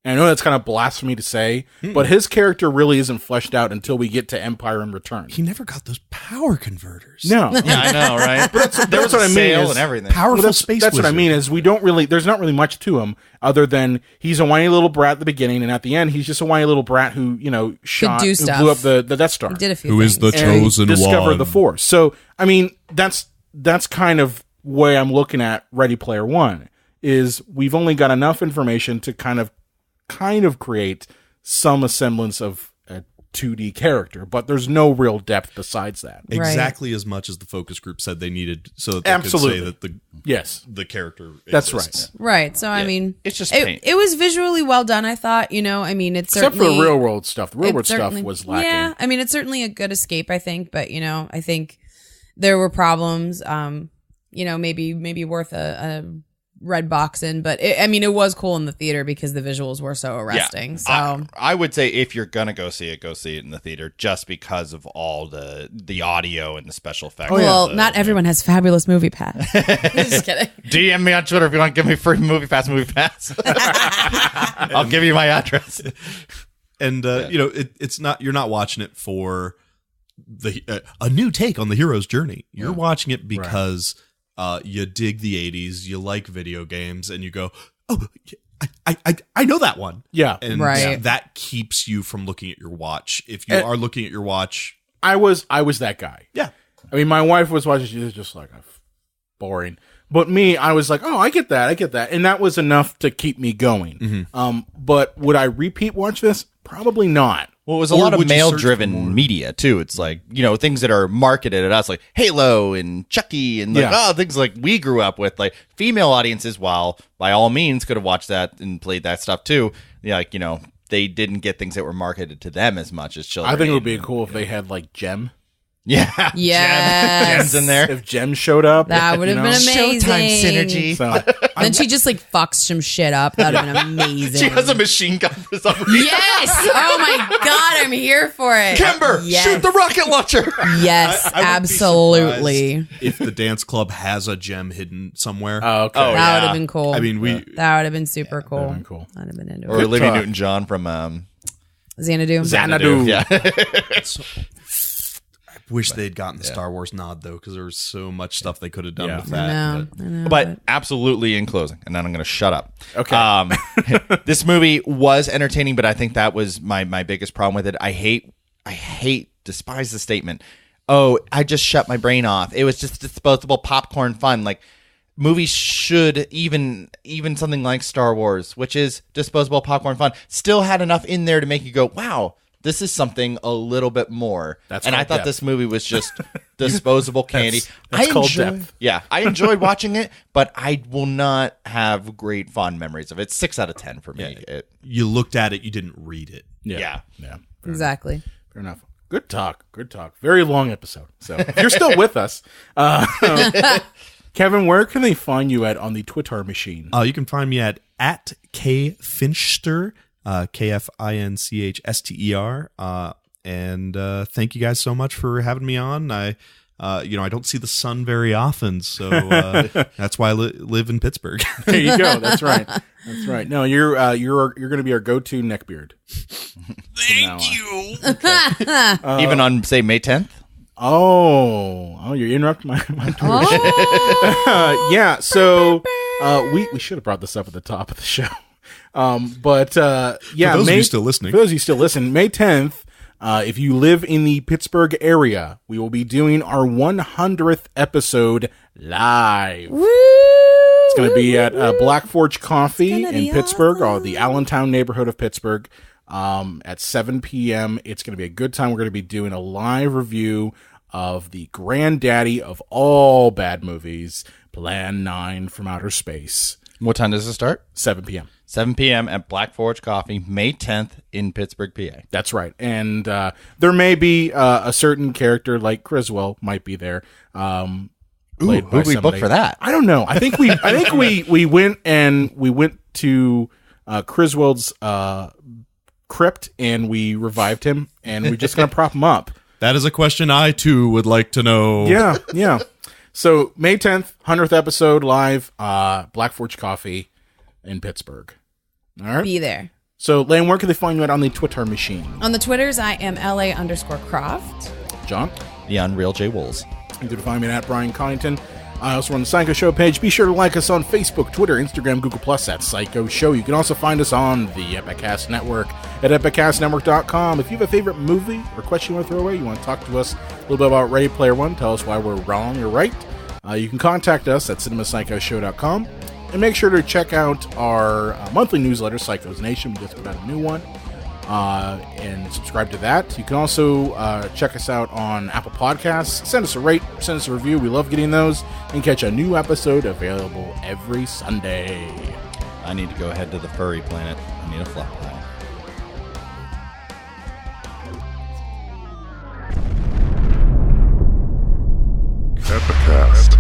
[SPEAKER 5] And I know that's kind of blasphemy to say, but his character really isn't fleshed out until we get to Empire and Return.
[SPEAKER 7] He never got those power converters.
[SPEAKER 5] No.
[SPEAKER 1] Yeah, I know, right?
[SPEAKER 5] But that's what I mean.
[SPEAKER 1] And everything.
[SPEAKER 7] Powerful space
[SPEAKER 5] That's what I
[SPEAKER 7] wizard.
[SPEAKER 5] mean, is there's not really much to him other than he's a whiny little brat at the beginning, and at the end, he's just a whiny little brat who, who blew up the Death Star.
[SPEAKER 6] He did a few
[SPEAKER 7] Who is
[SPEAKER 6] things.
[SPEAKER 7] the chosen one.
[SPEAKER 5] Discovered the Force. So, I mean, that's kind of way I'm looking at Ready Player One, is we've only got enough information to kind of create some semblance of a 2D character, but there's no real depth besides that.
[SPEAKER 7] Exactly as much as the focus group said they needed, so that they
[SPEAKER 5] Absolutely.
[SPEAKER 7] could say that the character
[SPEAKER 5] That's
[SPEAKER 7] exists.
[SPEAKER 6] Right. So, I mean,
[SPEAKER 1] it's just
[SPEAKER 6] it was visually well done, I thought. I mean, it's
[SPEAKER 5] Except
[SPEAKER 6] certainly...
[SPEAKER 5] for the real world stuff. The real world stuff was lacking.
[SPEAKER 6] Yeah, I mean, it's certainly a good escape, I think, but, I think there were problems, maybe worth a red box in, but it was cool in the theater because the visuals were so arresting.
[SPEAKER 1] Yeah.
[SPEAKER 6] So
[SPEAKER 1] I would say if you're gonna go see it in the theater, just because of all the audio and the special effects.
[SPEAKER 6] Not everyone has fabulous movie pass. Just kidding.
[SPEAKER 1] DM me on Twitter if you want to give me free movie pass. I'll give you my address.
[SPEAKER 7] And it's not, you're not watching it for a new take on the hero's journey. You're watching it because you dig the 80s, you like video games, and you go, oh, I know that one.
[SPEAKER 5] Yeah.
[SPEAKER 7] And that keeps you from looking at your watch. If you are looking at your watch.
[SPEAKER 5] I was that guy.
[SPEAKER 7] Yeah.
[SPEAKER 5] I mean, my wife was watching, she was just like, boring. But me, I was like, oh, I get that. And that was enough to keep me going.
[SPEAKER 7] Mm-hmm.
[SPEAKER 5] But would I repeat watch this? Probably not.
[SPEAKER 1] Well, it was a lot of male-driven media, too. It's like, things that are marketed at us, like Halo and Chucky and things like we grew up with. Like, female audiences, while by all means could have watched that and played that stuff, too, they didn't get things that were marketed to them as much as children.
[SPEAKER 5] I think it would be cool if they had, like, Gem.
[SPEAKER 1] Yeah.
[SPEAKER 6] Yes.
[SPEAKER 1] Gem's in there.
[SPEAKER 5] If Gem showed up.
[SPEAKER 6] That would have been amazing.
[SPEAKER 1] Showtime synergy.
[SPEAKER 5] So,
[SPEAKER 6] then she just fucks some shit up. That would have been amazing.
[SPEAKER 1] She has a machine gun for some reason.
[SPEAKER 6] Yes. Oh my God. I'm here for it.
[SPEAKER 1] Kimber, shoot the rocket launcher.
[SPEAKER 6] Yes,
[SPEAKER 7] I
[SPEAKER 6] absolutely.
[SPEAKER 7] If the dance club has a gem hidden somewhere.
[SPEAKER 5] Oh, okay.
[SPEAKER 6] That would have been cool.
[SPEAKER 7] I mean,
[SPEAKER 6] that would have been super cool.
[SPEAKER 5] That would have been cool.
[SPEAKER 6] I'd have been into
[SPEAKER 1] Or
[SPEAKER 6] it.
[SPEAKER 1] Olivia Newton-John from
[SPEAKER 6] Xanadu.
[SPEAKER 1] Yeah.
[SPEAKER 7] Wish they'd gotten the Star Wars nod, though, because there was so much stuff they could have done with
[SPEAKER 6] I
[SPEAKER 7] that.
[SPEAKER 6] know,
[SPEAKER 1] But absolutely, in closing, and then I'm going to shut up.
[SPEAKER 5] Okay.
[SPEAKER 1] This movie was entertaining, but I think that was my biggest problem with it. I despise the statement, oh, I just shut my brain off. It was just disposable popcorn fun. Like, movies should, even something like Star Wars, which is disposable popcorn fun, still had enough in there to make you go, wow, this is something a little bit more. And I thought
[SPEAKER 5] depth.
[SPEAKER 1] this movie was just disposable candy.
[SPEAKER 5] That's called depth.
[SPEAKER 1] Yeah, I enjoyed watching it, but I will not have great fond memories of it. 6 out of 10 for me.
[SPEAKER 7] You looked at it, you didn't read it.
[SPEAKER 1] Yeah.
[SPEAKER 6] Exactly.
[SPEAKER 5] Fair enough. Good talk. Very long episode. So if you're still with us, Kevin, where can they find you on the Twitter machine?
[SPEAKER 7] You can find me at @KFinchster. KFINCHSTER. And thank you guys so much for having me on. I don't see the sun very often, so that's why I live in Pittsburgh.
[SPEAKER 5] There you go. That's right. No, you're going to be our go-to neckbeard.
[SPEAKER 10] Thank you.
[SPEAKER 1] Even on, say, May 10th?
[SPEAKER 5] Oh, you're interrupting my Twitter. Yeah, so we should have brought this up at the top of the show. For
[SPEAKER 7] those of you still listening,
[SPEAKER 5] May 10th, if you live in the Pittsburgh area, we will be doing our 100th episode live.
[SPEAKER 6] Woo!
[SPEAKER 5] It's going to be at Black Forge Coffee in Pittsburgh, or the Allentown neighborhood of Pittsburgh, at 7 p.m. It's going to be a good time. We're going to be doing a live review of the granddaddy of all bad movies, Plan 9 from Outer Space.
[SPEAKER 1] What time does it start?
[SPEAKER 5] 7 p.m.
[SPEAKER 1] 7 p.m. at Black Forge Coffee, May 10th in Pittsburgh, PA.
[SPEAKER 5] That's right. And there may be a certain character like Criswell might be there.
[SPEAKER 1] Who we booked for that?
[SPEAKER 5] I don't know. I think we went to Criswell's crypt and we revived him and we're just gonna prop him up.
[SPEAKER 7] That is a question I too would like to know.
[SPEAKER 5] Yeah. So May 10th, 100th episode live, Black Forge Coffee in Pittsburgh. All right.
[SPEAKER 6] Be there.
[SPEAKER 5] So Lane, where can they find you at on the Twitter machine?
[SPEAKER 6] On the Twitters, I am LA_Croft.
[SPEAKER 5] John?
[SPEAKER 1] The Unreal J. Wolves.
[SPEAKER 5] You can find me at Brian Connington. I also run the Psycho Show page. Be sure to like us on Facebook, Twitter, Instagram, Google+, at Psycho Show. You can also find us on the Epicast Network at epiccastnetwork.com. If you have a favorite movie or question you want to throw away, you want to talk to us a little bit about Ready Player One, tell us why we're wrong or right, you can contact us at cinemapsychoshow.com. And make sure to check out our monthly newsletter, Psychos Nation. We just put out a new one. And subscribe to that. You can also check us out on Apple Podcasts. Send us a rate, send us a review. We love getting those. And catch a new episode available every Sunday.
[SPEAKER 1] I need to go ahead to the furry planet. I need a fluff pile.
[SPEAKER 11] Epicast.